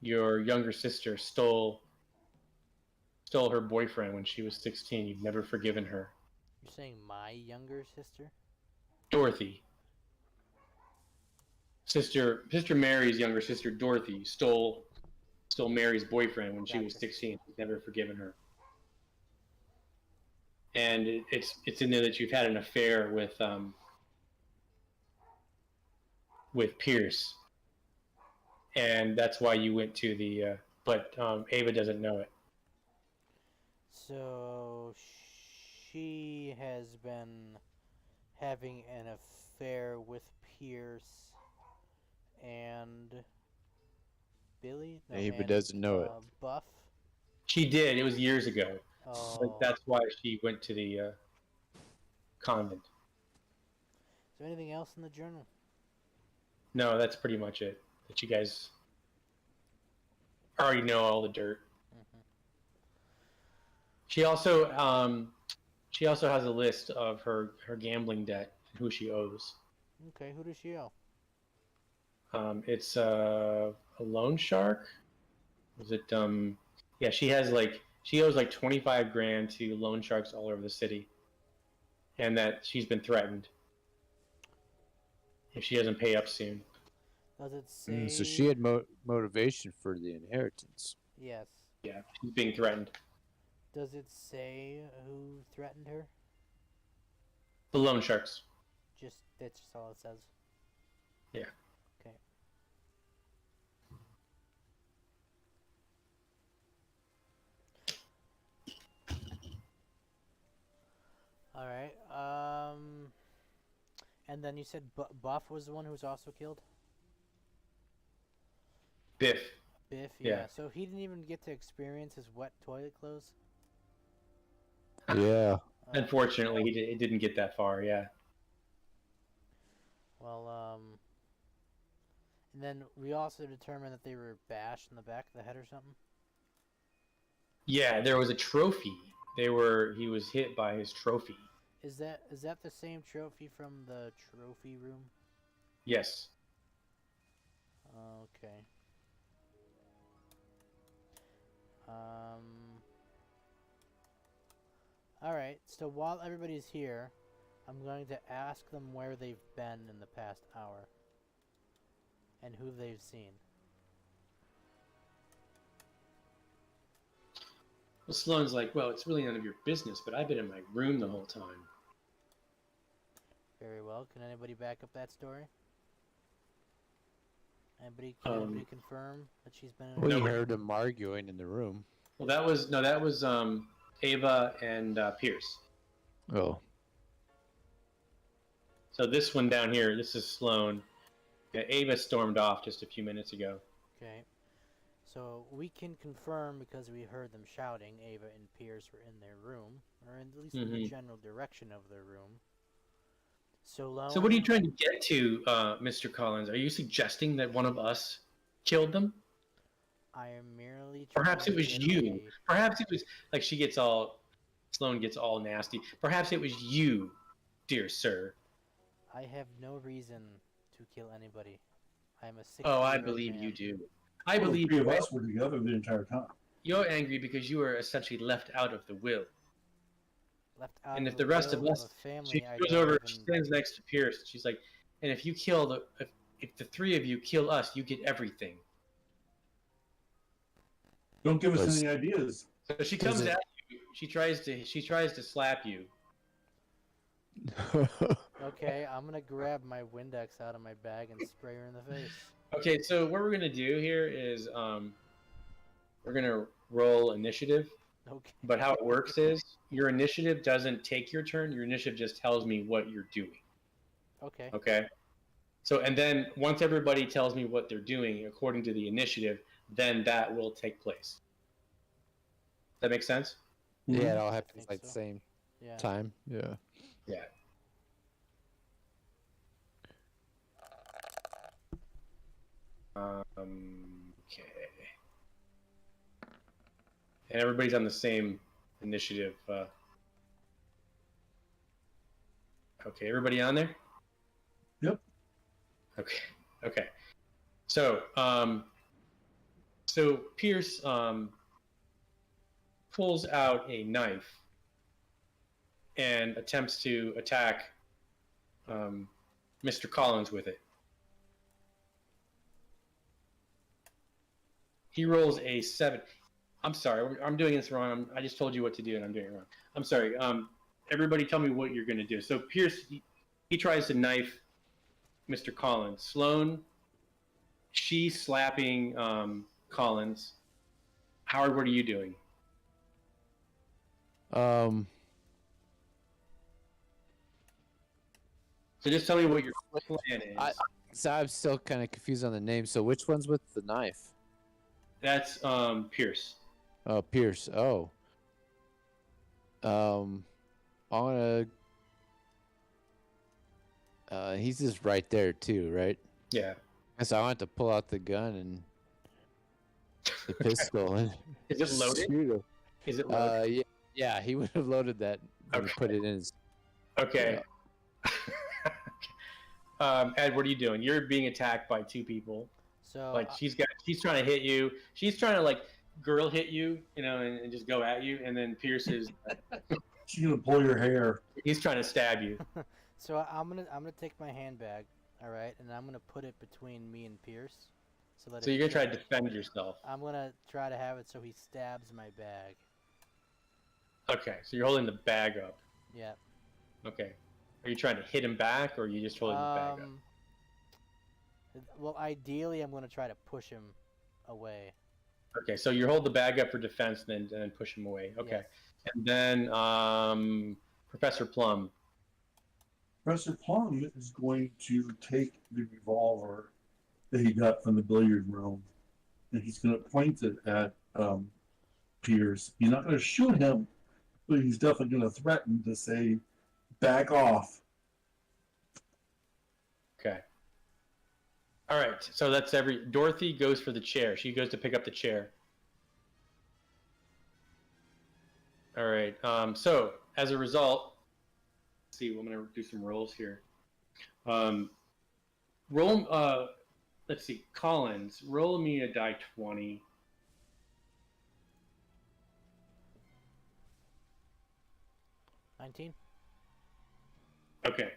your younger sister, stole her boyfriend when she was 16. You've never forgiven her. You're saying my younger sister? Dorothy. Sister Mary's younger sister, Dorothy, stole Mary's boyfriend when she was 16. You've never forgiven her. And it's in there that you've had an affair with Pierce, and that's why you went to the. But Ava doesn't know it. So she has been having an affair with Pierce and Billy. No, Ava doesn't know it. Buff. She did. It was years ago. Oh. But that's why she went to the convent. Is there anything else in the journal? No, that's pretty much it. That you guys already know all the dirt. Mm-hmm. She also has a list of her gambling debt and who she owes. Okay, who does she owe? It's a loan shark. Was it Yeah, she owes like 25 grand to loan sharks all over the city, and that she's been threatened if she doesn't pay up soon. Does it say? So she had motivation for the inheritance. Yes. Yeah, she's being threatened. Does it say who threatened her? The loan sharks. That's just all it says. Yeah. Okay. All right. And then you said Buff was the one who was also killed? Biff. Biff, Yeah. So he didn't even get to experience his wet toilet clothes? Yeah. Unfortunately, it didn't get that far. Yeah. Well, and then we also determined that they were bashed in the back of the head or something? Yeah, there was a trophy. He was hit by his trophy. Is that the same trophy from the trophy room? Yes. Okay. Alright, so while everybody's here, I'm going to ask them where they've been in the past hour. And who they've seen. Well, Sloane's like, well, it's really none of your business, but I've been in my room the whole time. Very well. Can anybody back up that story? Can anybody confirm that she's been in We heard them arguing in the room. Well, that was Ava and Pierce. Oh. So this one down here, this is Sloane. Yeah, Ava stormed off just a few minutes ago. Okay. So we can confirm, because we heard them shouting, Ava and Pierce were in their room, or at least in the general direction of their room. So what are you trying to get to, Mr. Collins? Are you suggesting that one of us killed them? I am merely trying Perhaps it was to you. Perhaps it was, like, Sloane gets all nasty. Perhaps it was you, dear sir. I have no reason to kill anybody. I am a 60-year-old Oh, I believe man. you do. I believe three of us were together the entire time. You're angry because you were essentially left out of the will. Left out And of if the rest will of us, a family, she I goes don't over, even- she stands next to Pierce. She's like, and if you kill if the three of you kill us, you get everything. Don't give us any ideas. So she comes at you. She tries to slap you. Okay, Okay, I'm gonna grab my Windex out of my bag and spray her in the face. Okay, so what we're gonna do here is we're gonna roll initiative. Okay. But how it works is your initiative doesn't take your turn. Your initiative just tells me what you're doing. Okay. Okay. So and then once everybody tells me what they're doing according to the initiative, then that will take place. That makes sense? Yeah, it Mhm. all happens think like the so. same Yeah. time. Yeah. Yeah. Okay. And everybody's on the same initiative. Okay, everybody on there? Yep. Okay. Okay. So, Pierce pulls out a knife and attempts to attack Mr. Collins with it. He rolls a 7. I'm sorry, I'm doing this wrong. I just told you what to do, and I'm doing it wrong. I'm sorry. Everybody, tell me what you're going to do. So Pierce, he tries to knife Mr. Collins. Sloane, she's slapping Collins. Howard, what are you doing? Um. So just tell me what your plan is. So I'm still kind of confused on the name. So which one's with the knife? That's Pierce. Oh, Pierce. Oh. I wanna. He's just right there too, right? Yeah. So I want to pull out the gun and the pistol and Is it loaded? shoot him. Is it loaded? Yeah, he would have loaded that when he Okay. put it in his. Okay. Ed, what are you doing? You're being attacked by two people. So Like she's trying to hit you. She's trying to like girl hit you, and just go at you. And then Pierce is She's gonna pull your hair. he's trying to stab you. so I'm gonna take my handbag, all right, and I'm gonna put it between me and Pierce, so that So if you're gonna he- try to defend yourself. I'm gonna try to have it so he stabs my bag. Okay. So you're holding the bag up. Yeah. Okay. Are you trying to hit him back, or are you just holding the bag up? Well, ideally, I'm gonna try to push him away. Okay. So you hold the bag up for defense, and then push him away. Okay. Yes. And then Professor Plum. Professor Plum is going to take the revolver that he got from the billiard room, and he's going to point it at Pierce. He's not going to shoot him, but he's definitely going to threaten to say, "Back off." Okay. All right. So that's Dorothy goes for the chair. She goes to pick up the chair. All right. So as a result, let's see. I'm gonna do some rolls here. Roll. Let's see. Collins, roll me a die 20. $19. Okay.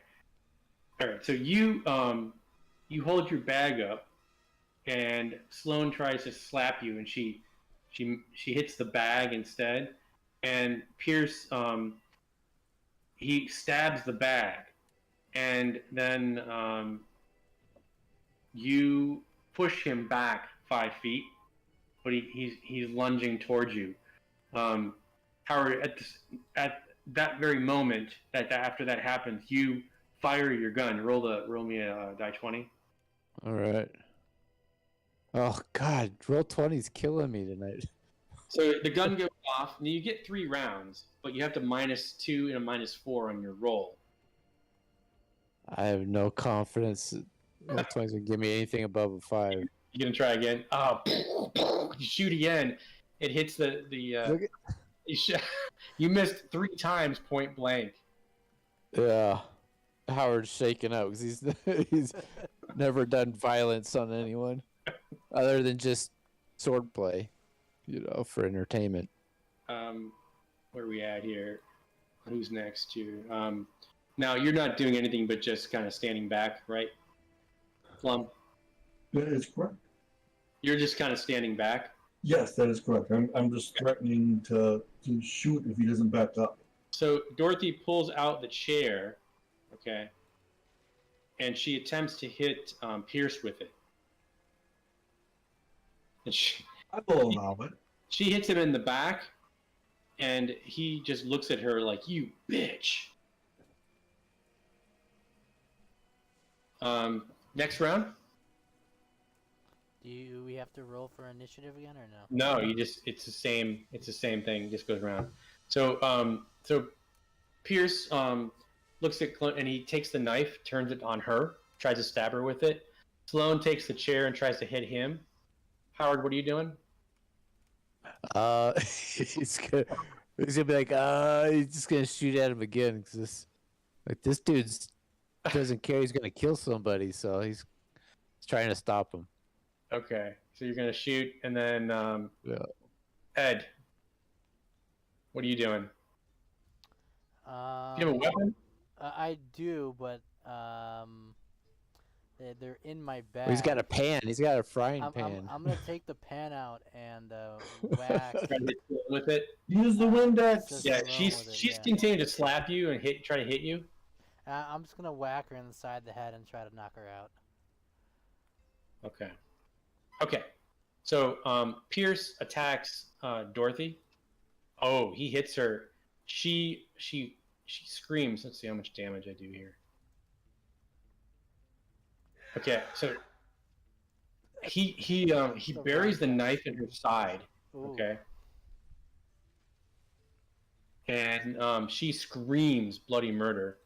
All right. So you hold your bag up, and Sloane tries to slap you, and she hits the bag instead, and Pierce he stabs the bag, and then you push him back 5 feet, but he's lunging towards you. Howard, at that very moment, after that happens, you fire your gun. Roll me a die 20. All right. Oh God, roll 20's killing me tonight. So the gun goes off, and you get 3 rounds, but you have to -2 and a -4 on your roll. I have no confidence that roll 20's gonna give me anything above a 5. You gonna try again? Oh, you shoot again. It hits the Look at, you missed 3 times point blank. yeah, Howard's shaking up because he's never done violence on anyone other than just swordplay, for entertainment. Where are we at here? Who's next here? Now you're not doing anything but just kind of standing back, right? Plum, That is correct. you're just kind of standing back. Yes, that is correct. I'm just threatening to shoot if he doesn't back up. So Dorothy pulls out the chair, okay, and she attempts to hit Pierce with it. And I will allow it. she hits him in the back, and he just looks at her like, "You bitch." Next round? Do we have to roll for initiative again or no? No, it's the same thing, it just goes around. So Pierce looks at Clint and he takes the knife, turns it on her, tries to stab her with it. Sloane takes the chair and tries to hit him. Howard, what are you doing? He's gonna be like, he's just gonna shoot at him again because this dude's doesn't care. He's gonna kill somebody, so he's trying to stop him. Okay, so you're gonna shoot, and then Yeah. Ed, what are you doing? Do you have a weapon? I do, but they're in my bag. Well, he's got a pan. He's got a frying pan. I'm gonna take the pan out and whack. Try to hit with it. Use the Windex. Just Yeah, alone she's with it, she's yeah. continuing to slap you and try to hit you. I'm just gonna whack her inside the head and try to knock her out. Okay. So Pierce attacks Dorothy. Oh, he hits her. She screams. Let's see how much damage I do here. Okay, so he buries the knife in her side. Ooh. Okay. And she screams bloody murder.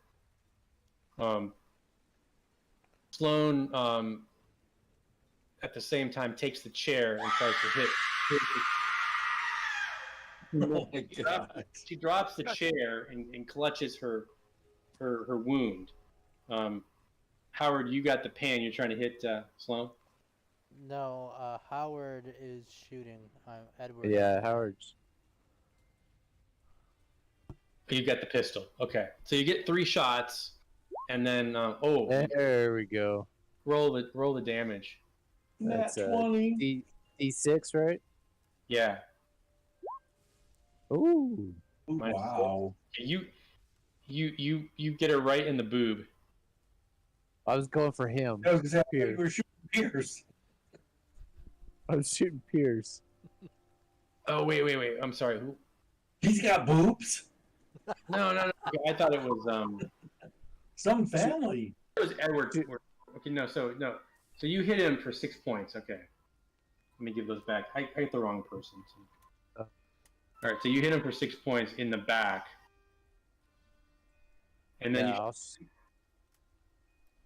Sloane at the same time takes the chair and tries to hit. Oh my God. She drops the chair and clutches her wound. Howard, you got the pan. You're trying to hit Sloane? No, Howard is shooting. Edward. Yeah, Howard's. You got the pistol. Okay. So you get 3 shots, and then There we go. roll the damage. That's Nat 20. D6, right? Yeah. Ooh. Wow. You get her right in the boob. I was going for him. That was exactly Pierce. we were shooting Pierce. I was shooting Pierce. Oh wait. I'm sorry. Who? He's got boobs. No. I thought it was Some family. It was Edward. Okay, no. So you hit him for 6 points. Okay. Let me give those back. I hit the wrong person. So. All right. So you hit him for 6 points in the back, and then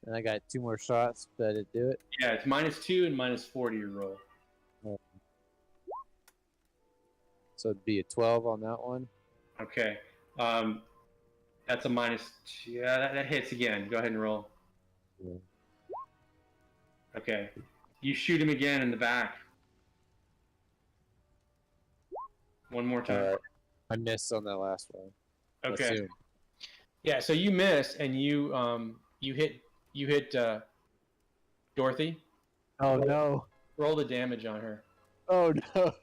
And I got 2 more shots. Did it do it? it's -2 and -4 to your roll. So it'd be a 12 on that one. Okay. That's a -2. Yeah, that hits again. Go ahead and roll. Yeah. Okay. You shoot him again in the back. One more time. I missed on that last one. Okay. Assume. Yeah. So you miss, and you hit Dorothy. Oh no! Roll the damage on her. Oh no!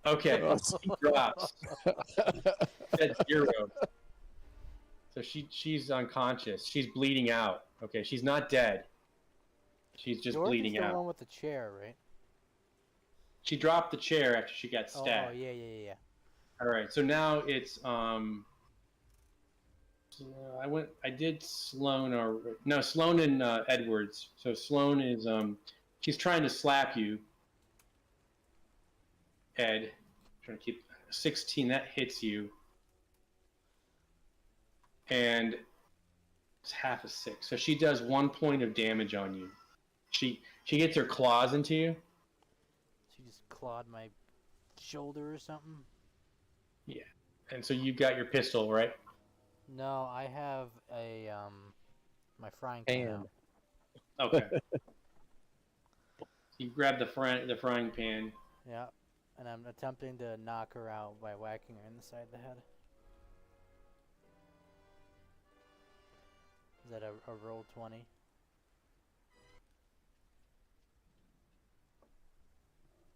Okay. She drops. That's 0. So she's unconscious. She's bleeding out. Okay. She's not dead. She's just Dorothy's bleeding the out. one with the chair, right? She dropped the chair after she got stabbed. Oh yeah. All right. So now it's I did Sloane Sloane and Edwards. So Sloane is she's trying to slap you. Ed, trying to keep 16. That hits you, and it's half a 6. So she does 1 point of damage on you. She gets her claws into you. She just clawed my shoulder or something. Yeah, and so you got your pistol, right? No, I have a my frying pan. Pan. Okay. You grab the frying pan. Yeah, and I'm attempting to knock her out by whacking her in the side of the head. Is that a roll 20?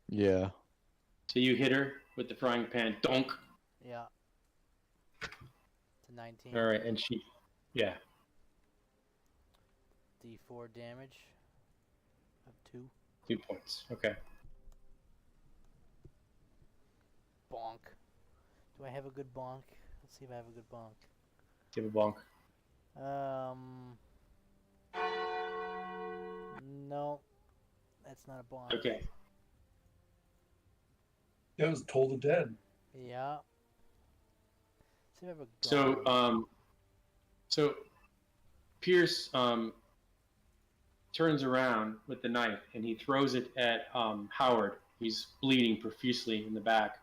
Yeah. So you hit her with the frying pan. Donk. Yeah. To 19. All right, and Yeah. D4 damage of 2. 2 points. Okay. Bonk. Do I have a good bonk? Let's see if I have a good bonk. Give a bonk. No, that's not a bonk. Okay. That was Toll the Dead. Yeah. See if I have a So, gong. so Pierce turns around with the knife and he throws it at Howard. He's bleeding profusely in the back.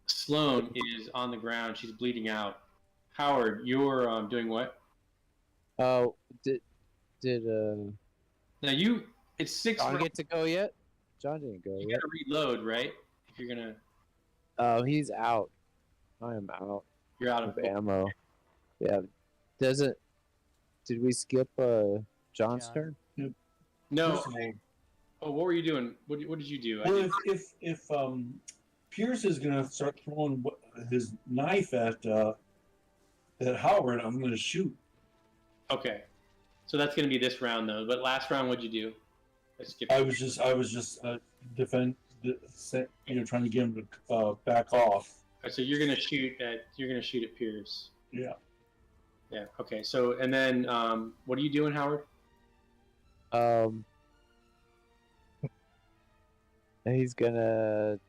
Sloane is on the ground. She's bleeding out. Howard, you're doing what? Oh, did Now it's 6 John rounds. get to go yet? John didn't go You yet. gotta reload, right? If you're gonna, He's out. I am out you're out of of ammo. Yeah. Did we skip John's John. turn? No. First of all, Oh, what were you doing? What did you do? well, if Pierce is gonna start throwing his knife at Howard, I'm gonna shoot. Okay, so that's gonna be this round though. But last round, what'd you do? I skipped. I was just trying to get him to back off. So you're gonna shoot at Pierce. Yeah. Yeah. Okay. So and then what are you doing, Howard? He's gonna,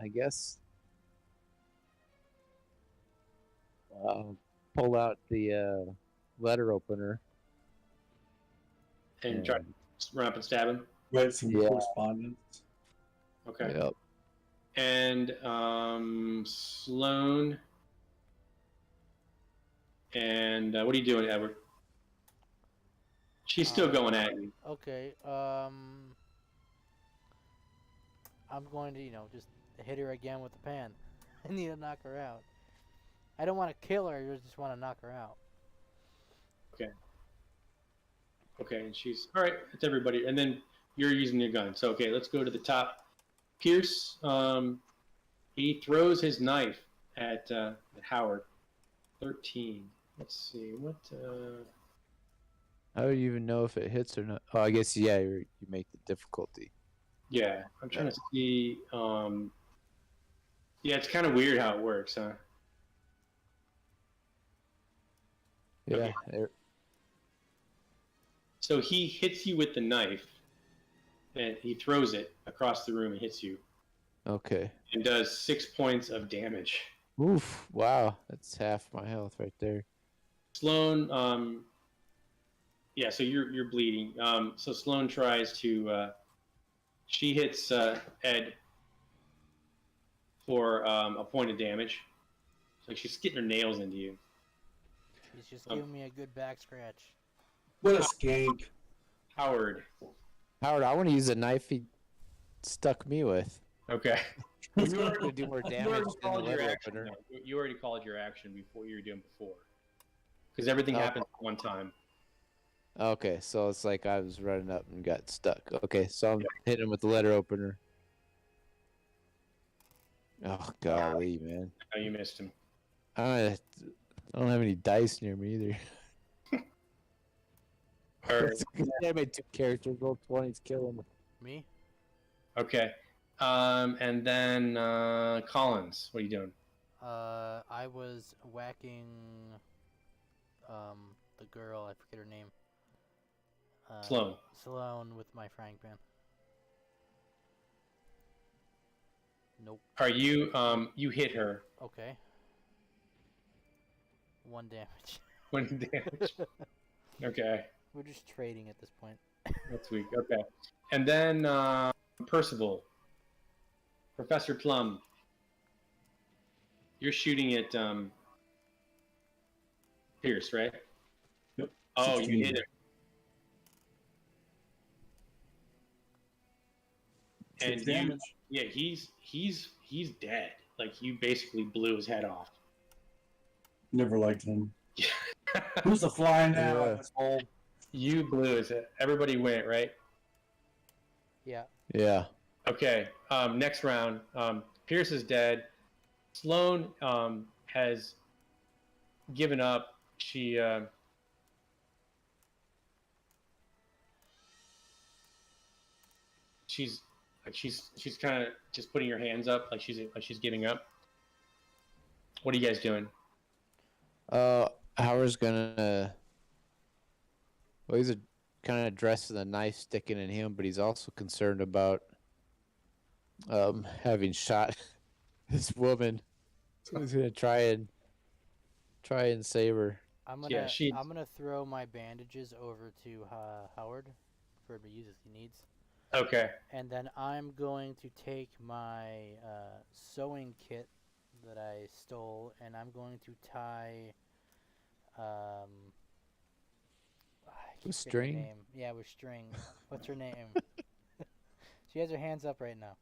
I guess, pull out the letter opener. And try to run up and stab him. Write some Yeah. correspondence. Okay. Yep. And Sloane. And what are you doing, Edward? She's still going at you. Okay. I'm going to, just hit her again with the pan. I need to knock her out. I don't want to kill her. I just want to knock her out. Okay, and she's all right. It's everybody, and then you're using your gun. So okay, let's go to the top. Pierce, he throws his knife at Howard. 13. Let's see what. How do you even know if it hits or not? Oh, I guess yeah. You make the difficulty. Yeah, I'm trying to see. Yeah, it's kind of weird how it works, huh? Yeah. So he hits you with the knife, and he throws it across the room and hits you, Okay. and does 6 points of damage. Oof! Wow, that's half my health right there. Sloane, yeah, so you're bleeding. So Sloane tries to, she hits Ed for a point of damage. It's like she's getting her nails into you. She's just giving me a good back scratch. What a skank. Howard. Howard, I want to use a knife he stuck me with. Okay. It's going to do more You damage already than the called your letter action. opener. though. You already called your action before you were doing before. Because everything Oh. happens at one time. Okay, so it's like I was running up and got stuck. Okay, so I'm hitting him with the letter opener. Oh golly, man! Oh, you missed him. I don't have any dice near me either. Or, I made 2 characters. Roll 20s, kill him. Me? okay. And then Collins, what are you doing? I was whacking the girl, I forget her name. Sloane. Sloane with my frying pan. Nope. Are you you hit her? Okay. 1 damage. 1 damage. Okay, We're just trading at this point. that's weak. Okay, and then Percival, Professor Plum. You're shooting at Pierce, right? Yep. Oh, 16. you hit him. And 6 you, damage. yeah, he's dead. Like you basically blew his head off. Never liked him. Who's the fly now? Yeah. Asshole? You blew his head. Everybody went, right? Yeah. Yeah. Okay. Next round. Pierce is dead. Sloane has given up she she's she's kind of just putting her hands up like she's giving up. What are you guys doing? Howard's gonna. Well, he's kind of addressing the knife sticking in him, but he's also concerned about having shot this woman. So he's gonna try and save her. I'm Yeah, gonna throw my bandages over to Howard for him to use if he needs. Okay. And then I'm going to take my sewing kit that I stole, and I'm going to tie. I keep With forgetting her string? name. Yeah, with string. What's her name? She has her hands up right now.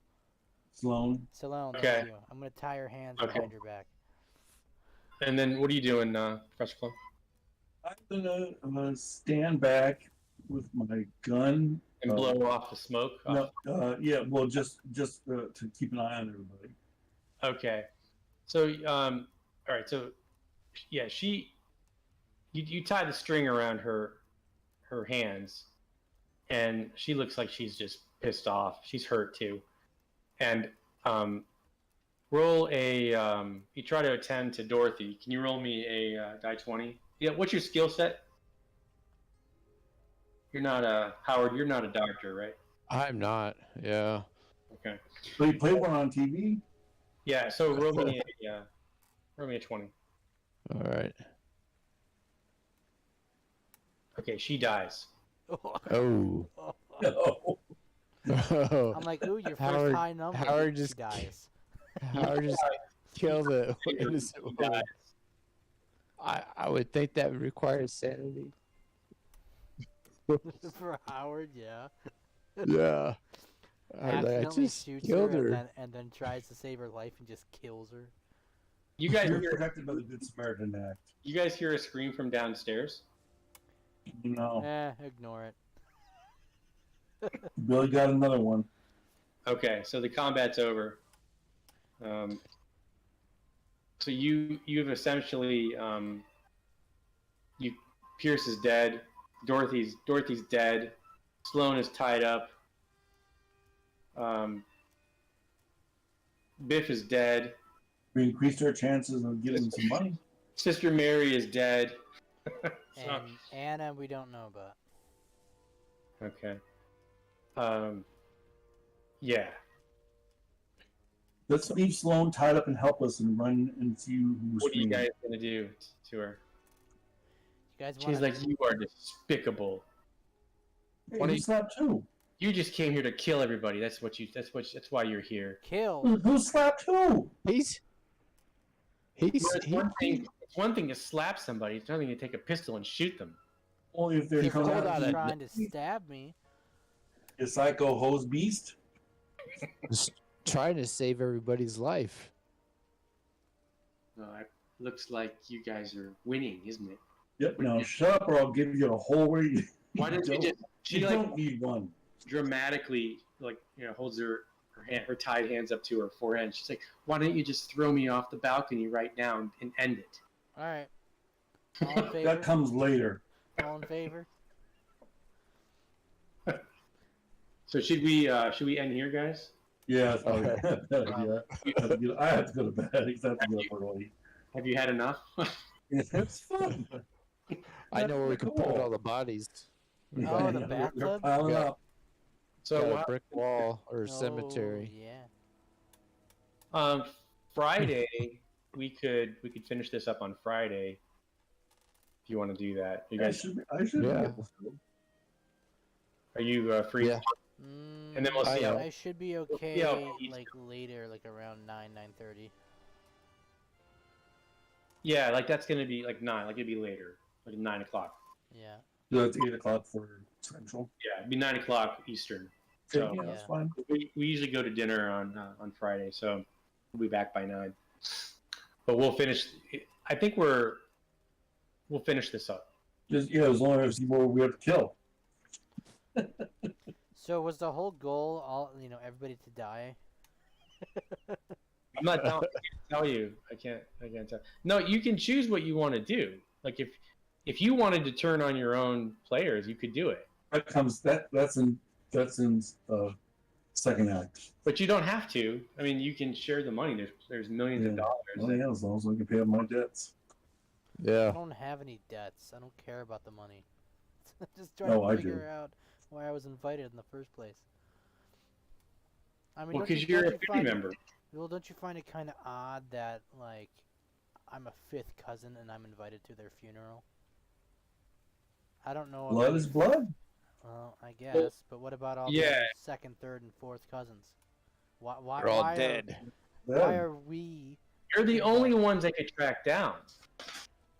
Sloan. Salone, Okay. thank you. I'm gonna tie her hands Okay. behind her back. And then what are you doing, Professor Plum? I'm gonna stand back with my gun. And blow off the smoke? No, yeah, well, just to keep an eye on everybody. Okay. So, all right. So, yeah, you tie the string around her hands, and she looks like she's just pissed off. She's hurt too. And roll a. You try to attend to Dorothy. Can you roll me a die 20? Yeah. What's your skill set? You're not Howard. You're not a doctor, right? I'm not. Yeah. Okay. So you play one on TV? Yeah. So roll me a 20. All right. Okay. She dies. Oh. No. Oh. I'm like, ooh, your first Howard- high number. Howard She just- dies. Howard just killed a innocent She woman. dies. I would think that would require sanity. For Howard, yeah. Yeah. I Accidentally just shoots killed her, her. and then tries to save her life and just kills her. You guys You're hear, protected by the Good Samaritan Act. you guys hear a scream from downstairs? No. Ignore it. Billy got another one. Okay, so the combat's over. So you've essentially Pierce is dead. Dorothy's dead. Sloane is tied up. Biff is dead. We increased our chances of getting some money. Sister Mary is dead. And Anna, we don't know about. Okay. Yeah. Let's leave Sloan tied up and helpless and run and see who's What are you screaming. guys gonna do to her? You guys want? She's like, you are despicable. Hey, What are he you- slapped who? You just came here to kill everybody. That's why you're here. kill. Who slapped who? It's One thing to slap somebody. It's another thing to take a pistol and shoot them. Only if they're He coming pulled out out of a- Trying to stab me. the psycho hose beast. just trying to save everybody's life. It looks like you guys are winning, isn't it? Yep. Now shut up, or I'll give you a whole where you. Why don't you just? You She like don't need one. dramatically holds her tied hands up to her forehead. And she's like, "Why don't you just throw me off the balcony right now and end it?" All right. All in favor? That comes later. All in favor? So should we end here, guys? Yeah. Oh, Okay. yeah. I have to go to bed. Because I have to get up early. Have you had enough? It's fun. I know where we can Cool. put all the bodies. We Oh, got the a- They're bathtub? piling Yeah. up. So got a brick wall or a Oh, cemetery. Yeah. Friday we could finish this up on Friday. If you want to do that, you guys, I should be Yeah. able to. are you free? Yeah. And then we'll see how- I should be okay. see how he's- Like later, like around 9:30. Yeah, like that's gonna be like 9. Like it'd be later, like 9 o'clock. Yeah. So it's 8 o'clock for Central. Yeah, it'd be 9 o'clock Eastern. So Yeah, that's Yeah. fine. we usually go to dinner on Friday, so we'll be back by 9. But we'll finish. I think we'll finish this up. Just as long as more we have to kill. So was the whole goal everybody to die? I'm not telling. I can't tell you. I can't tell. No, you can choose what you want to do. Like if you wanted to turn on your own players, you could do it. That's in second act. But you don't have to. I mean, you can share the money. There's millions of dollars. Oh yeah, as long as I can pay off my debts. I Yeah. don't have any debts. I don't care about the money. Just Oh, trying I to do. figure out why I was invited in the first place. I mean, Well, don't because you- you're don't a you family find it- member. Well, don't you find it kind of odd that, like, I'm a fifth cousin and I'm invited to their funeral? I don't know. if Blood we- is blood. Well, I guess. But what about all the yeah. other second, third, and fourth cousins? Why They're all why dead. Why are we? You're the only ones they could track down.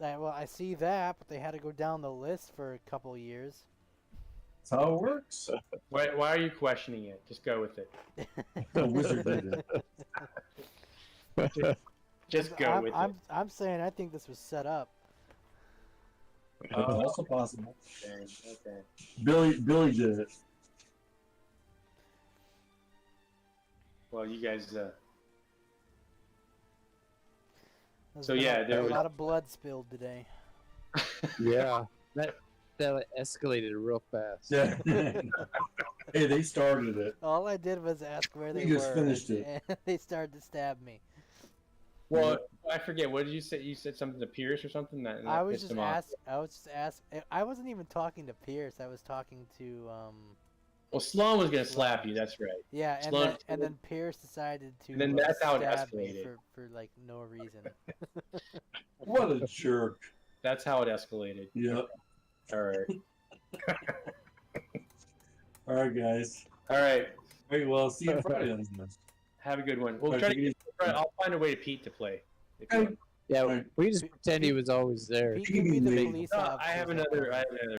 Well, I see that, but they had to go down the list for a couple years. That's how it works. Why are you questioning it? Just go with it. The wizard did it. Just go with it. I'm saying I think this was set up. That's also possible. Okay. Billy did it. Well, you guys. There's So, been yeah, a there was- lot of blood spilled today. Yeah. That escalated real fast. Yeah. Hey, they started it. All I did was ask where they We just were, finished it. and they started to stab me. Well, I forget. What did you say? You said something to Pierce or something that I was pissed just him off. I wasn't even talking to Pierce. I was talking to Well, Sloan was gonna slap you. That's right. yeah, and Sloan- then Pierce decided to And then that's how it stab me escalated. for like no reason. What a jerk. That's how it escalated. Yep. All right. All right, guys. All right. Hey, well, see you Friday. then. Have a good one. We'll All try right, to. I'll find a way to Pete to play. If you Okay. want. Yeah, Right. we just pretend he was always there. Pete can be the Maybe. police No, officer. I have another